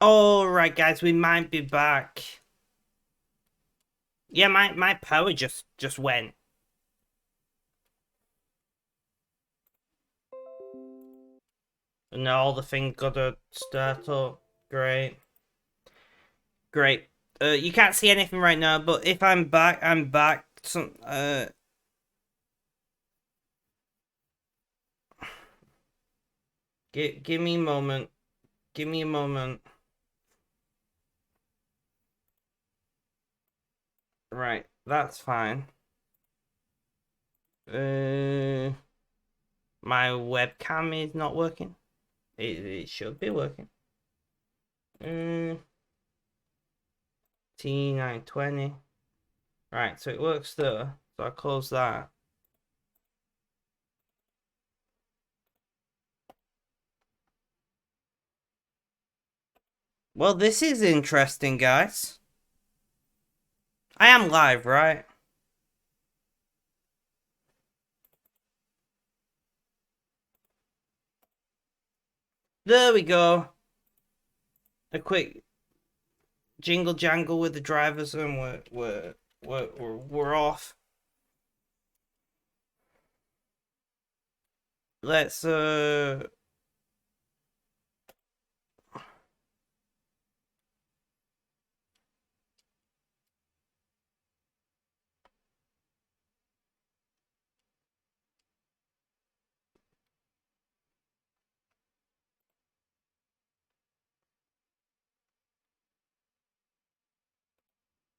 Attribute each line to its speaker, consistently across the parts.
Speaker 1: Alright guys, we might be back. Yeah, my power just went. And now all the things gotta start up. Great. Great. You can't see anything right now, but if I'm back, I'm back. Give me a moment. Give me a moment. Right, that's fine. My webcam is not working. It should be working. T920. Right, so it works there. So I close that. Well, this is interesting, guys. I am live, right? There we go. A quick jingle jangle with the drivers, and we're off. Let's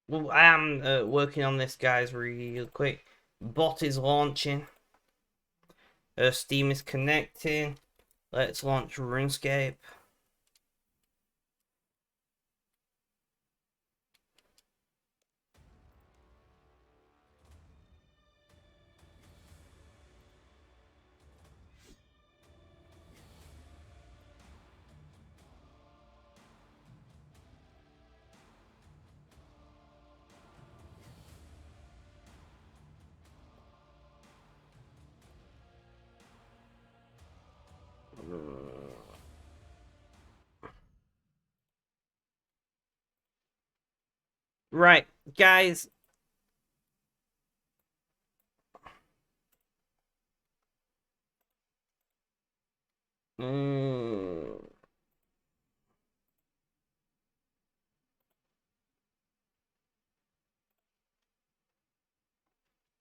Speaker 1: well, I am working on this, guys, real quick. Bot is launching. Steam is connecting. Let's launch Runescape. Right, guys.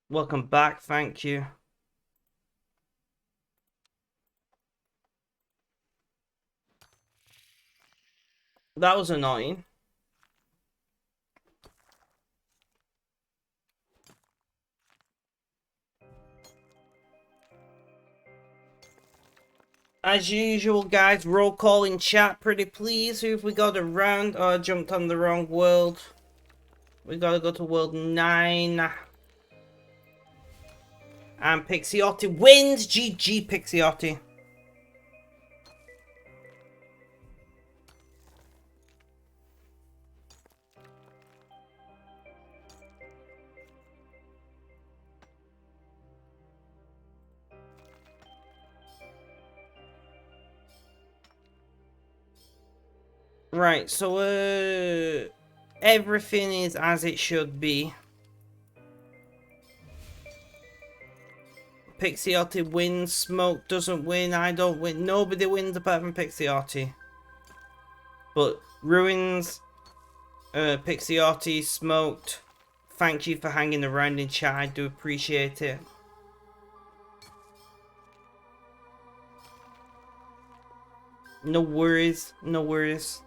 Speaker 1: Welcome back. Thank you. That was annoying. As usual, guys, roll call in chat, pretty please. Who have we got around? Oh, I jumped on the wrong world. We gotta go to world 9. And Pixiotti wins. GG, Pixiotti. Right, so everything is as it should be. Pixiotti wins, Smoke doesn't win, I don't win. Nobody wins apart from Pixiotti. But Ruins, Pixiotti, Smoked, thank you for hanging around in chat, I do appreciate it. No worries, no worries.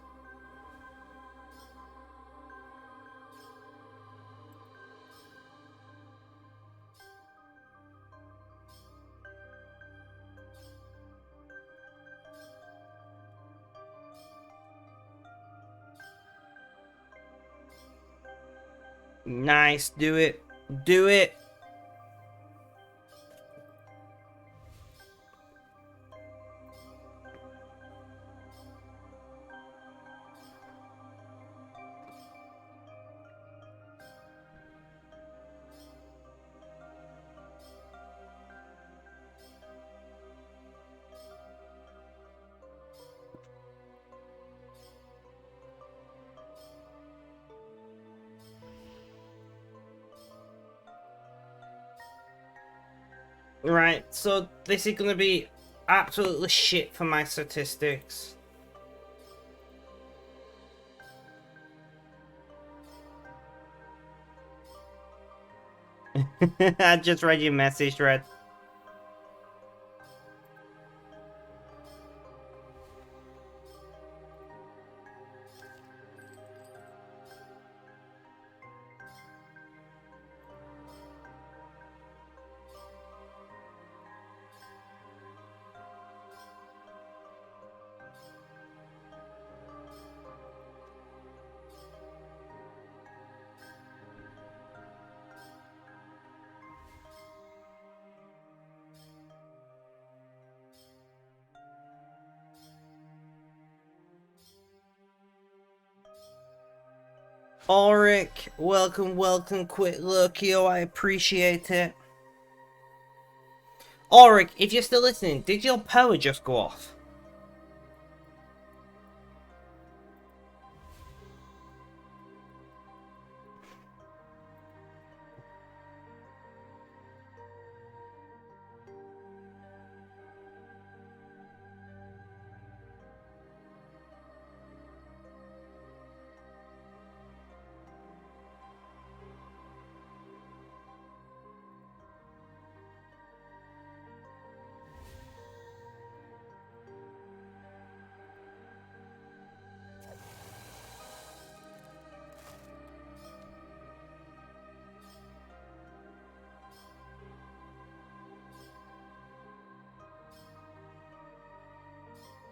Speaker 1: Nice, do it. Do it. Right, so this is gonna be absolutely shit for my statistics. I just read your message, Red. Auric, welcome, quick look, yo, I appreciate it. Auric, if you're still listening, did your power just go off?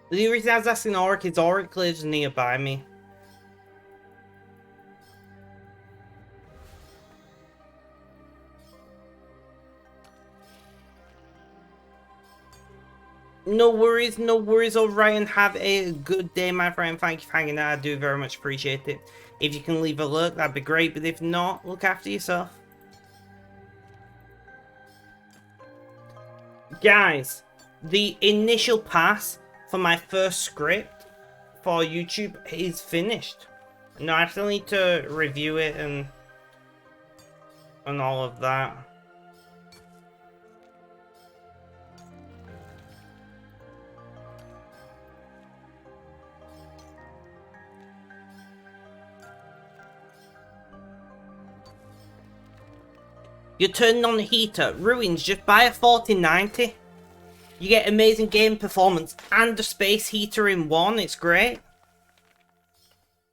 Speaker 1: The reason I was asking Auric is Auric lives nearby me. No worries, alright, and have a good day, my friend. Thank you for hanging out, I do very much appreciate it. If you can leave a look, that'd be great, but if not, look after yourself. Guys, the initial pass for my first script for YouTube is finished. No, I still need to review it and all of that. You're turning on the heater. Ruins, just buy a 4090. You get amazing game performance and a space heater in one. It's great.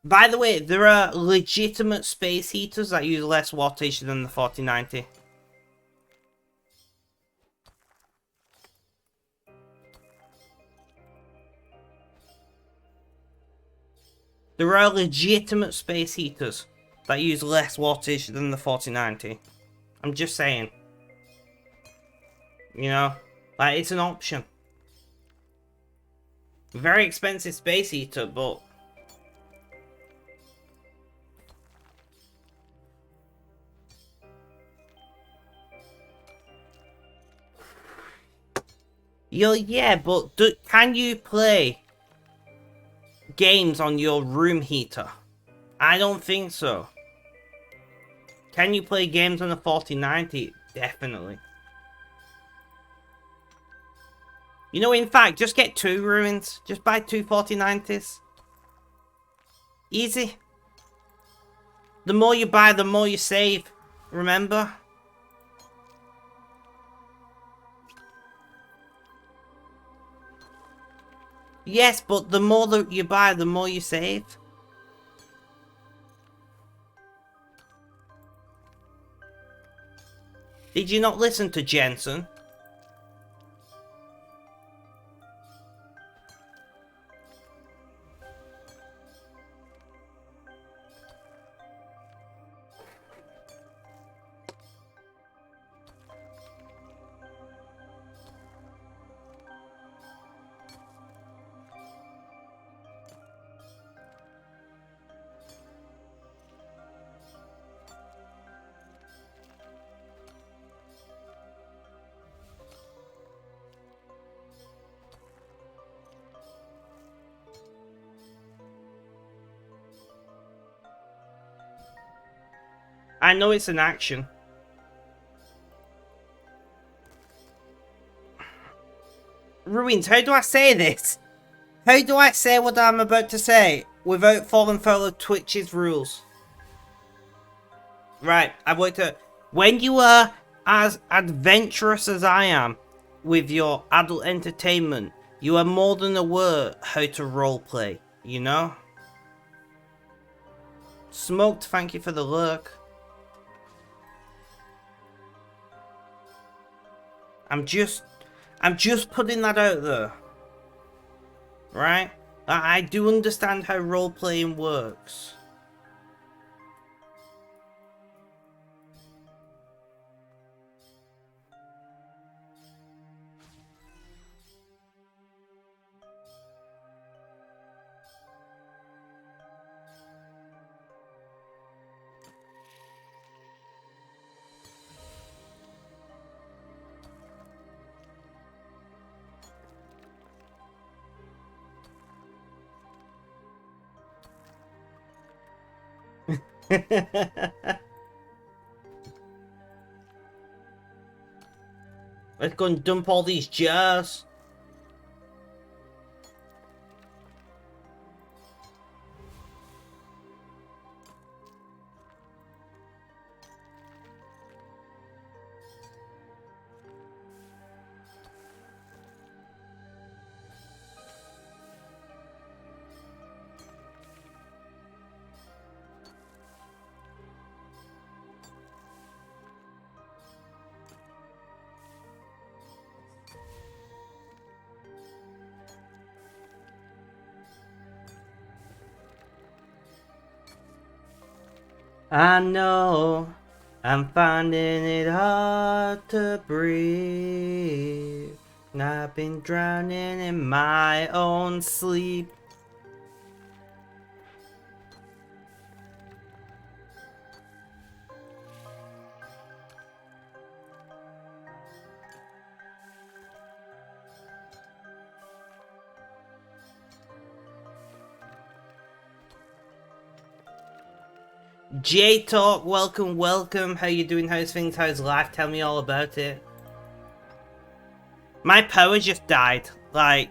Speaker 1: By the way, there are legitimate space heaters that use less wattage than the 4090. There are legitimate space heaters that use less wattage than the 4090. I'm just saying. You know, like, it's an option. Very expensive space heater, but yeah, but can you play games on your room heater? I don't think so. Can you play games on the 4090? Definitely. You know, in fact, just get 2 ruins. Just buy 2 4090s. Easy. The more you buy, the more you save. Remember? Yes, but the more that you buy, the more you save. Did you not listen to Jensen? I know it's an action. Ruins, how do I say this? How do I say what I'm about to say without falling foul of Twitch's rules? Right, I've worked out. When you are as adventurous as I am with your adult entertainment, you are more than aware how to roleplay, you know? Smoked, thank you for the lurk. I'm just putting that out there. Right? I do understand how role-playing works. Let's go and dump all these jars. I know I'm finding it hard to breathe. I've been drowning in my own sleep. J-Talk, welcome, welcome. How you doing? How's things? How's life? Tell me all about it. My power just died, like,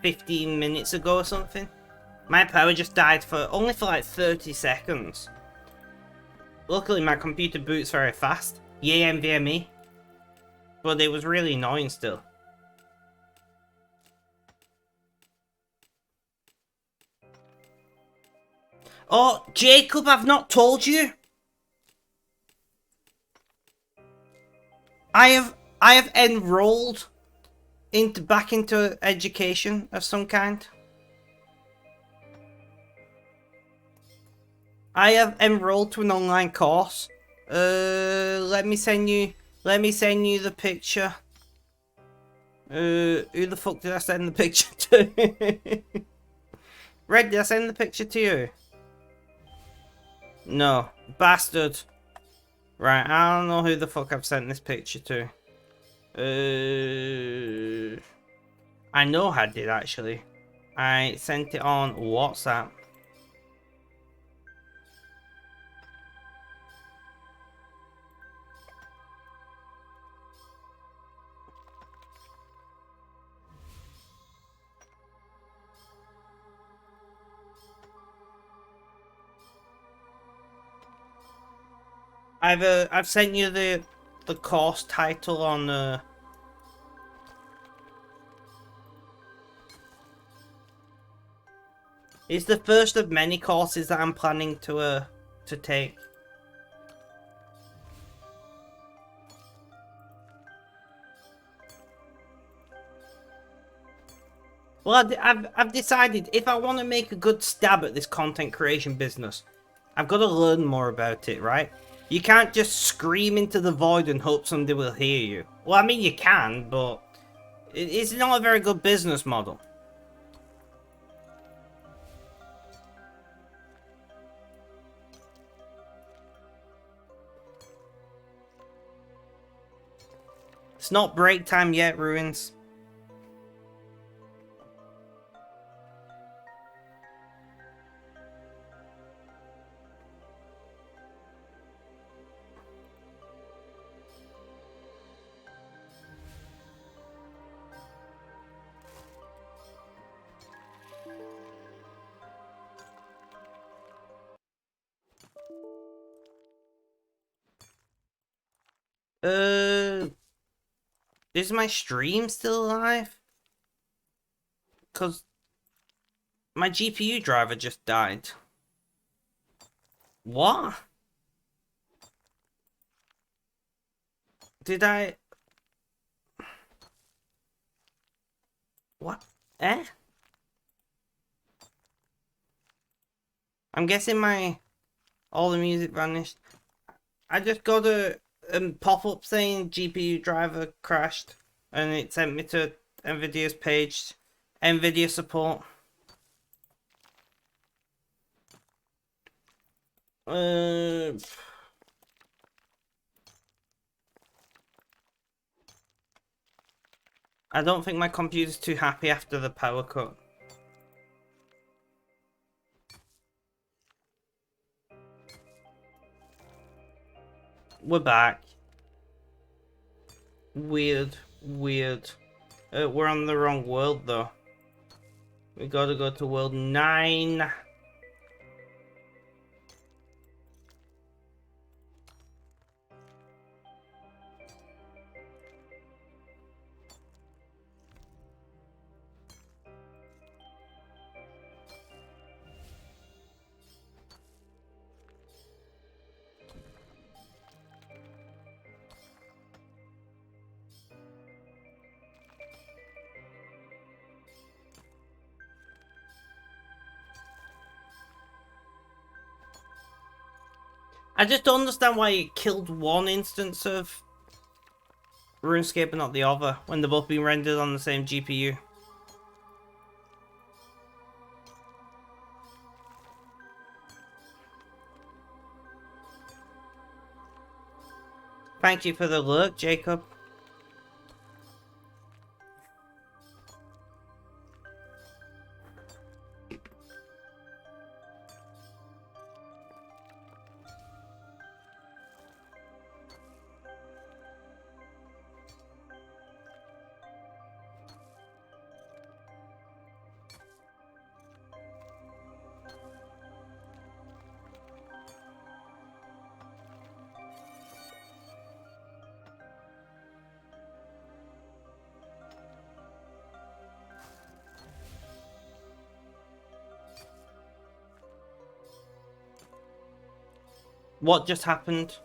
Speaker 1: 15 minutes ago or something. My power just died for only for like 30 seconds. Luckily, my computer boots very fast. Yay, NVMe. But it was really annoying still. Oh, Jacob, I've not told you. I have enrolled back into education of some kind. I have enrolled to an online course. Let me send you the picture. Who the fuck did I send the picture to? Red, did I send the picture to you? No, bastard. Right, I don't know who the fuck I've sent this picture to. I know I did actually. I sent it on WhatsApp. I've sent you the course title on It's the first of many courses that I'm planning to take. Well, I've decided if I want to make a good stab at this content creation business, I've got to learn more about it, right? You can't just scream into the void and hope somebody will hear you. Well, I mean, you can, but it's not a very good business model. It's not break time yet, Ruins. Is my stream still alive? Because my GPU driver just died. What? Did I... What? Eh? I'm guessing all the music vanished. I just got a pop-up saying GPU driver crashed, and it sent me to Nvidia's page, Nvidia support. I don't think my computer's too happy after the power cut. We're back. Weird. We're on the wrong world though. We gotta go to world 9. I just don't understand why it killed one instance of Runescape and not the other when they're both being rendered on the same GPU. Thank you for the look, Jacob. What just happened?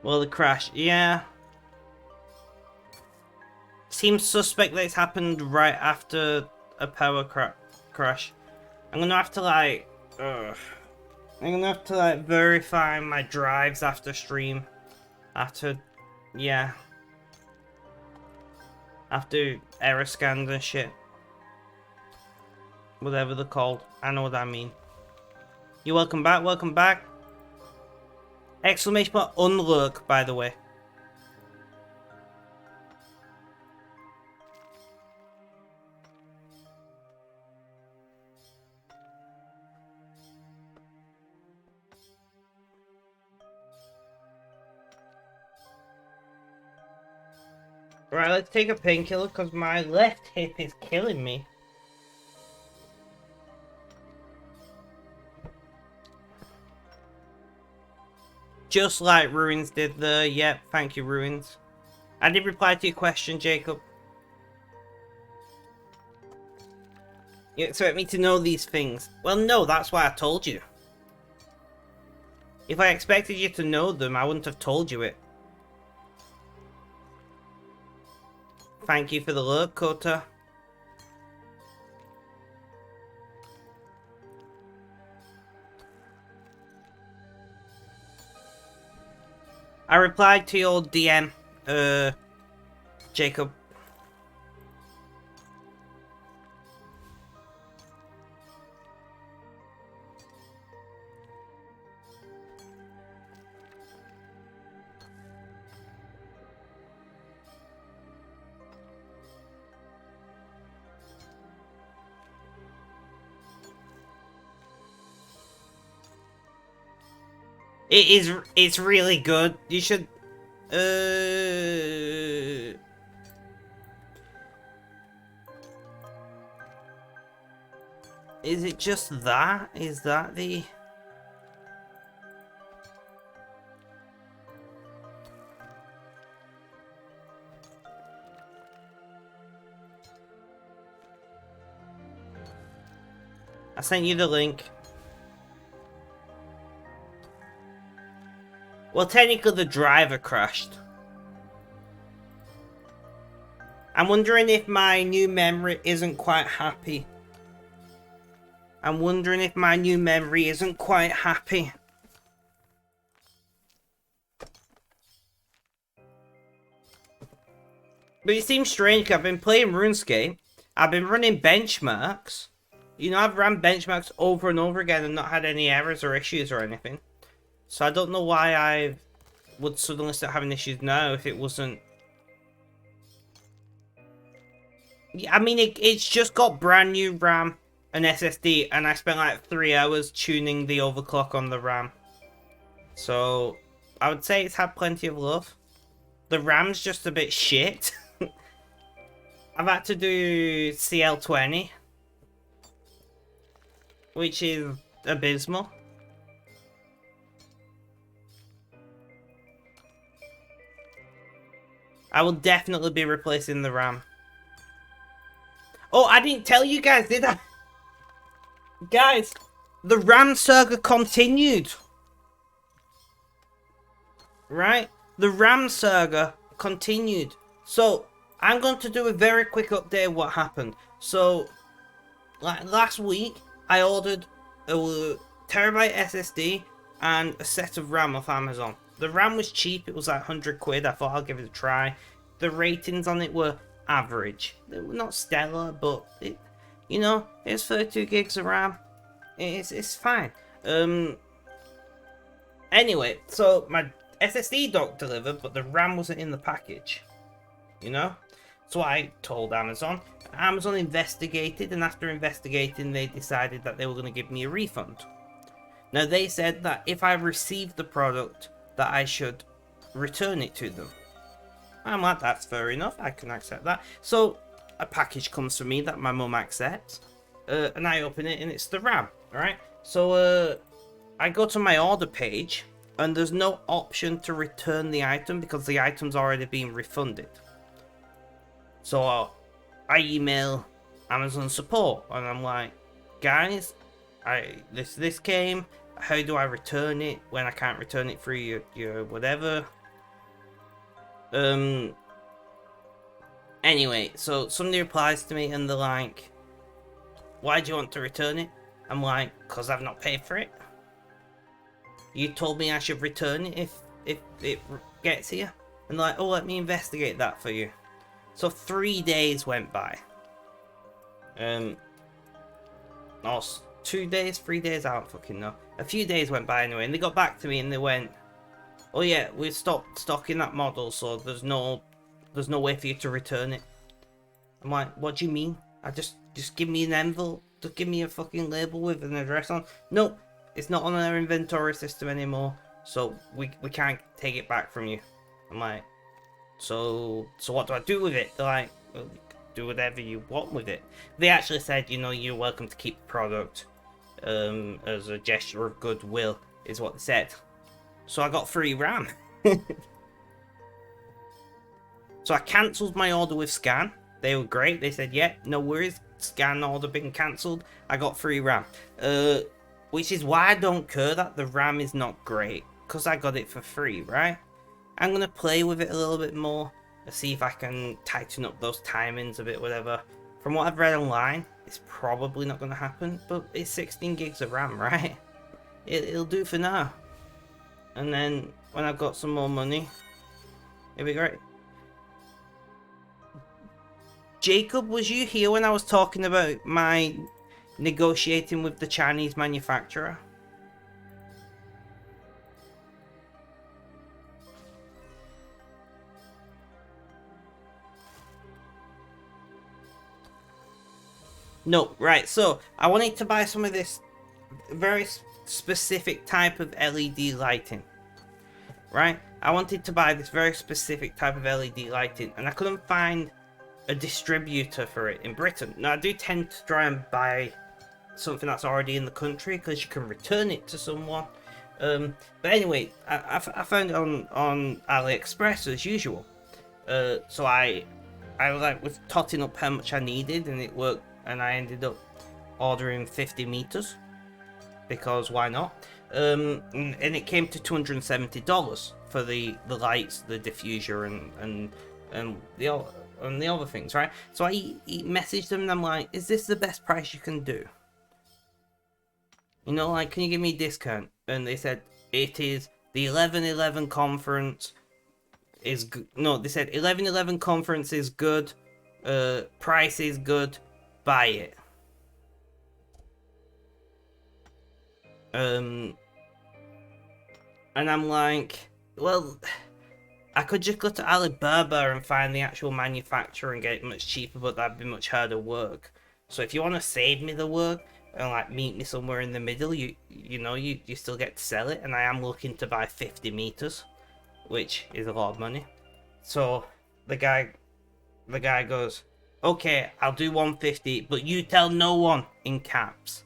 Speaker 1: Well, the crash, yeah. Seems suspect that it's happened right after a power crash. I'm gonna have to like, verify my drives after stream. Yeah. After error scans and shit. Whatever they're called. I know what I mean. You're welcome back. Exclamation point unlock, by the way. Right, let's take a painkiller because my left hip is killing me. Just like Ruins did there. Yep, thank you, Ruins. I did reply to your question, Jacob. You expect me to know these things? Well, no, that's why I told you. If I expected you to know them, I wouldn't have told you it. Thank you for the look, Kota. I replied to your DM, Jacob. It's really good. You should Is it just that? Is that the... I sent you the link. Well, technically the driver crashed. I'm wondering if my new memory isn't quite happy. I'm wondering if my new memory isn't quite happy. But it seems strange because I've been playing RuneScape. I've been running benchmarks. You know, I've ran benchmarks over and over again and not had any errors or issues or anything. So I don't know why I would suddenly start having issues now if it wasn't... Yeah, I mean, it's just got brand new RAM and SSD, and I spent like 3 hours tuning the overclock on the RAM. So I would say it's had plenty of love. The RAM's just a bit shit. I've had to do CL20, which is abysmal. I will definitely be replacing the RAM. Oh, I didn't tell you guys, did I? Guys, the RAM saga continued. Right? The RAM saga continued. So, I'm going to do a very quick update of what happened. So, like last week, I ordered a terabyte SSD and a set of RAM off Amazon. The RAM was cheap, it was like 100 quid. I thought I'll give it a try. The ratings on it were average. They were not stellar, but it, you know, it's 32 gigs of RAM. It's fine. Anyway, so my SSD dock delivered, but the RAM wasn't in the package. You know? So I told Amazon. Amazon investigated, and after investigating, they decided that they were going to give me a refund. Now, they said that if I received the product, that I should return it to them. I'm like, that's fair enough, I can accept that. So, a package comes for me that my mum accepts, and I open it, and it's the RAM, right? So, I go to my order page, and there's no option to return the item because the item's already been refunded. So, I email Amazon support, and I'm like, guys, this came, how do I return it when I can't return it through your whatever? Anyway, so somebody replies to me and they're like, why do you want to return it? I'm like, because I've not paid for it. You told me I should return it if it gets here. And they're like, oh, let me investigate that for you. So 3 days went by. Or 2 days, 3 days, I don't fucking know. A few days went by anyway, and they got back to me and they went, oh yeah, we stopped stocking that model, so there's no way for you to return it. I'm like, what do you mean? Just give me an envelope, just give me a fucking label with an address on. No, it's not on our inventory system anymore, so we can't take it back from you. I'm like, so what do I do with it? They're like, well, do whatever you want with it. They actually said, you know, you're welcome to keep the product as a gesture of goodwill, is what they said. So I got free RAM. So I cancelled my order with Scan. They were great. They said, yeah, no worries. Scan order been cancelled. I got free RAM. Which is why I don't care that the RAM is not great. Because I got it for free, right? I'm going to play with it a little bit more. See if I can tighten up those timings a bit, whatever. From what I've read online, it's probably not going to happen. But it's 16 gigs of RAM, right? It'll do for now. And then when I've got some more money, it'll be great. Jacob, was you here when I was talking about my negotiating with the Chinese manufacturer? No, right, so I wanted to buy some of this very specific type of LED lighting. right? I wanted to buy this very specific type of LED lighting, and I couldn't find a distributor for it in Britain. Now, I do tend to try and buy something that's already in the country because you can return it to someone. But anyway, I found it on AliExpress as usual. So I like was totting up how much I needed, and it worked, and I ended up ordering 50 meters because why not? And it came to $270 for the lights, the diffuser, and the other things, right? So I messaged them and I'm like, is this the best price you can do? You know, like, can you give me a discount? And they said it is the 11/11 conference is good. No, they said 11/11 conference is good, price is good, buy it. And I'm like, well, I could just go to Alibaba and find the actual manufacturer and get it much cheaper, but that'd be much harder work. So if you want to save me the work and like meet me somewhere in the middle, you still get to sell it, and I am looking to buy 50 meters, which is a lot of money. So the guy goes, okay, I'll do 150, but you tell no one, in caps.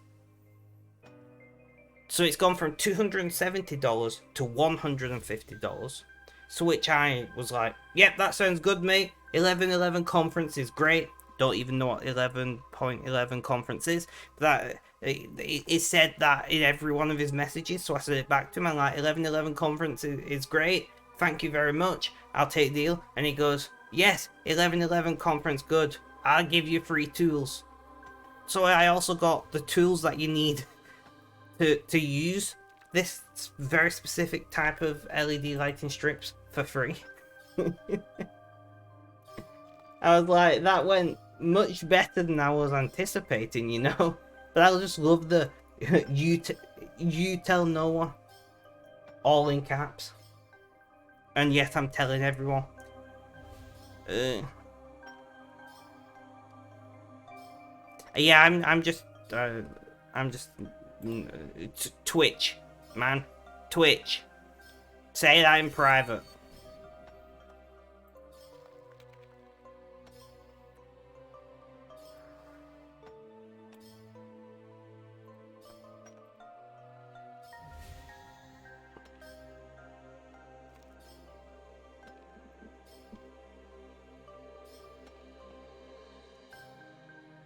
Speaker 1: So it's gone from $270 to $150. So which I was like, yep, that sounds good, mate. 11/11 conference is great. Don't even know what 11.11 conference is. That it said that in every one of his messages, so I said it back to him. I'm like, 11/11 conference is great. Thank you very much. I'll take the deal. And he goes, yes, 11/11 conference good. I'll give you free tools. So I also got the tools that you need to use this very specific type of LED lighting strips for free. I was like, that went much better than I was anticipating, you know? But I just love the you tell no one, all in caps, and yet I'm telling everyone. Yeah, I'm just Twitch, man, Twitch. Say that in private.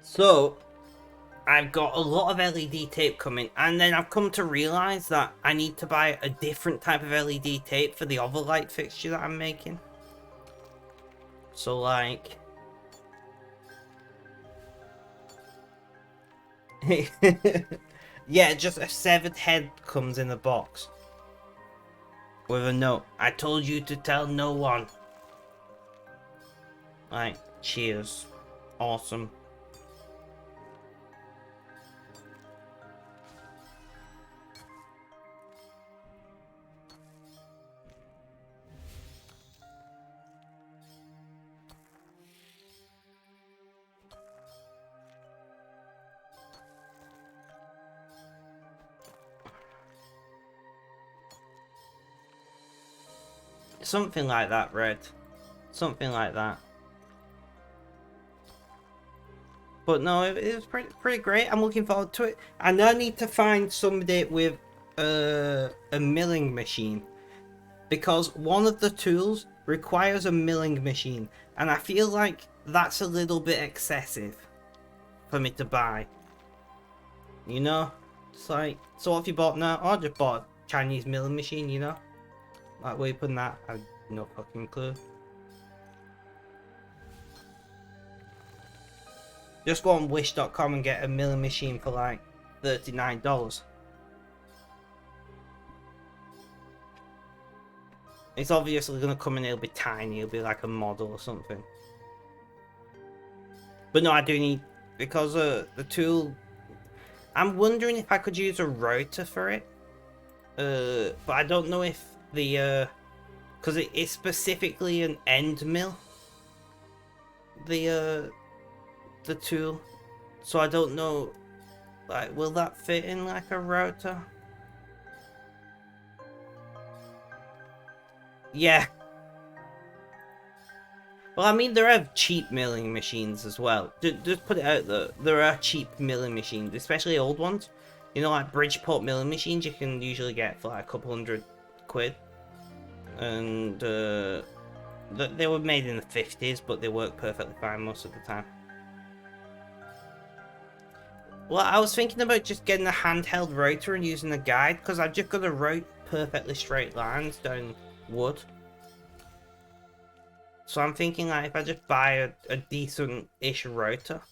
Speaker 1: So, I've got a lot of LED tape coming, and then I've come to realise that I need to buy a different type of LED tape for the other light fixture that I'm making. So, like... yeah, just a severed head comes in a box. With a note. I told you to tell no one. Like, cheers. Awesome. Something like that, Red. Something like that. But no, it was pretty great. I'm looking forward to it. And I need to find somebody with a milling machine, because one of the tools requires a milling machine, and I feel like that's a little bit excessive for me to buy. You know? It's like, so what have you bought now? Oh, I just bought a Chinese milling machine, you know? Like, where you putting that? I have no fucking clue. Just go on wish.com and get a milling machine for like $39. It's obviously going to come in, it'll be tiny, it'll be like a model or something. But no, I do need, because the tool, I'm wondering if I could use a router for it. But I don't know if the, because it's specifically an end mill, the tool. So I don't know, like, will that fit in like a router? Yeah. Well, I mean, there are cheap milling machines as well. Just put it out there. There are cheap milling machines, especially old ones. You know, like Bridgeport milling machines, you can usually get for like a couple £100. And they were made in the 50s, but they work perfectly fine most of the time. Well, I was thinking about just getting a handheld router and using a guide, because I've just got to route perfectly straight lines down wood. So I'm thinking like if I just buy a decent-ish router.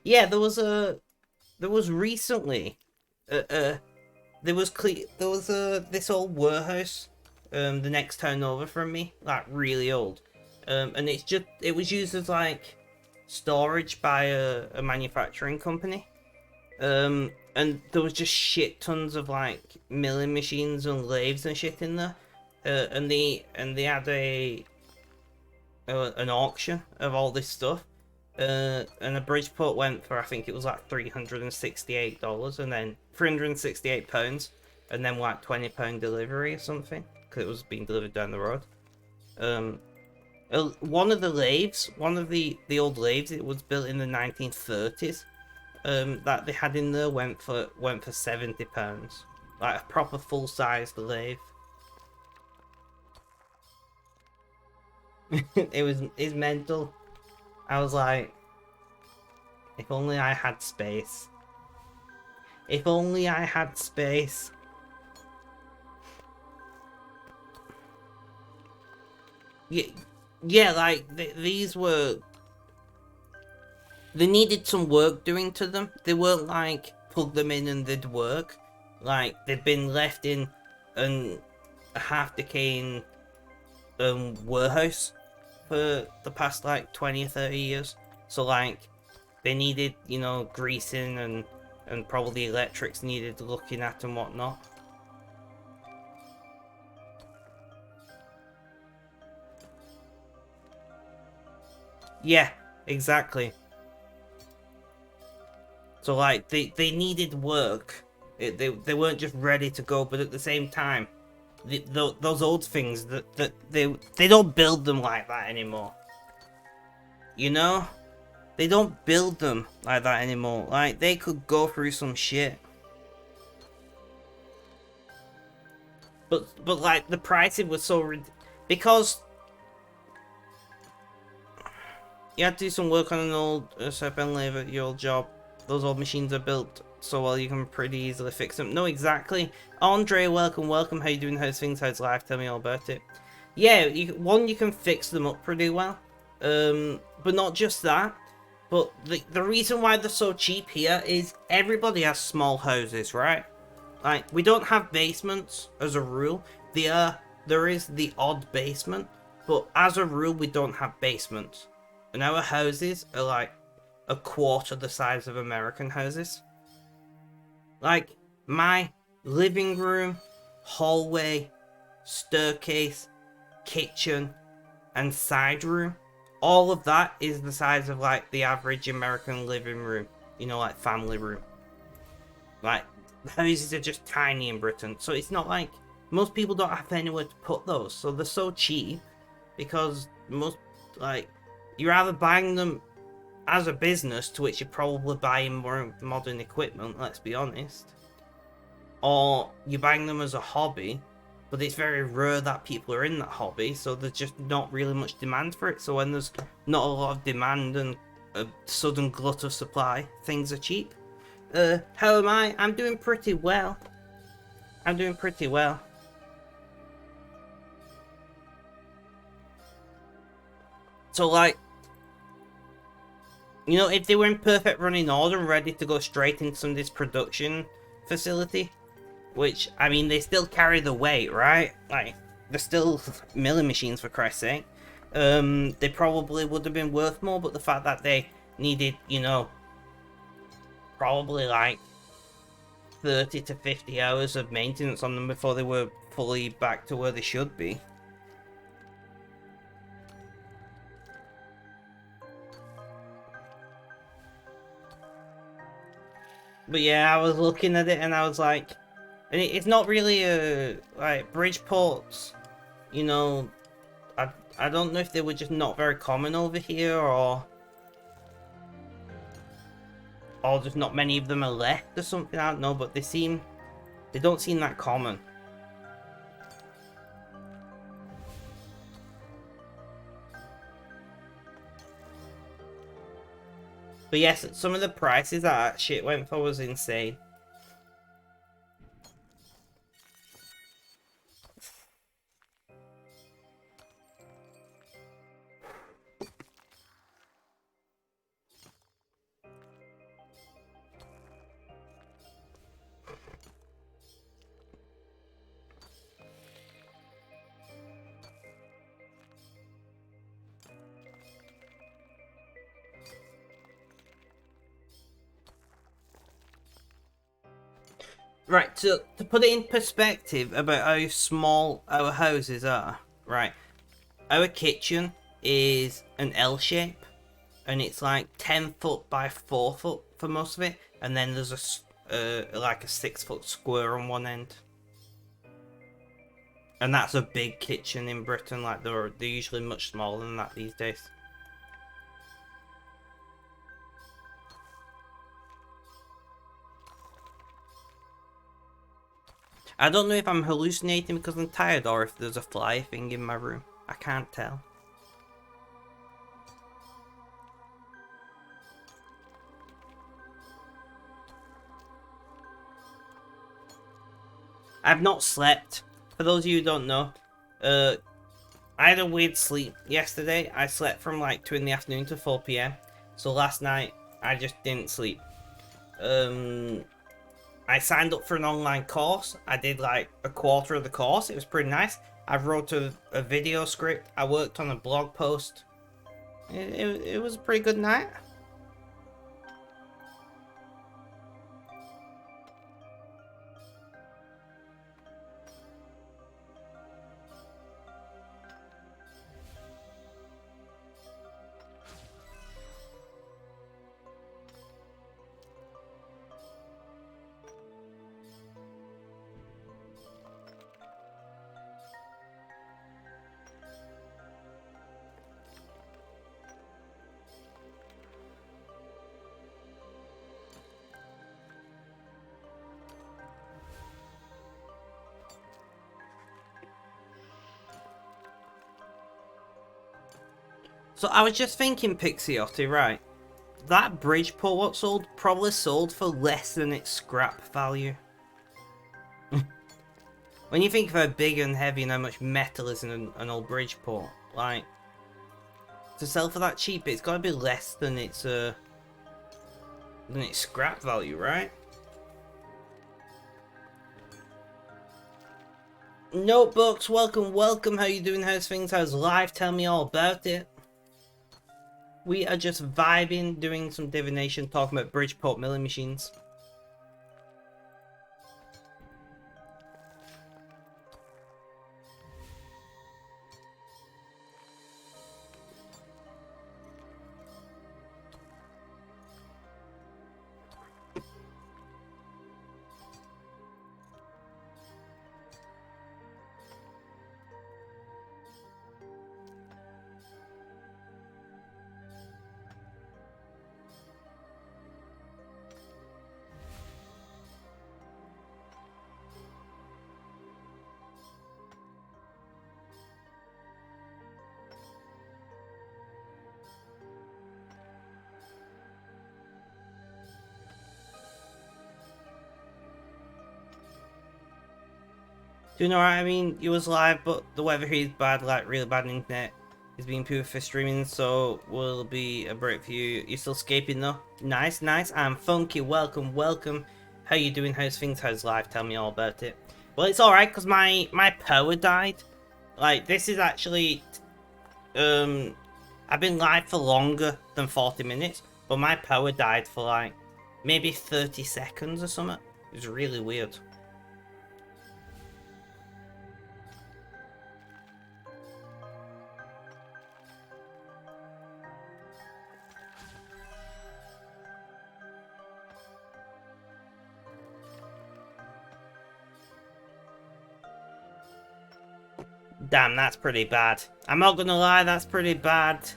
Speaker 1: Yeah, there was recently there was this old warehouse the next town over from me, like really old. And it was used as like storage by a manufacturing company. And there was just shit tons of like milling machines and lathes and shit in there. And they had an auction of all this stuff. And a Bridgeport went for, I think it was like $368, and then £368, and then like £20 delivery or something, because it was being delivered down the road. One of the lathes, one of the old lathes, it was built in the 1930s. That they had in there went for £70, like a proper full sized lathe. It's mental. I was like, if only I had space. If only I had space. Yeah, like these were. They needed some work doing to them. They weren't like plug them in and they'd work. Like they'd been left in a half decaying warehouse for the past like 20 or 30 years. So like they needed, you know, greasing and probably electrics needed looking at and whatnot. Yeah, exactly. So like they needed work. They weren't just ready to go, but at the same time, those old things that they don't build them like that anymore. You know? They don't build them like that anymore. Like they could go through some shit. But like the pricing was so because you had to do some work on an old serpent lathe at your old job. Those old machines are built so well you can pretty easily fix them. No, exactly. Andre, welcome. How you doing? How's things? How's life? Tell me all about it. Yeah, you can fix them up pretty well. But not just that. But the reason why they're so cheap here is everybody has small houses, right? Like, we don't have basements as a rule. There is the odd basement, but as a rule, we don't have basements. And our houses are like a quarter the size of American houses. Like, my living room, hallway, staircase, kitchen, and side room, all of that is the size of like the average American living room, you know, like family room. Like, houses are just tiny in Britain, so it's not like most people don't have anywhere to put those, so they're so cheap because most, like, you're either buying them as a business, to which you're probably buying more modern equipment, let's be honest, or you're buying them as a hobby, but it's very rare that people are in that hobby, so there's just not really much demand for it. So when there's not a lot of demand and a sudden glut of supply, things are cheap. How am I? I'm doing pretty well. I'm doing pretty well. So like, you know, if they were in perfect running order and ready to go straight into this production facility, which, I mean, they still carry the weight, right? Like, they're still milling machines, for Christ's sake. They probably would have been worth more, but the fact that they needed, you know, probably like 30 to 50 hours of maintenance on them before they were fully back to where they should be. But yeah, I was looking at it and I was like, And it's not really a like Bridgeports, you know. I don't know if they were just not very common over here, or just not many of them are left or something. I don't know, but they don't seem that common. But yes, some of the prices that shit went for was insane. Right, to put it in perspective about how small our houses are, right, our kitchen is an L shape, and it's like 10 foot by 4 foot for most of it, and then there's like a 6 foot square on one end. And that's a big kitchen in Britain, like they're usually much smaller than that these days. I don't know if I'm hallucinating because I'm tired or if there's a fly thing in my room. I can't tell. I've not slept. For those of you who don't know, I had a weird sleep yesterday. I slept from like 2 in the afternoon to 4 p.m. So last night, I just didn't sleep. I signed up for an online course. I did like a quarter of the course. It was pretty nice. I wrote a video script. I worked on a blog post. It was a pretty good night. So I was just thinking, Pixiotti, right? That Bridgeport what sold probably sold for less than its scrap value. When you think of how big and heavy and how much metal is in an old Bridgeport, like to sell for that cheap, it's gotta be less than its scrap value, right? Notebooks, welcome. How you doing? How's things? How's life? Tell me all about it. We are just vibing, doing some divination, talking about Bridgeport milling machines. Doing alright, I mean, you was live, but the weather here is bad, like really bad internet. It's being poor for streaming, so will be a break for you. You're still escaping though? Nice. I'm funky, welcome. How you doing? How's things? How's life? Tell me all about it. Well, it's alright, because my power died. Like, this is actually, I've been live for longer than 40 minutes, but my power died for like, maybe 30 seconds or something. It was really weird. Damn, that's pretty bad. I'm not gonna lie, that's pretty bad.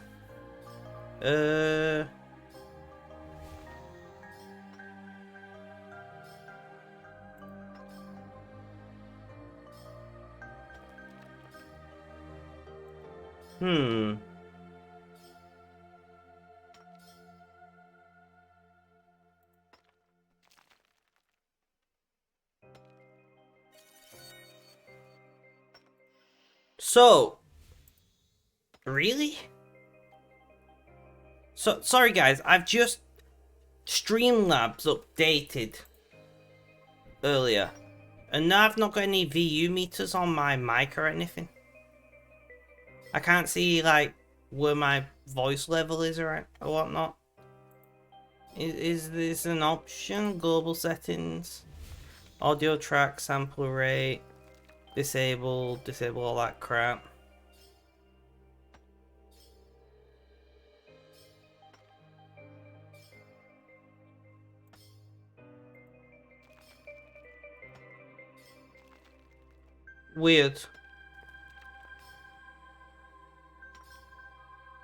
Speaker 1: Hmm. So, really? So, sorry guys, I've just Streamlabs updated earlier. And now I've not got any VU meters on my mic or anything. I can't see, like, where my voice level is or whatnot. Is this an option? Global settings. Audio track, sample rate. Disable all that crap. Weird.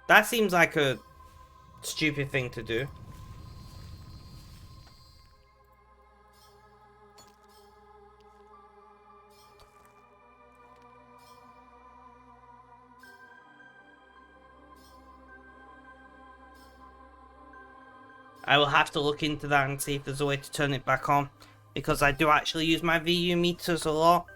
Speaker 1: That seems like a stupid thing to do. I will have to look into that and see if there's a way to turn it back on. Because I do actually use my VU meters a lot.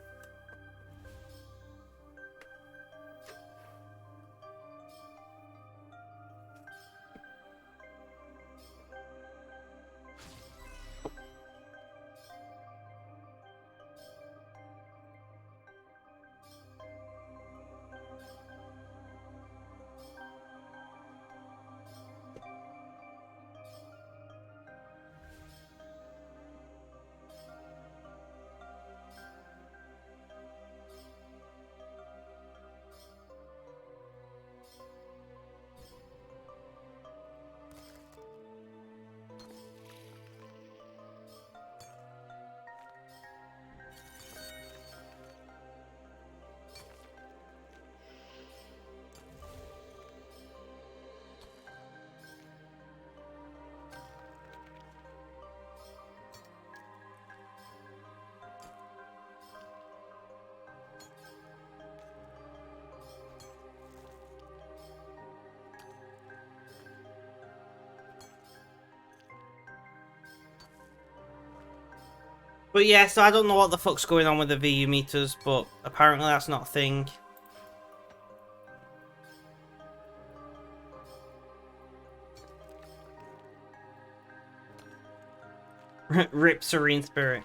Speaker 1: But yeah, so I don't know what the fuck's going on with the VU meters, but apparently that's not a thing. Rip Serene Spirit.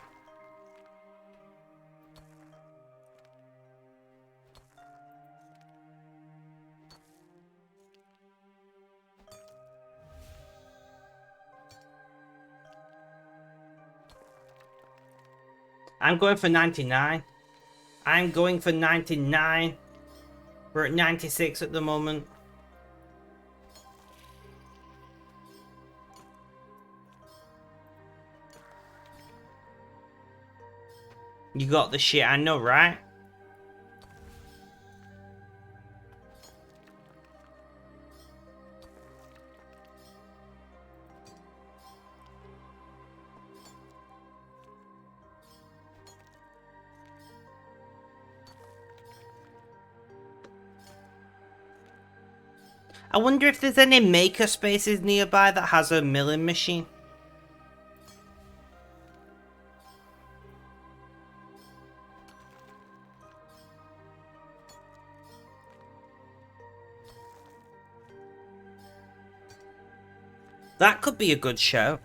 Speaker 1: I'm going for 99. I'm going for 99. We're at 96 at the moment. You got the shit, I know, right? I wonder if there's any maker spaces nearby that has a milling machine. That could be a good show.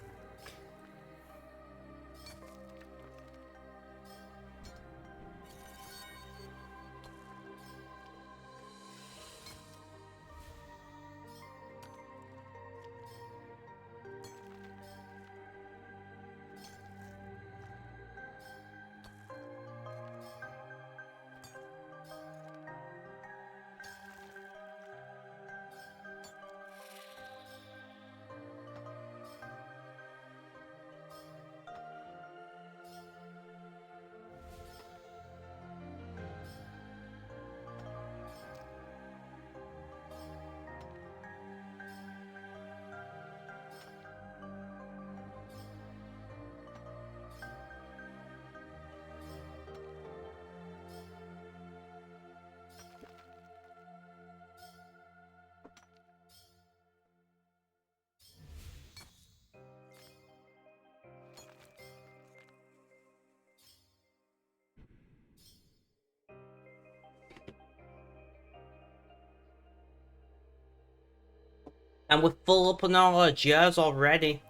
Speaker 1: And we're full up on all our gears already.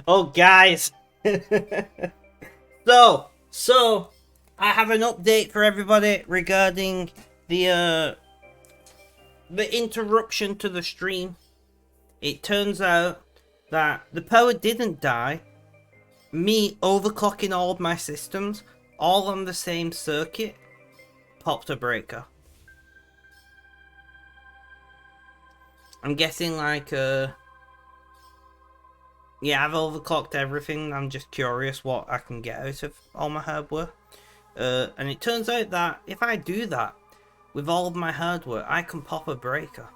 Speaker 1: Oh, guys. So, I have an update for everybody regarding the interruption to the stream. It turns out that the power didn't die. Me overclocking all of my systems, all on the same circuit, popped a breaker. I'm guessing like, yeah, I've overclocked everything. I'm just curious what I can get out of all my hardware. And it turns out that if I do that with all of my hardware, I can pop a breaker.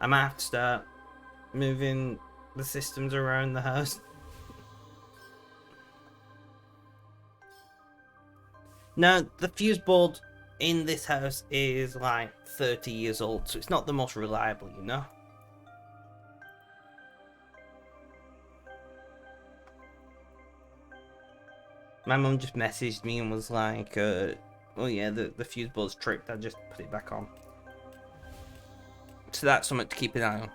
Speaker 1: I might have to start moving the systems around the house. Now, the fuse board in this house is like 30 years old, so it's not the most reliable, you know? My mum just messaged me and was like, oh yeah, the fuse board's tripped, I just put it back on. So that's something to keep an eye on.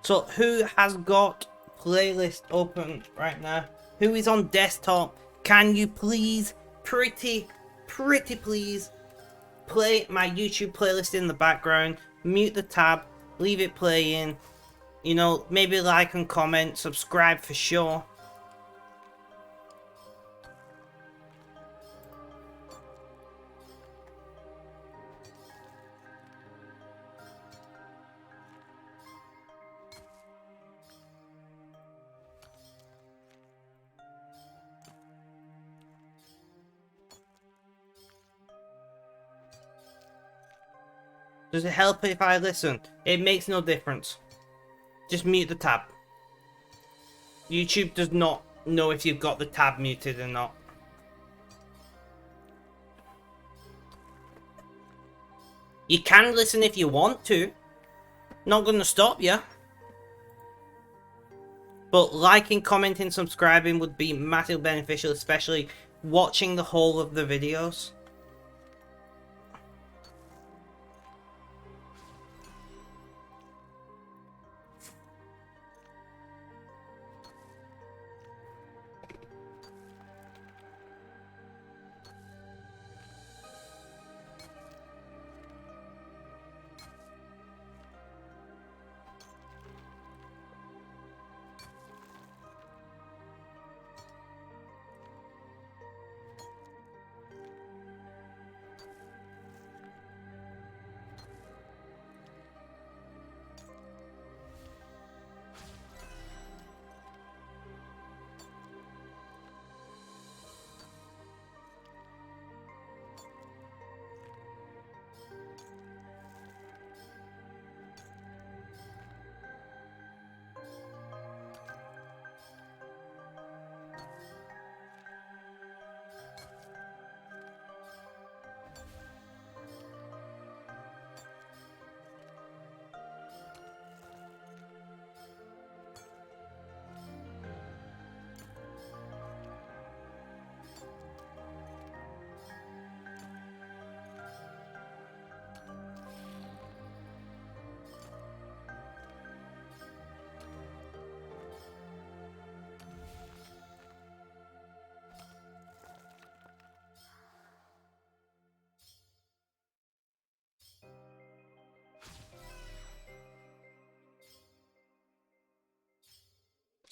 Speaker 1: So who has got playlist open right now? Who is on desktop? Can you please, pretty please, play my YouTube playlist in the background, mute the tab, leave it playing, you know, maybe like and comment, subscribe for sure. Does it help if I listen? It makes no difference. Just mute the tab. YouTube does not know if you've got the tab muted or not. You can listen if you want to. Not gonna stop you. But liking, commenting, subscribing would be massively beneficial, especially watching the whole of the videos.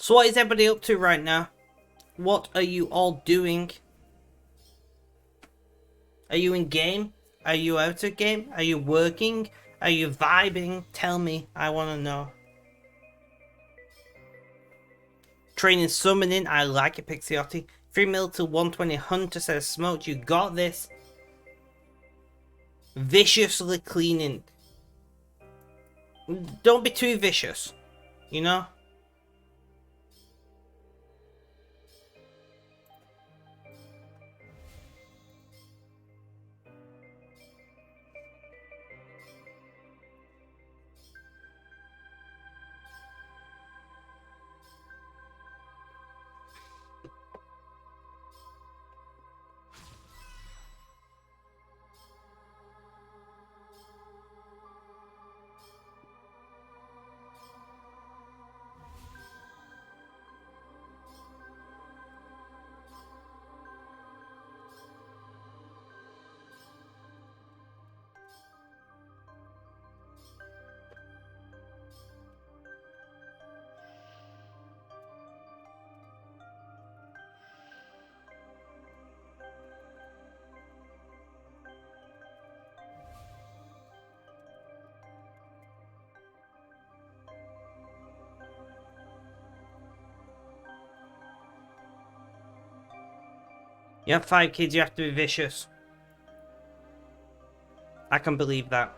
Speaker 1: So what is everybody up to right now? What are you all doing? Are you in game? Are you out of game? Are you working? Are you vibing? Tell me. I want to know. Training summoning. I like it, Pixiotti. 3 mil to 120. Hunter says, Smoked, you got this. Viciously cleaning. Don't be too vicious. You know? You have 5 kids, you have to be vicious. I can believe that.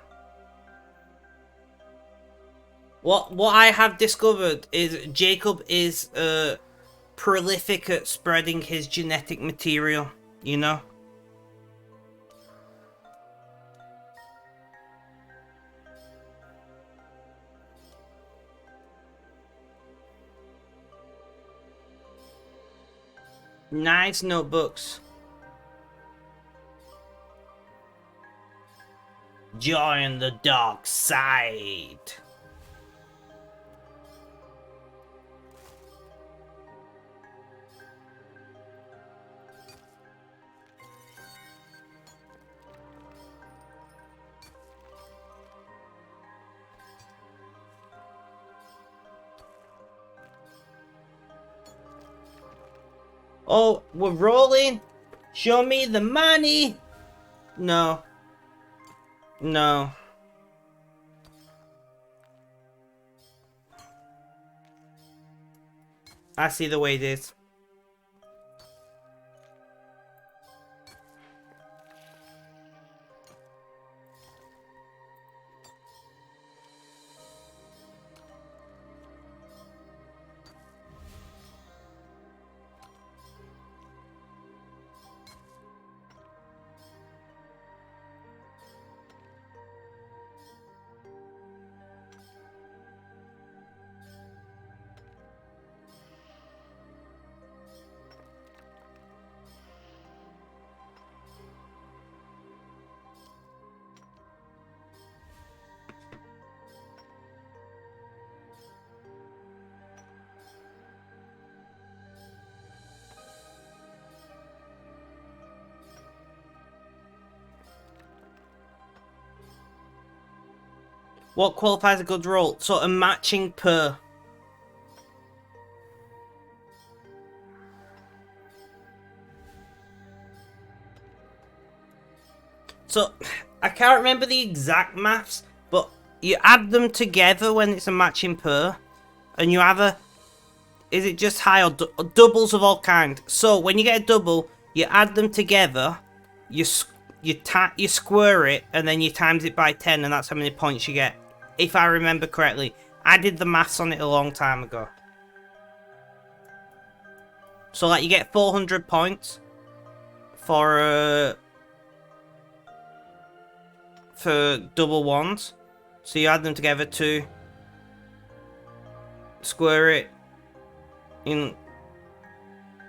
Speaker 1: What I have discovered is Jacob is prolific at spreading his genetic material, you know? Nice notebooks. Join the dark side. Oh, we're rolling. Show me the money. No. No. I see the way it is. What qualifies a good roll? So a matching per. So I can't remember the exact maths, but you add them together when it's a matching per, and you have a. Is it just high or doubles of all kind? So when you get a double, you add them together, you square it, and then you times it by 10, and that's how many points you get. If I remember correctly, I did the maths on it a long time ago. So like you get 400 points for double ones. So you add them together to square it. You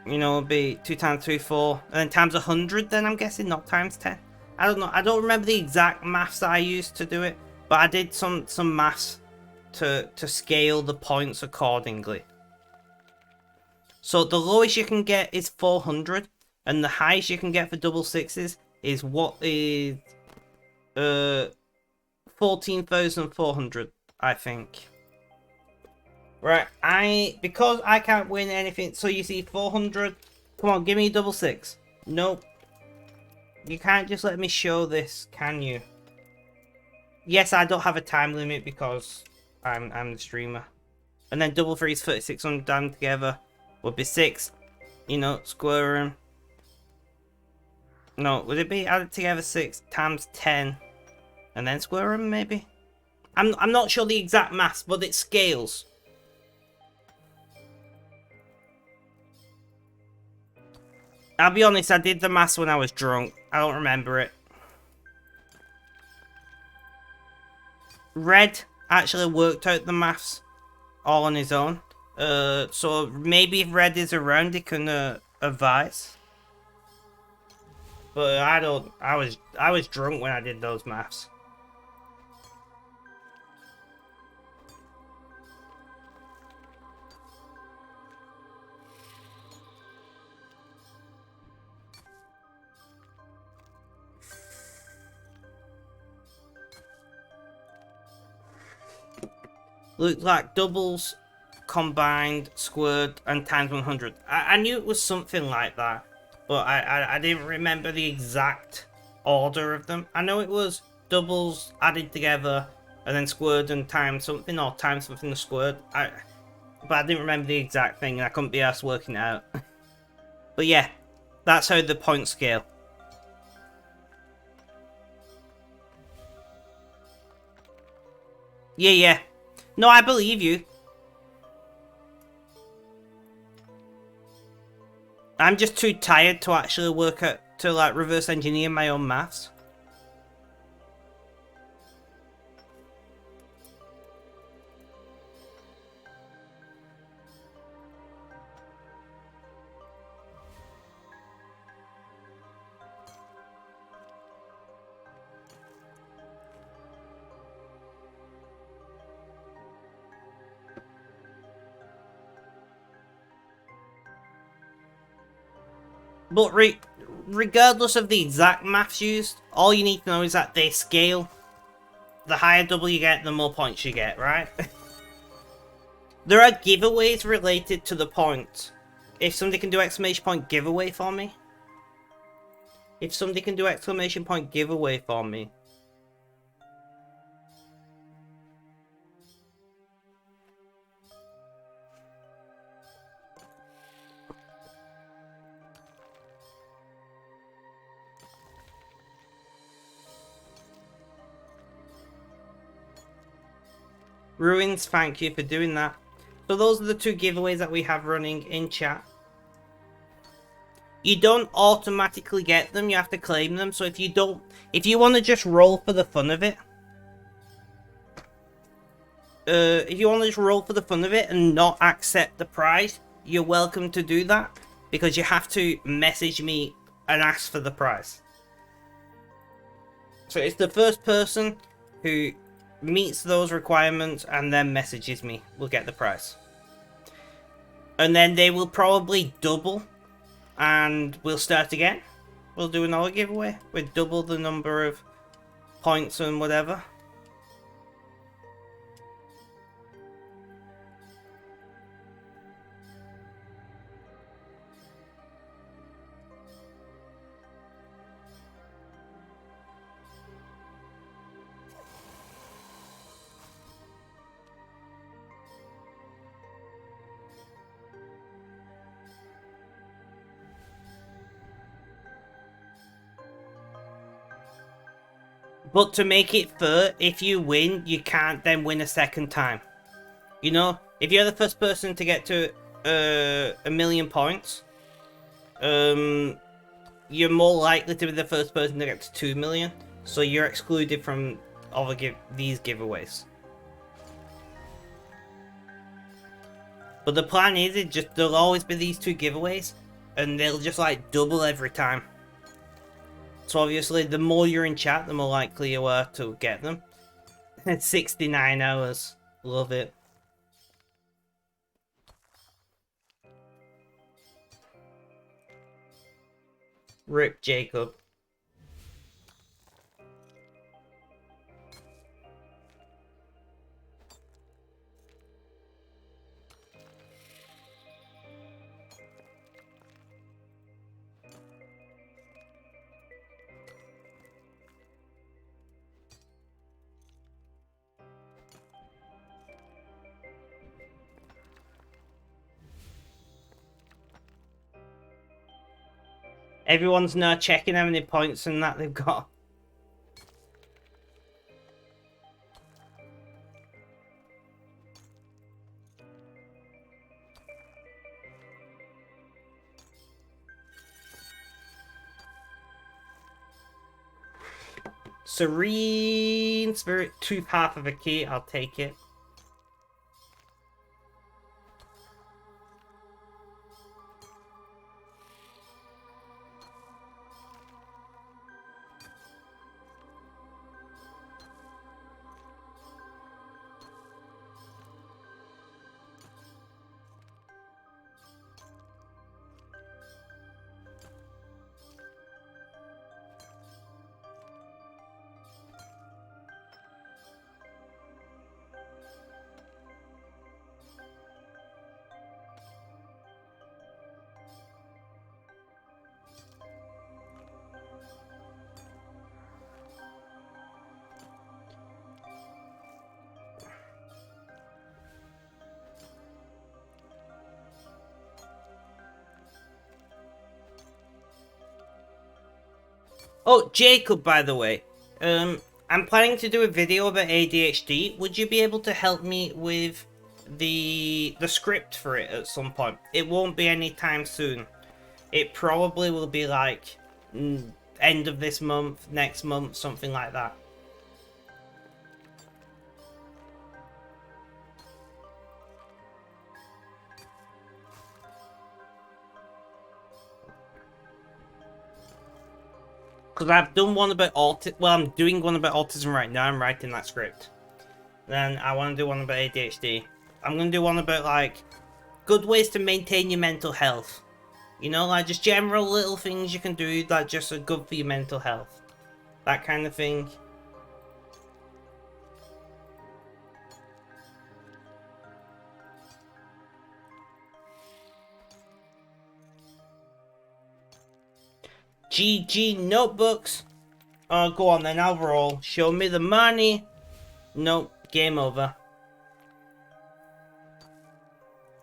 Speaker 1: know, it'll be 2 times 3, 4, and then times 100. Then I'm guessing, not times 10. I don't know. I don't remember the exact maths that I used to do it, but I did some maths to scale the points accordingly. So the lowest you can get is 400, and the highest you can get for double sixes is 14,400, I think. Right, because I can't win anything, so you see 400. Come on, give me a double six. Nope. You can't just let me show this, can you? Yes, I don't have a time limit because I'm the streamer. And then double 3 is 3600 done together would be 6. You know, square them. No, would it be added together 6 times 10 and then square them maybe? I'm not sure the exact maths, but it scales. I'll be honest, I did the maths when I was drunk. I don't remember it. Red actually worked out the maths all on his own. So maybe if Red is around, he can advise. But I don't. I was drunk when I did those maths. Looks like doubles, combined, squared, and times 100. I knew it was something like that, but I didn't remember the exact order of them. I know it was doubles added together, and then squared and times something, or times something squared. But I didn't remember the exact thing, and I couldn't be asked working it out. But yeah, that's how the points scale. Yeah. No, I believe you. I'm just too tired to actually work out, to like reverse engineer my own maths. But regardless of the exact maths used, all you need to know is that they scale. The higher double you get, the more points you get, right? There are giveaways related to the points. If somebody can do exclamation point giveaway for me. If somebody can do exclamation point giveaway for me. Ruins, thank you for doing that. So those are the two giveaways that we have running in chat. You don't automatically get them, you have to claim them. So if you want to just roll for the fun of it, and not accept the prize, you're welcome to do that, because you have to message me and ask for the prize. So it's the first person who meets those requirements and then messages me will get the prize. And then they will probably double, and we'll start again. We'll do another giveaway with double the number of points and whatever. But to make it fair, if you win, you can't then win a second time. You know, if you're the first person to get to 1,000,000 points, you're more likely to be the first person to get to 2 million. So you're excluded from these giveaways. But the plan is, there'll always be these two giveaways, and they'll just like double every time. So obviously, the more you're in chat, the more likely you are to get them. 69 hours. Love it. Rip Jacob. Everyone's now checking how many points and that they've got. Serene Spirit, tooth half of a key, I'll take it. Oh, Jacob, by the way, I'm planning to do a video about ADHD. Would you be able to help me with the script for it at some point? It won't be anytime soon. It probably will be like end of this month, next month, something like that. Because I've done one about autism. Well, I'm doing one about autism right now. I'm writing that script. Then I want to do one about ADHD. I'm going to do one about, like, good ways to maintain your mental health. You know, like, just general little things you can do that just are good for your mental health. That kind of thing. GG notebooks. Oh, go on then, I'll roll. Show me the money. Nope, game over.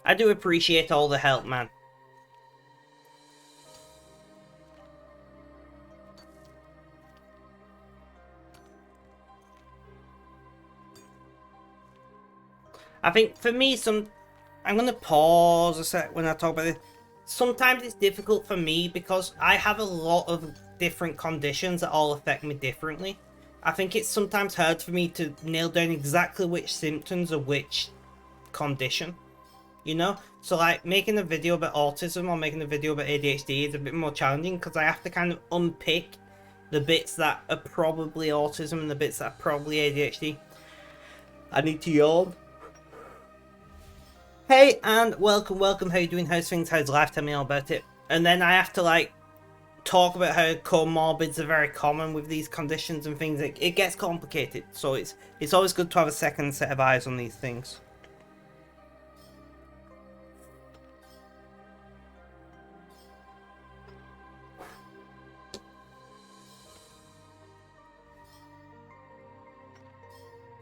Speaker 1: I do appreciate all the help, man. I think for me, I'm gonna pause a sec when I talk about this. Sometimes it's difficult for me because I have a lot of different conditions that all affect me differently. I think it's sometimes hard for me to nail down exactly which symptoms are which condition, you know? So like making a video about autism or making a video about ADHD is a bit more challenging because I have to kind of unpick the bits that are probably autism and the bits that are probably ADHD. I need to yawn. Hey, and welcome, how you doing, how's things, how's life, tell me all about it. And then I have to, like, talk about how comorbids are very common with these conditions and things. It gets complicated, so it's always good to have a second set of eyes on these things.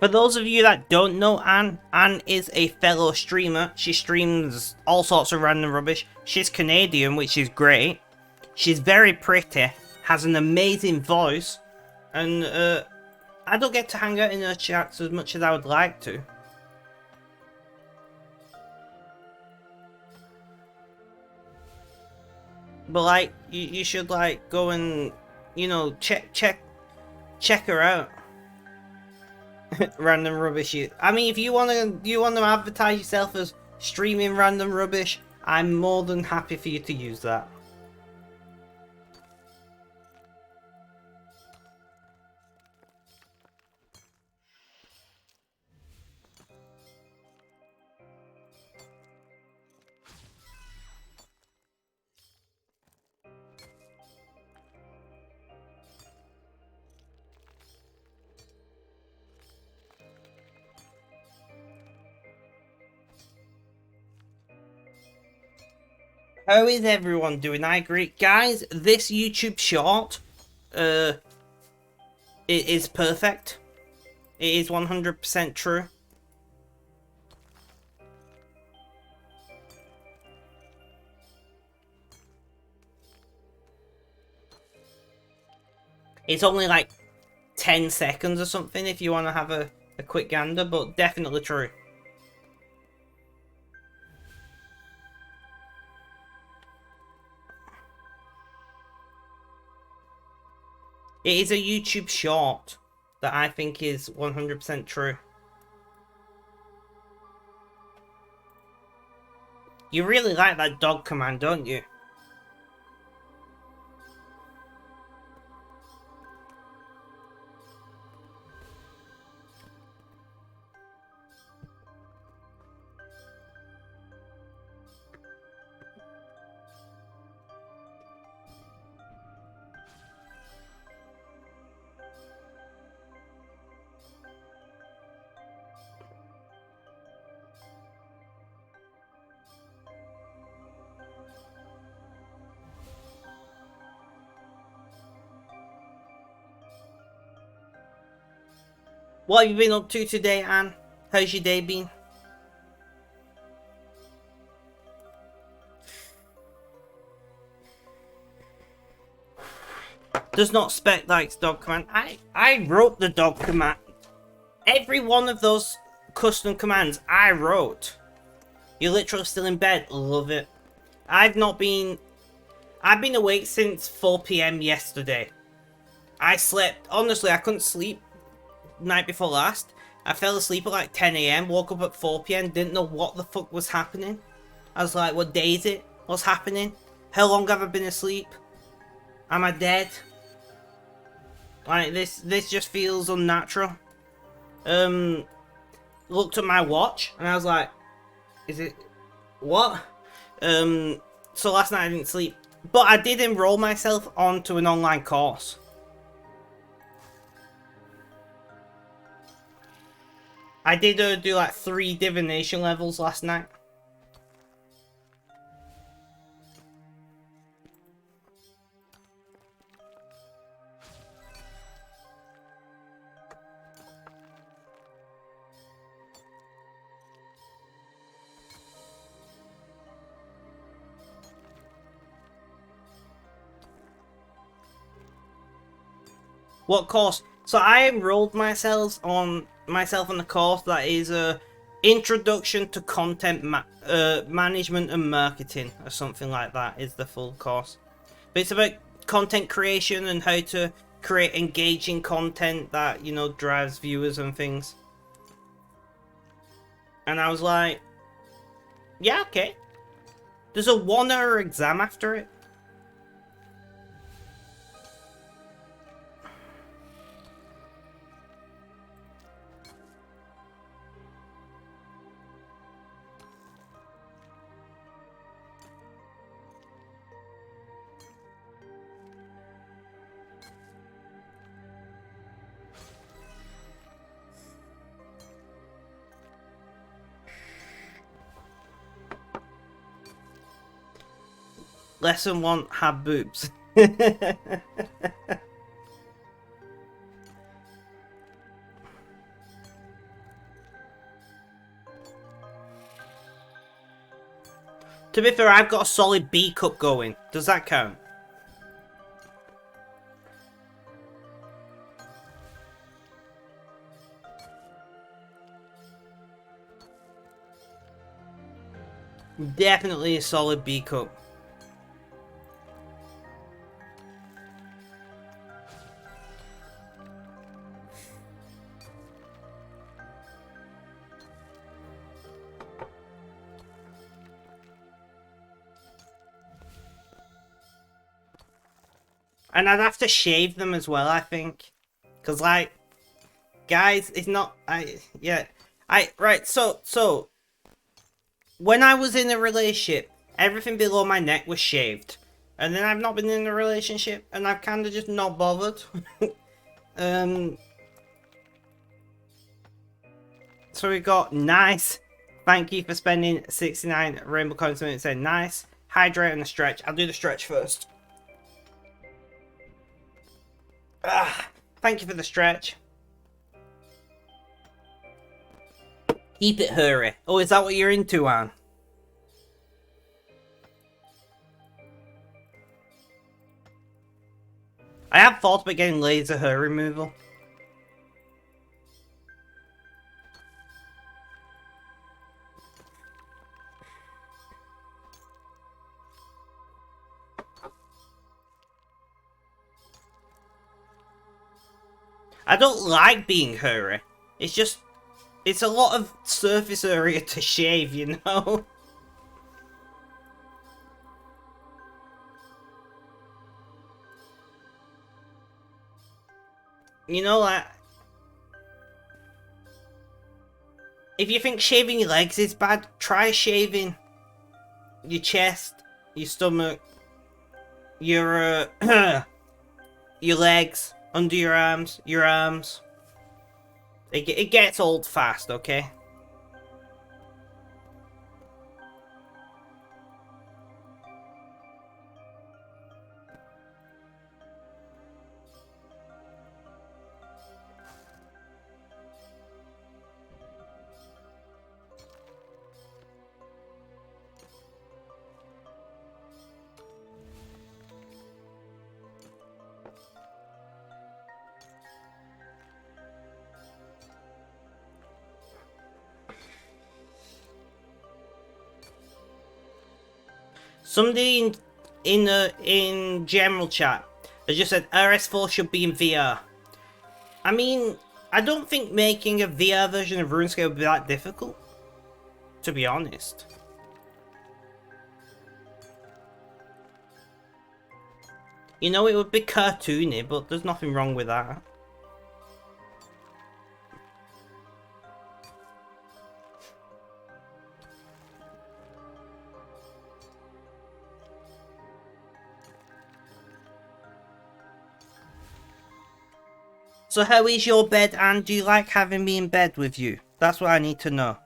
Speaker 1: For those of you that don't know Anne is a fellow streamer. She streams all sorts of random rubbish. She's Canadian, which is great. She's very pretty, has an amazing voice, and I don't get to hang out in her chats as much as I would like to. But like, you should like go and, you know, check her out. Random rubbish. I mean, if you wanna advertise yourself as streaming random rubbish, I'm more than happy for you to use that. How is everyone doing? I agree. Guys, this YouTube short, it is perfect. It is 100% true. It's only like 10 seconds or something if you want to have a quick gander, but definitely true. It is a YouTube short that I think is 100% true. You really like that dog command, don't you? What have you been up to today, Anne? How's your day been? Does not spec likes dog command. I wrote the dog command. Every one of those custom commands I wrote. You're literally still in bed. Love it. I've been awake since 4 PM yesterday. I slept, honestly, I couldn't sleep night before last. I fell asleep at like 10 AM, woke up at 4 PM, didn't know what the fuck was happening. I was like, what day is it? What's happening? How long have I been asleep? Am I dead? Like, this just feels unnatural. Looked at my watch, and I was like, is it... what? So last night I didn't sleep. But I did enroll myself onto an online course. I did do like 3 divination levels last night. What course? So I enrolled myself on the course that is a Introduction to Content Management and Marketing, or something like that is the full course. But it's about content creation and how to create engaging content that, you know, drives viewers and things. And I was like, yeah, okay. There's a 1-hour exam after it. Lesson 1, have boobs. To be fair, I've got a solid B cup going. Does that count? Definitely a solid B cup. And I'd have to shave them as well, I think. Because, like, guys, it's not... Right, so... When I was in a relationship, everything below my neck was shaved. And then I've not been in a relationship, and I've kind of just not bothered. So we got nice. Thank you for spending 69 rainbow coins. It said nice. Hydrate and a stretch. I'll do the stretch first. Thank you for the stretch. Keep it hurry. Oh, is that what you're into, Anne? I have thought about getting laser hair removal. I don't like being hairy. It's just, it's a lot of surface area to shave, you know? You know, like, if you think shaving your legs is bad, try shaving your chest, your stomach, your your legs, under your arms, your arms. It gets old fast, okay? Somebody in general chat has just said RS4 should be in VR. I mean, I don't think making a VR version of RuneScape would be that difficult, to be honest. You know, it would be cartoony, but there's nothing wrong with that. So how is your bed, and do you like having me in bed with you? That's what I need to know.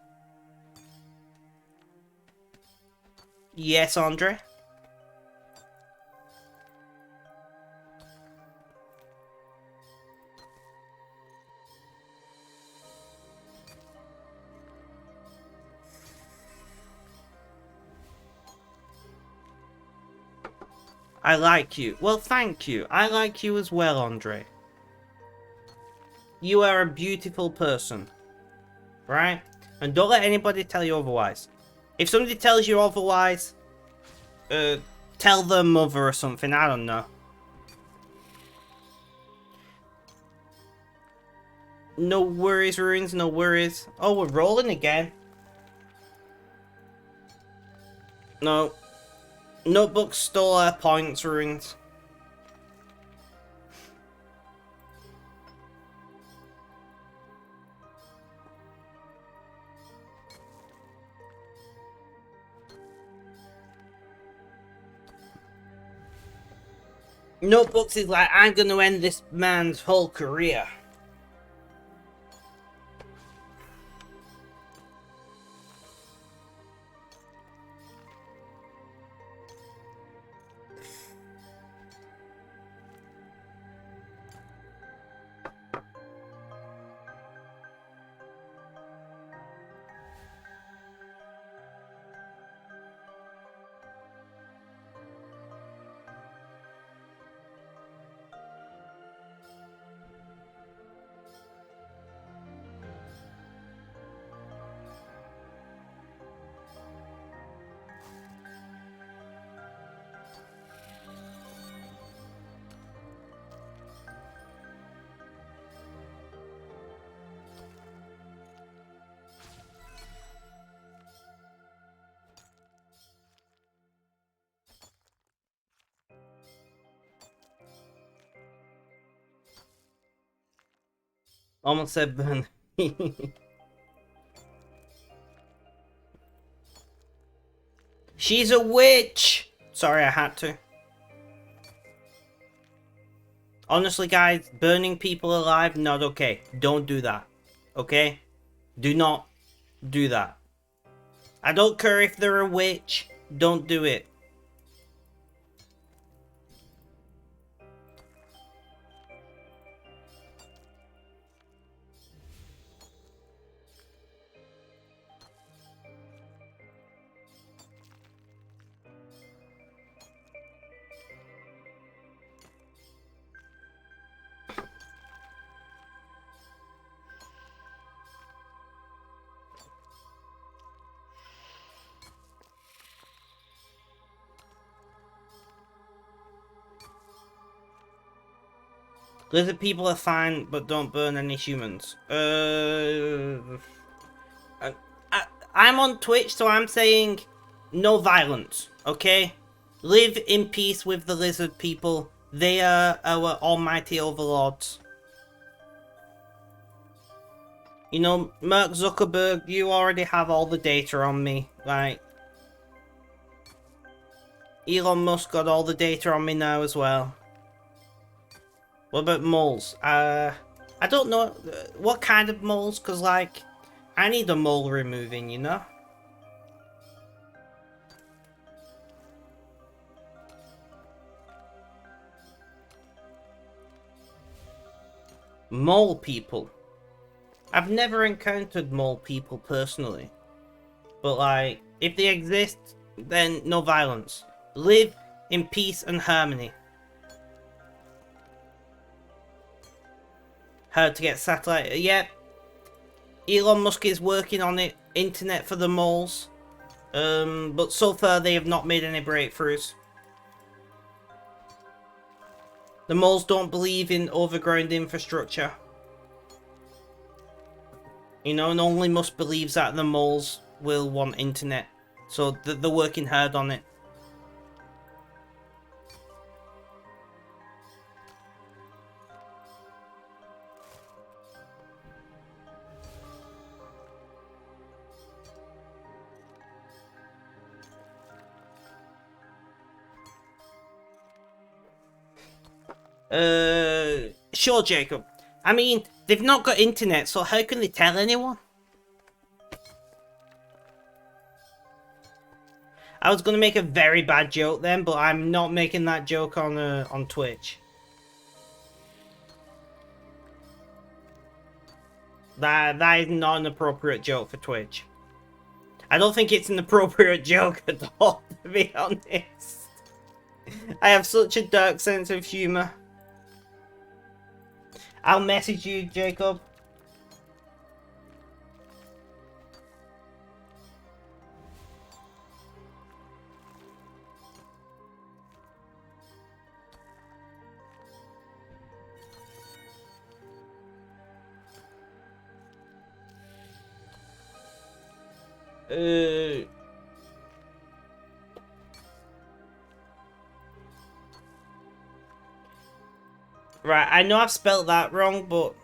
Speaker 1: Yes, Andre? I like you. Well, thank you. I like you as well, Andre. You are a beautiful person. Right? And don't let anybody tell you otherwise. If somebody tells you otherwise, tell their mother or something, I don't know. No worries, Runes, no worries. Oh, we're rolling again. No. Notebook stole our points, Runes. Notebooks is like, I'm gonna end this man's whole career. Almost said burn. She's a witch! Sorry, I had to. Honestly, guys, burning people alive, not okay. Don't do that. Okay? Do not do that. I don't care if they're a witch. Don't do it. Lizard people are fine, but don't burn any humans. I'm on Twitch, so I'm saying no violence, okay? Live in peace with the lizard people. They are our almighty overlords. You know, Mark Zuckerberg, you already have all the data on me. Like, Elon Musk got all the data on me now as well. What about moles? I don't know. What kind of moles? Because, like, I need a mole removing, you know? Mole people. I've never encountered mole people personally. But, like, if they exist, then no violence. Live in peace and harmony. How to get satellite... Yep. Elon Musk is working on it. Internet for the moles. But so far they have not made any breakthroughs. The moles don't believe in overground infrastructure. You know, and only Musk believes that the moles will want internet. So they're working hard on it. Sure, Jacob. I mean, they've not got internet, so how can they tell anyone? I was gonna make a very bad joke then, but I'm not making that joke on Twitch. That is not an appropriate joke for Twitch. I don't think it's an appropriate joke at all, to be honest. I have such a dark sense of humor. I'll message you, Jacob. Right, I know I've spelt that wrong, but...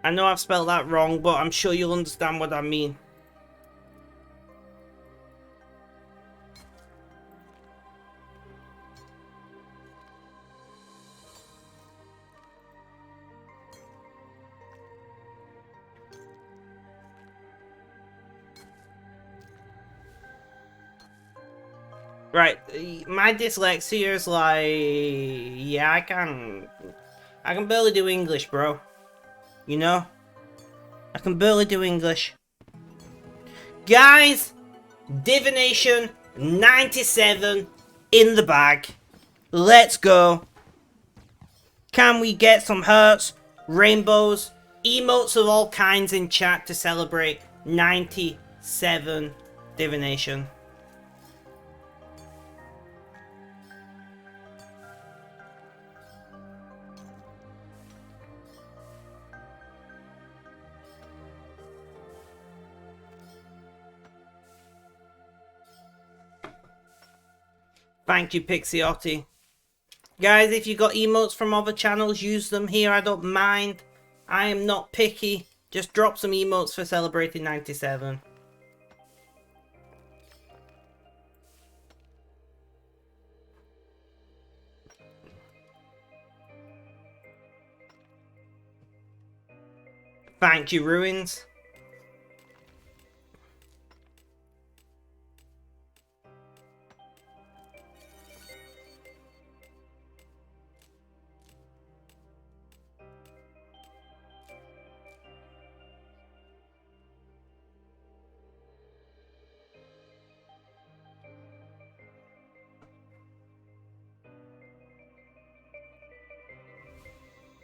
Speaker 1: I know I've spelled that wrong, but I'm sure you'll understand what I mean. Right, my dyslexia is like... Yeah, I can barely do English, bro. You know? I can barely do English. Guys! Divination 97 in the bag. Let's go. Can we get some hearts, rainbows, emotes of all kinds in chat to celebrate 97 divination? Thank you, Pixiotti. Guys, if you got emotes from other channels, use them here. I don't mind. I am not picky. Just drop some emotes for celebrating 97. Thank you, Ruins.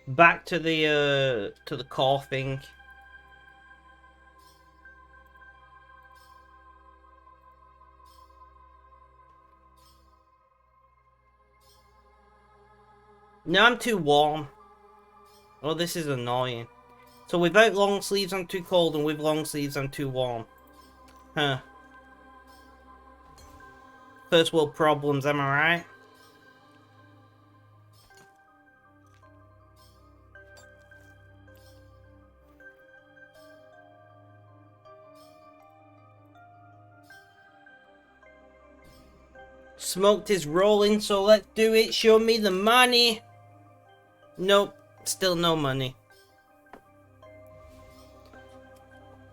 Speaker 1: Back to the core thing. No, I'm too warm. Oh, this is annoying. So without long sleeves I'm too cold, and with long sleeves I'm too warm. Huh. First world problems, am I right? Smoked is rolling, so let's do it. Show me the money. Nope, still no money.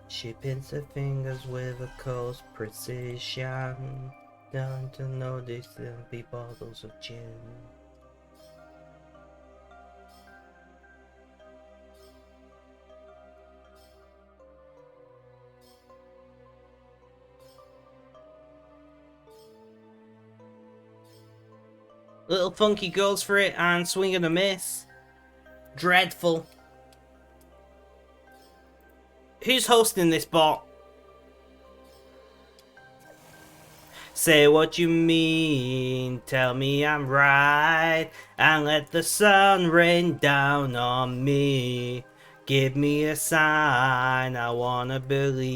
Speaker 1: She pins her fingers with a coarse precision. Down to notice there'll be bottles of gin. Little Funky goes for it and swing and a miss. Dreadful. Who's hosting this bot? Say what you mean, tell me I'm right, and let the sun rain down on me. Give me a sign, I wanna believe.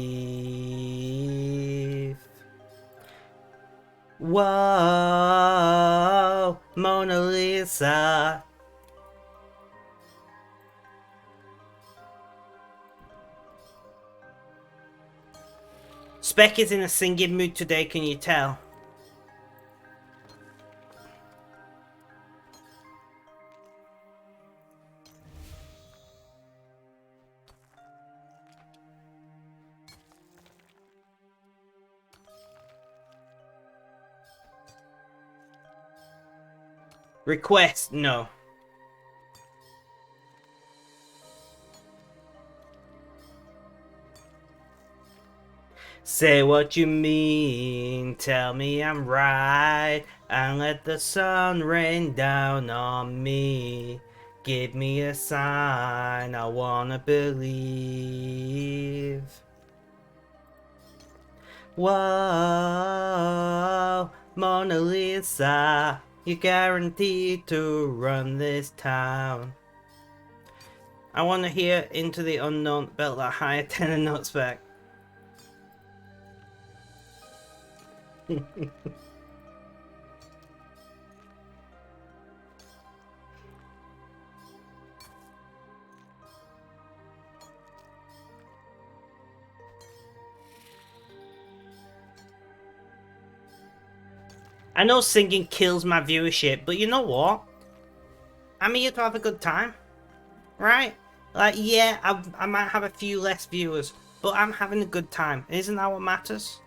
Speaker 1: Whoa, Mona Lisa. Spec is in a singing mood today, can you tell? Request, no. Say what you mean, tell me I'm right, and let the sun rain down on me. Give me a sign, I wanna believe. Whoa, Mona Lisa, you're guaranteed to run this town. I wanna hear Into the Unknown belt that higher tenor notes back. I know singing kills my viewership, but you know what? I'm here to have a good time, right? Like, yeah, I might have a few less viewers, but I'm having a good time. Isn't that what matters?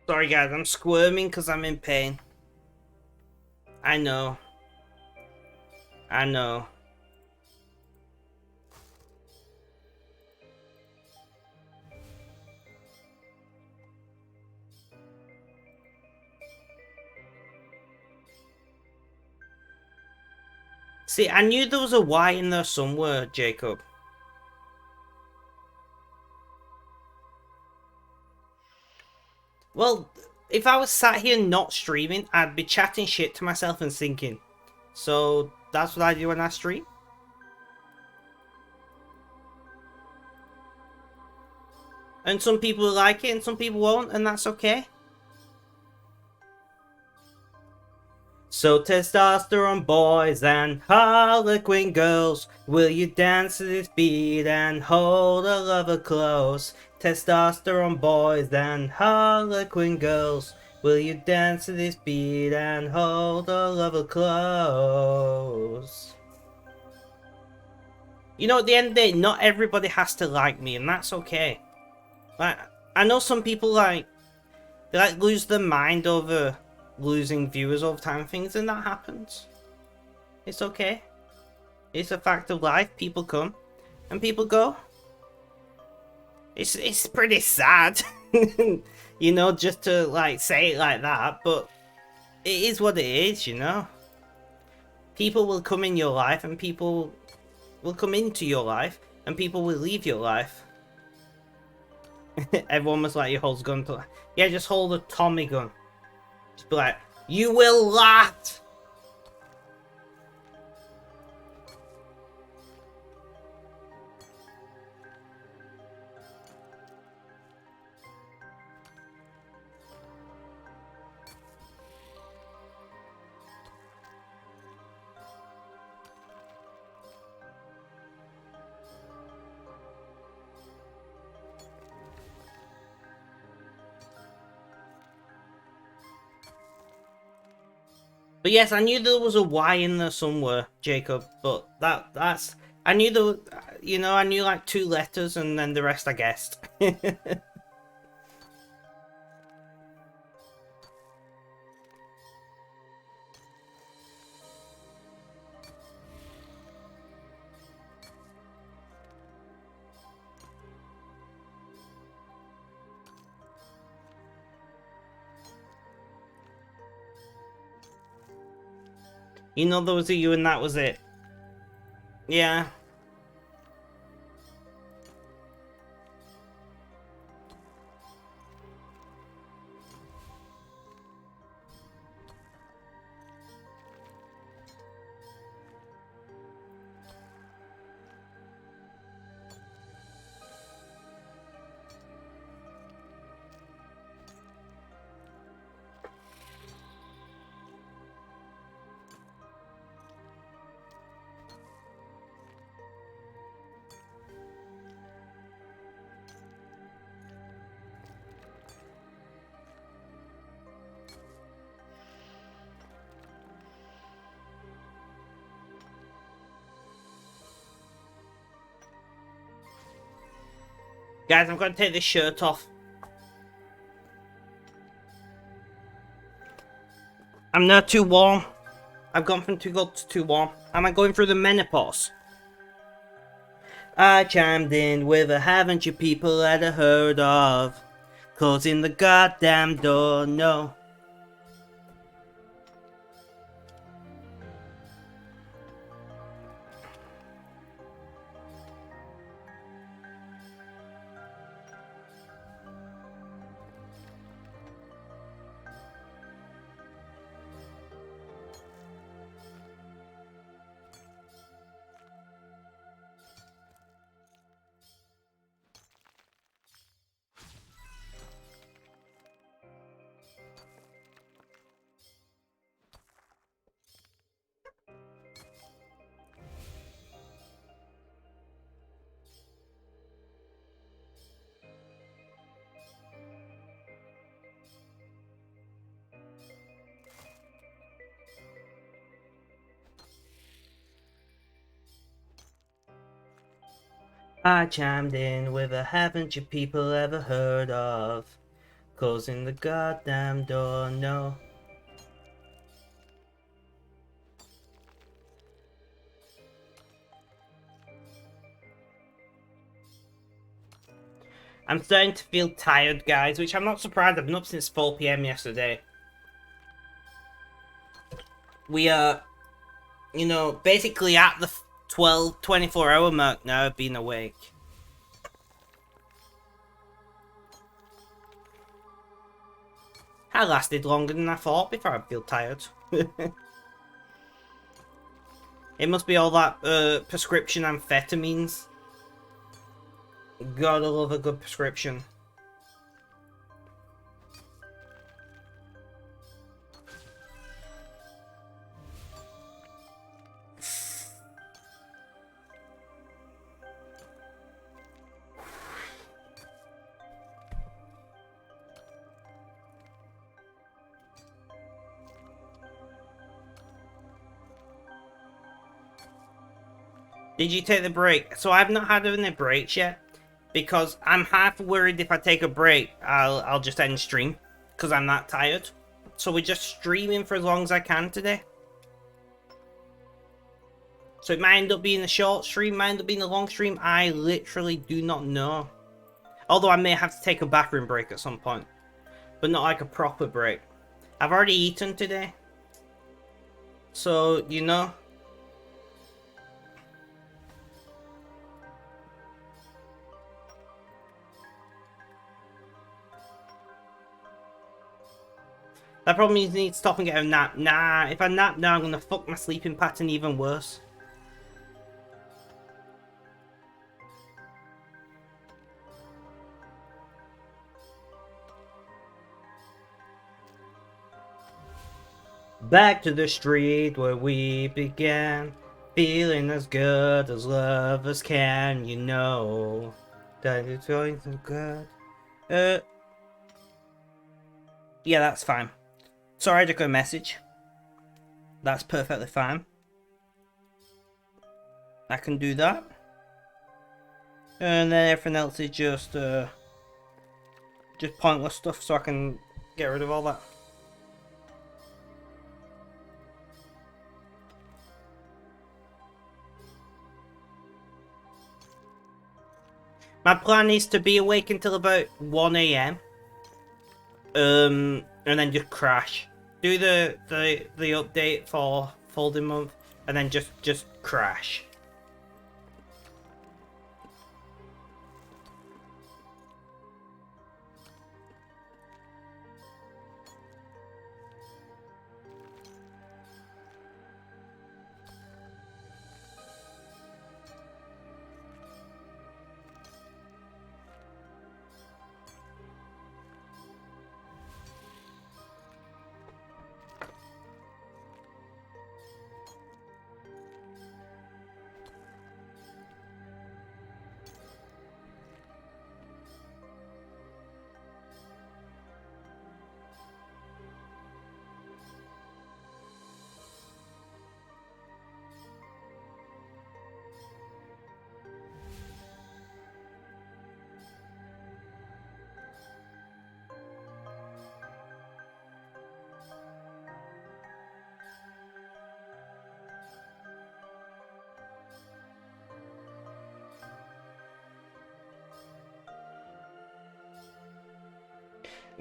Speaker 1: Sorry guys, I'm squirming because I'm in pain. I know. I know. See, I knew there was a Y in there somewhere, Jacob. Well, if I was sat here not streaming, I'd be chatting shit to myself and thinking. So, that's what I do when I stream. And some people like it and some people won't, and that's okay. So testosterone boys and harlequin girls, will you dance to this beat and hold a lover close? Testosterone boys and harlequin girls, will you dance to this beat and hold a lover close? You know, at the end of the day, not everybody has to like me, and that's okay. Like, I know some people they lose their mind over losing viewers over time and things, and that happens. It's okay. It's a fact of life. People come and people go. It's pretty sad, you know, just to like say it like that, but it is what it is, you know. People will come in your life and people will come into your life and people will leave your life. Everyone was like, you hold a gun to, yeah, just hold a Tommy gun. Just be like, you will laugh. But yes, I knew there was a Y in there somewhere, Jacob. But that's I knew there, you know, I knew like 2 letters and then the rest I guessed. You know there was a U and that was it. Yeah. Guys, I'm going to take this shirt off. I'm not too warm. I've gone from too cold to too warm. Am I going through the menopause? I chimed in with a haven't you people ever heard of? Closing the goddamn door, no. I chimed in with a haven't you people ever heard of? Closing the goddamn door, no. I'm starting to feel tired, guys, which I'm not surprised. I've been up since 4 PM yesterday. We are, you know, basically at the 24-hour mark now of being awake. I lasted longer than I thought before I feel tired. It must be all that prescription amphetamines. Gotta love a good prescription. Did you take the break? So I've not had any breaks yet, because I'm half worried if I take a break, I'll just end stream, because I'm that tired. So we're just streaming for as long as I can today. So it might end up being a short stream, might end up being a long stream. I literally do not know. Although I may have to take a bathroom break at some point, but not like a proper break. I've already eaten today, so you know. That probably means I need to stop and get a nap. Nah, if I nap now, I'm gonna fuck my sleeping pattern even worse. Back to the street where we began, feeling as good as lovers can, you know. That it's feeling so good. Yeah, that's fine. Sorry, I just got a message. That's perfectly fine. I can do that. And then everything else is just pointless stuff, so I can get rid of all that. My plan is to be awake until about 1 AM. And then just crash. Do the update for folding month, and then just crash.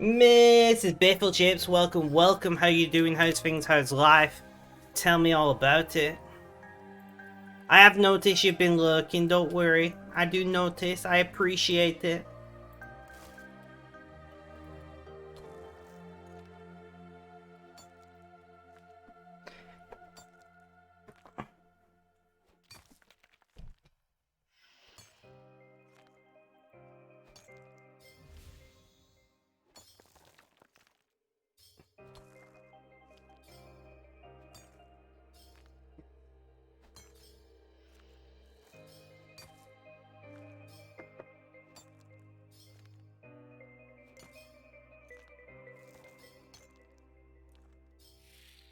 Speaker 1: Mrs. Biffle Chips, welcome. How you doing? How's things? How's life? Tell me all about it. I have noticed you've been lurking, don't worry. I do notice, I appreciate it.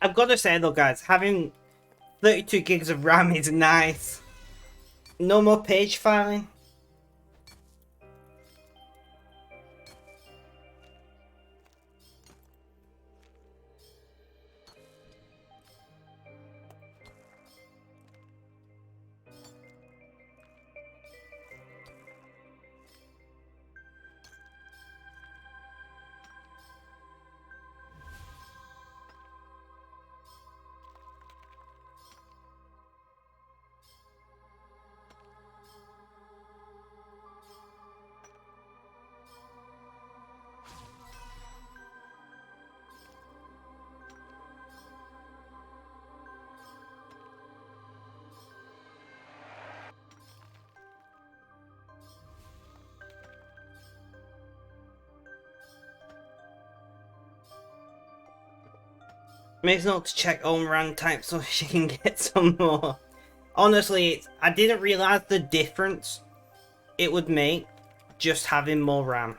Speaker 1: I've got to say though, guys, having 32 gigs of RAM is nice. No more page filing. Makes note to check own RAM type so she can get some more. Honestly, I didn't realise the difference it would make just having more RAM.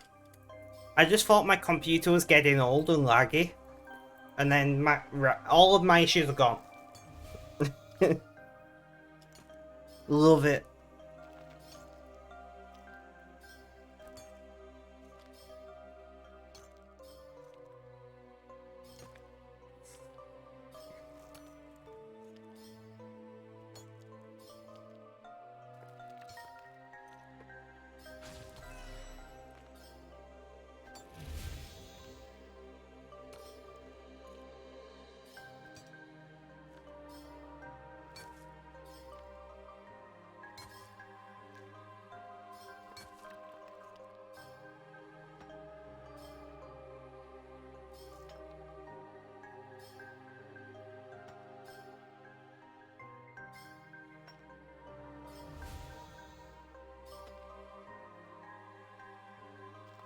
Speaker 1: I just thought my computer was getting old and laggy. And then all of my issues are gone. Love it.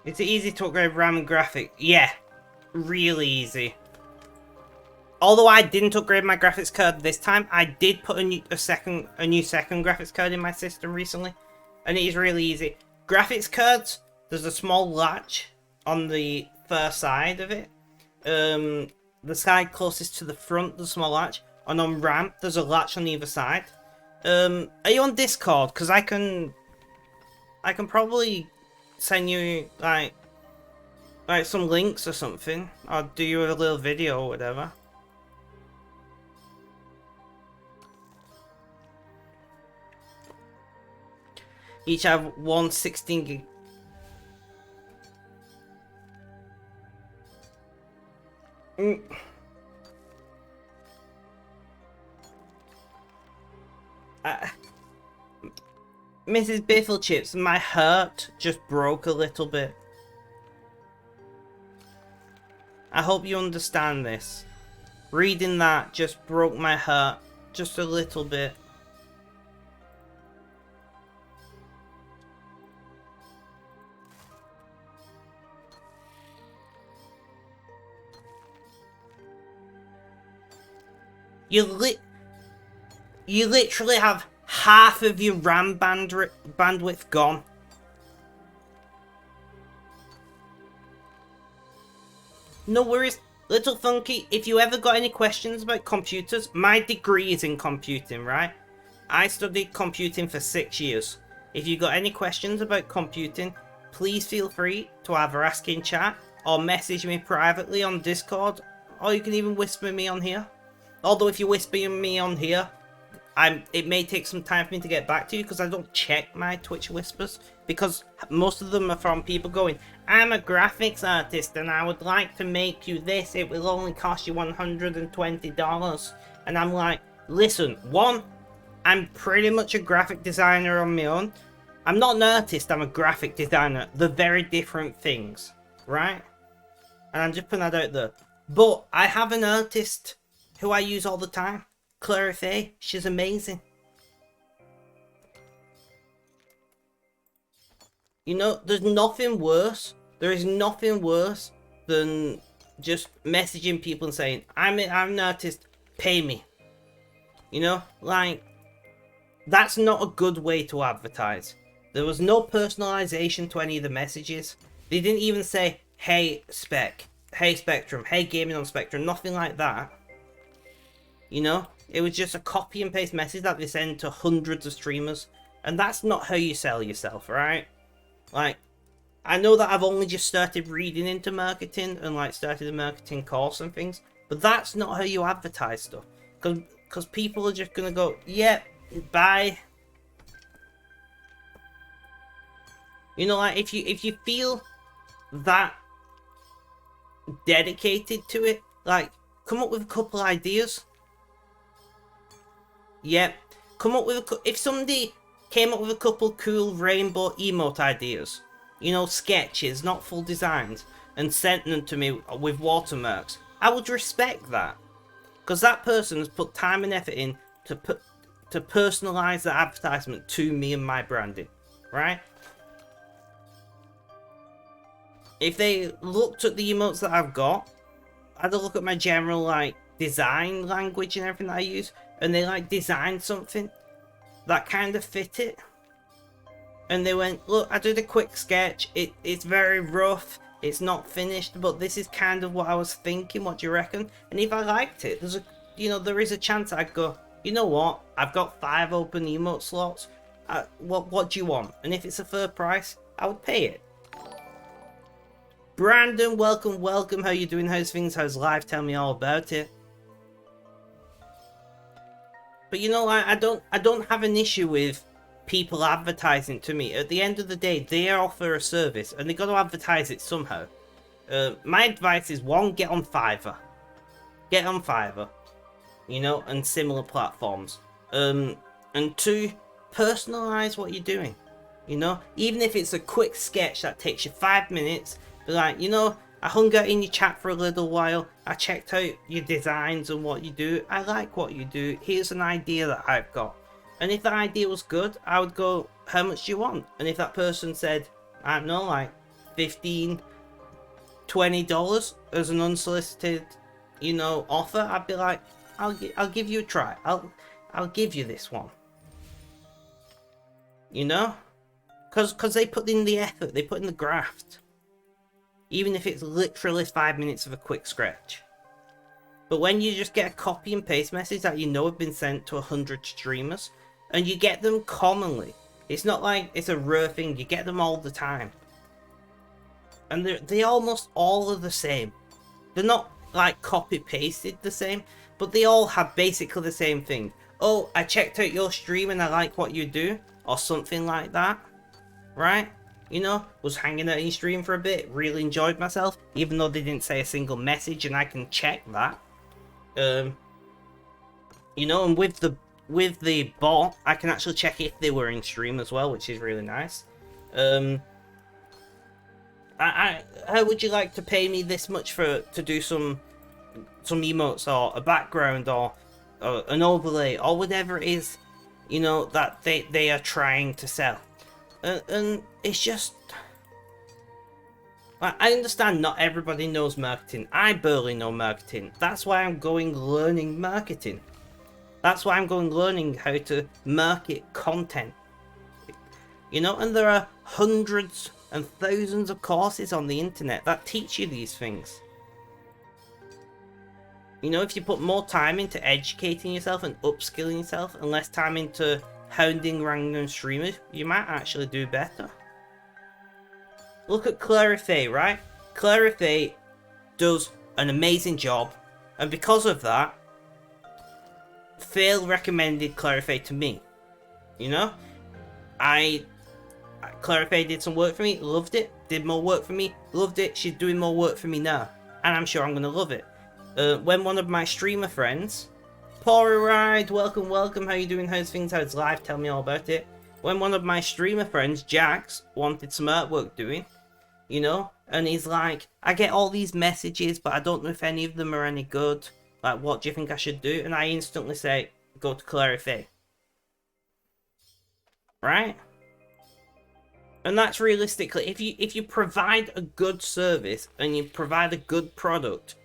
Speaker 1: It's easy to upgrade RAM and graphics. Yeah, really easy. Although I didn't upgrade my graphics card this time, I did put a new second graphics card in my system recently, and it is really easy. Graphics cards, there's a small latch on the first side of it. The side closest to the front, the small latch, and on RAM, there's a latch on either side. Are you on Discord? Because I can probably send you like some links or something, or do you a little video or whatever. Each have one 16 gig. Mrs. Bifflechips, my heart just broke a little bit. I hope you understand this. Reading that just broke my heart just a little bit. You literally have half of your RAM bandwidth gone. No worries, Little Funky, if you ever got any questions about computers, my degree is in computing, right? I studied computing for 6 years. If you got any questions about computing, please feel free to either ask in chat or message me privately on Discord, or you can even whisper me on here. Although if you whisper me on here, it may take some time for me to get back to you because I don't check my Twitch whispers, because most of them are from people going, I'm a graphics artist and I would like to make you this, it will only cost you $120. And I'm like, listen, one, I'm pretty much a graphic designer on my own. I'm not an artist, I'm a graphic designer. They're very different things, right? And I'm just putting that out there. But I have an artist who I use all the time. Claire Faye, she's amazing. You know, there's nothing worse. There is nothing worse than just messaging people and saying, I'm an artist, pay me. You know, like, that's not a good way to advertise. There was no personalization to any of the messages. They didn't even say, hey Spec, hey Spectrum, hey Gaming on Spectrum, nothing like that. You know, it was just a copy and paste message that they send to hundreds of streamers. And that's not how you sell yourself, right? Like, I know that I've only just started reading into marketing and like started a marketing course and things, but that's not how you advertise stuff. Because people are just gonna go, yeah, bye. You know, like if you feel that dedicated to it, like come up with a couple ideas. Yep, come up with if somebody came up with a couple cool rainbow emote ideas, you know, sketches, not full designs, and sent them to me with watermarks, I would respect that, because that person has put time and effort in to personalize the advertisement to me and my branding, right? If they looked at the emotes that I've got, I had a look at my general like design language and everything that I use, and they like designed something that kind of fit it. And they went, look, I did a quick sketch. It's very rough. It's not finished, but this is kind of what I was thinking. What do you reckon? And if I liked it, there is a chance I'd go, you know what? I've got 5 open emote slots. What do you want? And if it's a fair price, I would pay it. Brandon, welcome. How you doing? How's things? How's life? Tell me all about it. But you know, I don't have an issue with people advertising to me. At the end of the day, they offer a service and they got to advertise it somehow. My advice is, 1, get on Fiverr. Get on Fiverr, you know, and similar platforms. And 2, personalize what you're doing. You know, even if it's a quick sketch that takes you 5 minutes, be like, you know, I hung out in your chat for a little while. I checked out your designs and what you do. I like what you do. Here's an idea that I've got. And if that idea was good, I would go, how much do you want? And if that person said, I don't know, like $15, $20 as an unsolicited, you know, offer, I'd be like, I'll give you a try. I'll give you this one. You know? Because they put in the effort, they put in the graft. Even if it's literally 5 minutes of a quick sketch. But when you just get a copy and paste message that you know have been sent to 100 streamers, and you get them commonly, it's not like it's a rare thing, you get them all the time. And they almost all are the same. They're not like copy pasted the same, but they all have basically the same thing. Oh, I checked out your stream and I like what you do, or something like that, right? You know, was hanging out in your stream for a bit, really enjoyed myself, even though they didn't say a single message, and I can check that. You know, and with the bot, I can actually check if they were in stream as well, which is really nice. How would you like to pay me this much to do some emotes or a background or an overlay or whatever it is, you know, that they are trying to sell? And it's just, I understand not everybody knows marketing. I barely know marketing. That's why I'm going learning marketing. That's why I'm going learning how to market content. You know, and there are hundreds and thousands of courses on the internet that teach you these things. You know, if you put more time into educating yourself and upskilling yourself and less time into hounding random streamers, you might actually do better. Look at Clarify, right? Clarify does an amazing job, and because of that, Phil recommended Clarify to me. You know, Clarify did some work for me, loved it. Did more work for me, loved it. She's doing more work for me now, and I'm sure I'm gonna love it. When one of my streamer friends, Pori Ride, welcome. How you doing? How's things? How's life? Tell me all about it. When one of my streamer friends, Jax, wanted some artwork doing, you know, and he's like, I get all these messages, but I don't know if any of them are any good. Like, what do you think I should do? And I instantly say, go to Clarify. Right? And that's realistically, if you provide a good service and you provide a good product,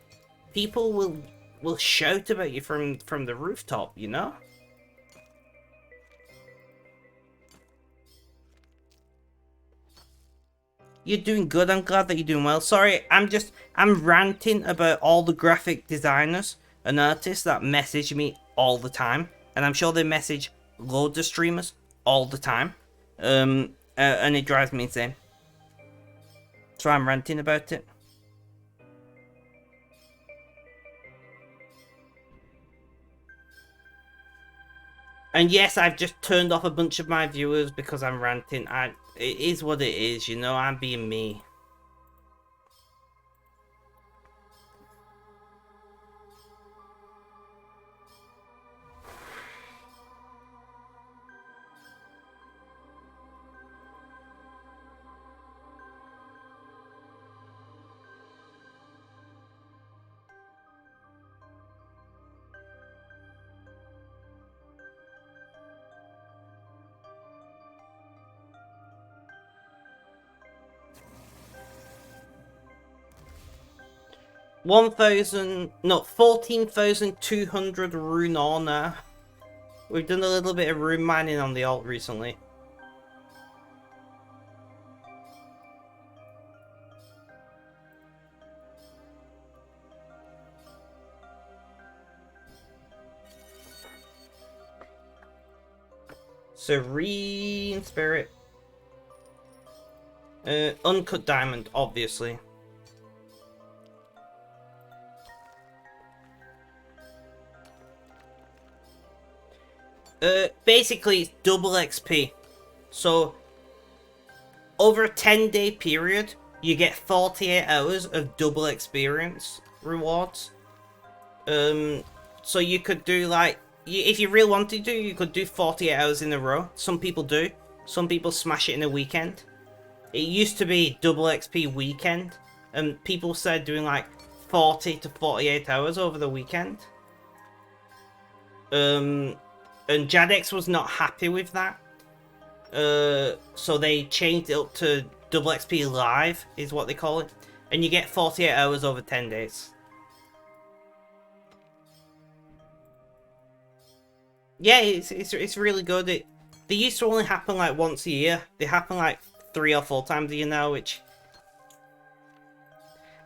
Speaker 1: people will shout about you from the rooftop, you know? You're doing good. I'm glad that you're doing well. Sorry, I'm ranting about all the graphic designers and artists that message me all the time. And I'm sure they message loads of streamers all the time. And it drives me insane. So I'm ranting about it. And yes, I've just turned off a bunch of my viewers because I'm ranting. It is what it is, you know, I'm being me. 1,000, no, 14,200 rune ore now. We've done a little bit of rune mining on the alt recently. Serene Spirit. Uncut diamond, obviously. Basically, it's double XP. So, over a 10-day period, you get 48 hours of double experience rewards. So you could do like, if you really wanted to, you could do 48 hours in a row. Some people do. Some people smash it in a weekend. It used to be double XP weekend, and people started doing like 40 to 48 hours over the weekend. And Jadex was not happy with that. So they changed it up to double XP live, is what they call it. And you get 48 hours over 10 days. Yeah, it's really good. They used to only happen like once a year. They happen like 3 or 4 times a year now, which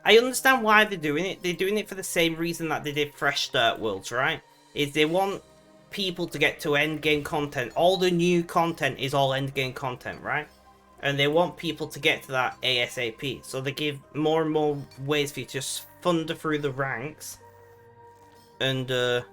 Speaker 1: I understand why they're doing it. They're doing it for the same reason that they did Fresh Start Worlds, right? Is they want people to get to end game content. All the new content is all end game content, right? And they want people to get to that ASAP. So they give more and more ways for you to just thunder through the ranks. And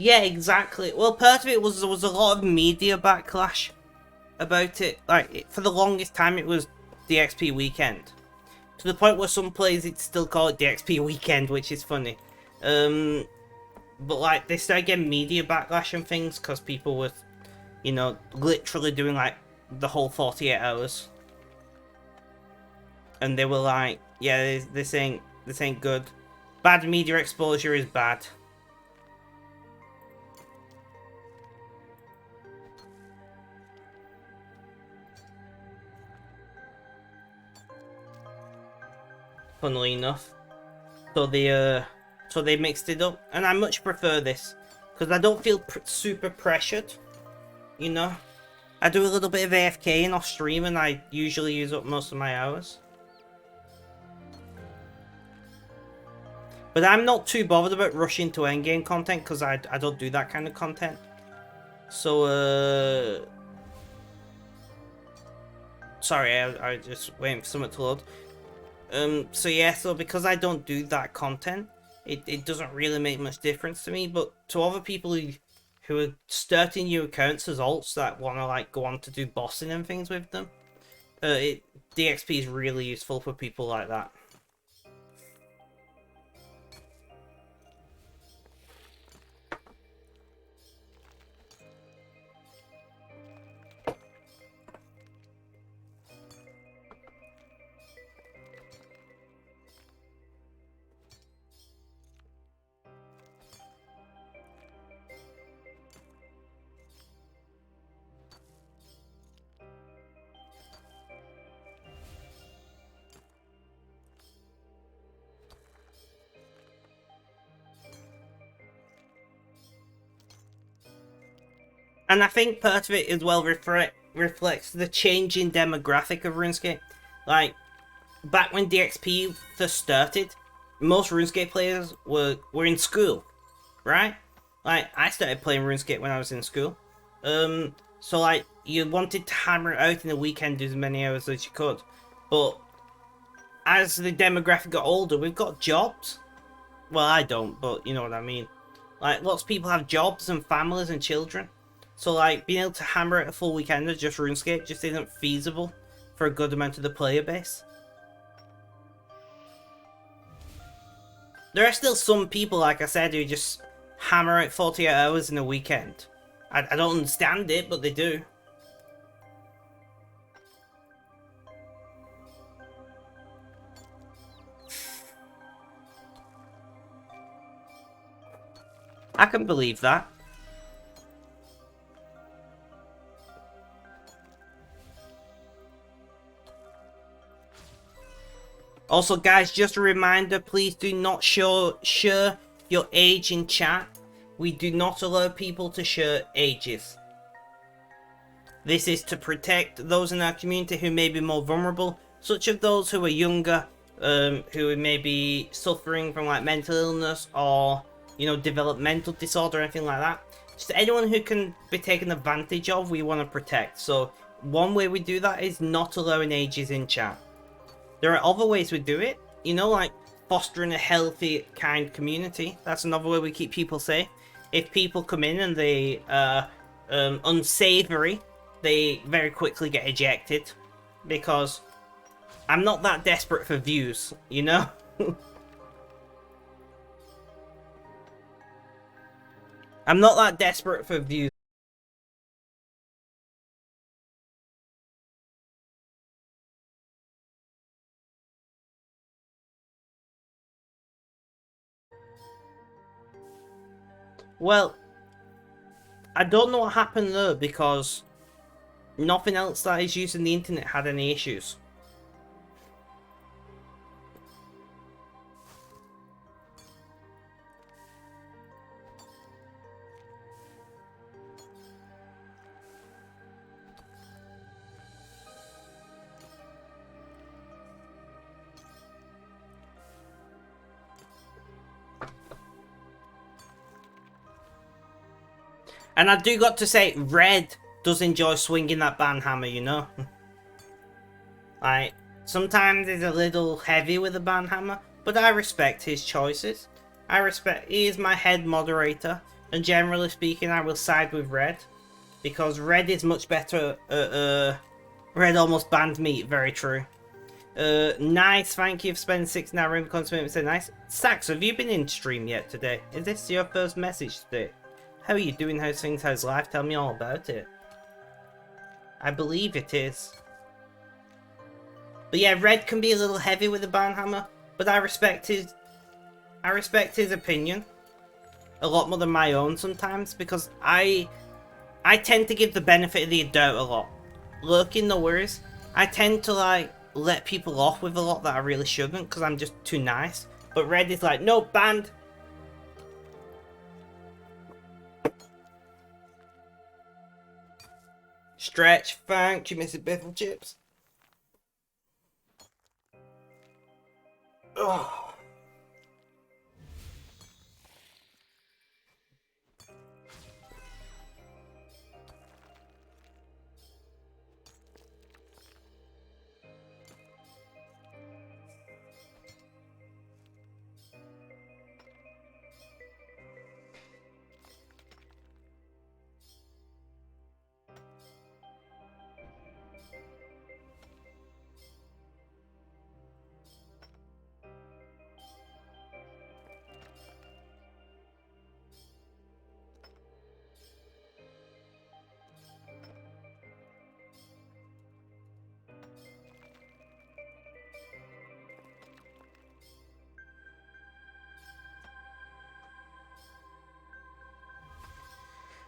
Speaker 1: yeah, exactly. Well, part of it was there was a lot of media backlash about it. Like, for the longest time, it was the XP weekend. To the point where some players still call it the XP weekend, which is funny. But like, they started getting media backlash and things because people were, you know, literally doing like the whole 48 hours. And they were like, yeah, this ain't good. Bad media exposure is bad. Funnily enough. So they mixed it up, and I much prefer this because I don't feel super pressured, you know. I do a little bit of AFK off stream, and I usually use up most of my hours. But I'm not too bothered about rushing to endgame content because I don't do that kind of content. So sorry, I just waiting for something to load. So yeah, so because I don't do that content, it doesn't really make much difference to me, but to other people who are starting new accounts as alts that want to like go on to do bossing and things with them, DXP is really useful for people like that. And I think part of it as well reflects the changing demographic of RuneScape. Like, back when DXP first started, most RuneScape players were in school, right? Like, I started playing RuneScape when I was in school. So like, you wanted to hammer it out in a weekend, do as many hours as you could. But as the demographic got older, we've got jobs. Well, I don't, but you know what I mean. Like, lots of people have jobs and families and children. So like, being able to hammer out a full weekend of just RuneScape just isn't feasible for a good amount of the player base. There are still some people, like I said, who just hammer out 48 hours in a weekend. I don't understand it, but they do. I can believe that. Also, guys, just a reminder, please do not share your age in chat. We do not allow people to share ages. This is to protect those in our community who may be more vulnerable, such as those who are younger, who may be suffering from like mental illness or, you know, developmental disorder or anything like that. Just anyone who can be taken advantage of, we want to protect. So one way we do that is not allowing ages in chat. There are other ways we do it, you know, like fostering a healthy, kind community. That's another way we keep people safe. If people come in and they are unsavory, they very quickly get ejected. Because I'm not that desperate for views, you know? I'm not that desperate for views. Well, I don't know what happened there because nothing else that is using the internet had any issues. And I do got to say, Red does enjoy swinging that banhammer, you know? Like, sometimes he's a little heavy with the banhammer, but I respect his choices. He is my head moderator, and generally speaking, I will side with Red, because Red is much better Red almost banned me, very true. Nice, thank you for spending 6 hours in commitment, so nice. Sax, have you been in stream yet today? Is this your first message today? How are you doing? How's things? How's life? Tell me all about it. I believe it is. But yeah, Red can be a little heavy with the banhammer, but I respect his opinion a lot more than my own sometimes, because I tend to give the benefit of the doubt a lot. Lurking the worries, I tend to like let people off with a lot that I really shouldn't because I'm just too nice. But Red is like, no, banned. Stretch, thank you, Mr. Biffle Chips. Ugh.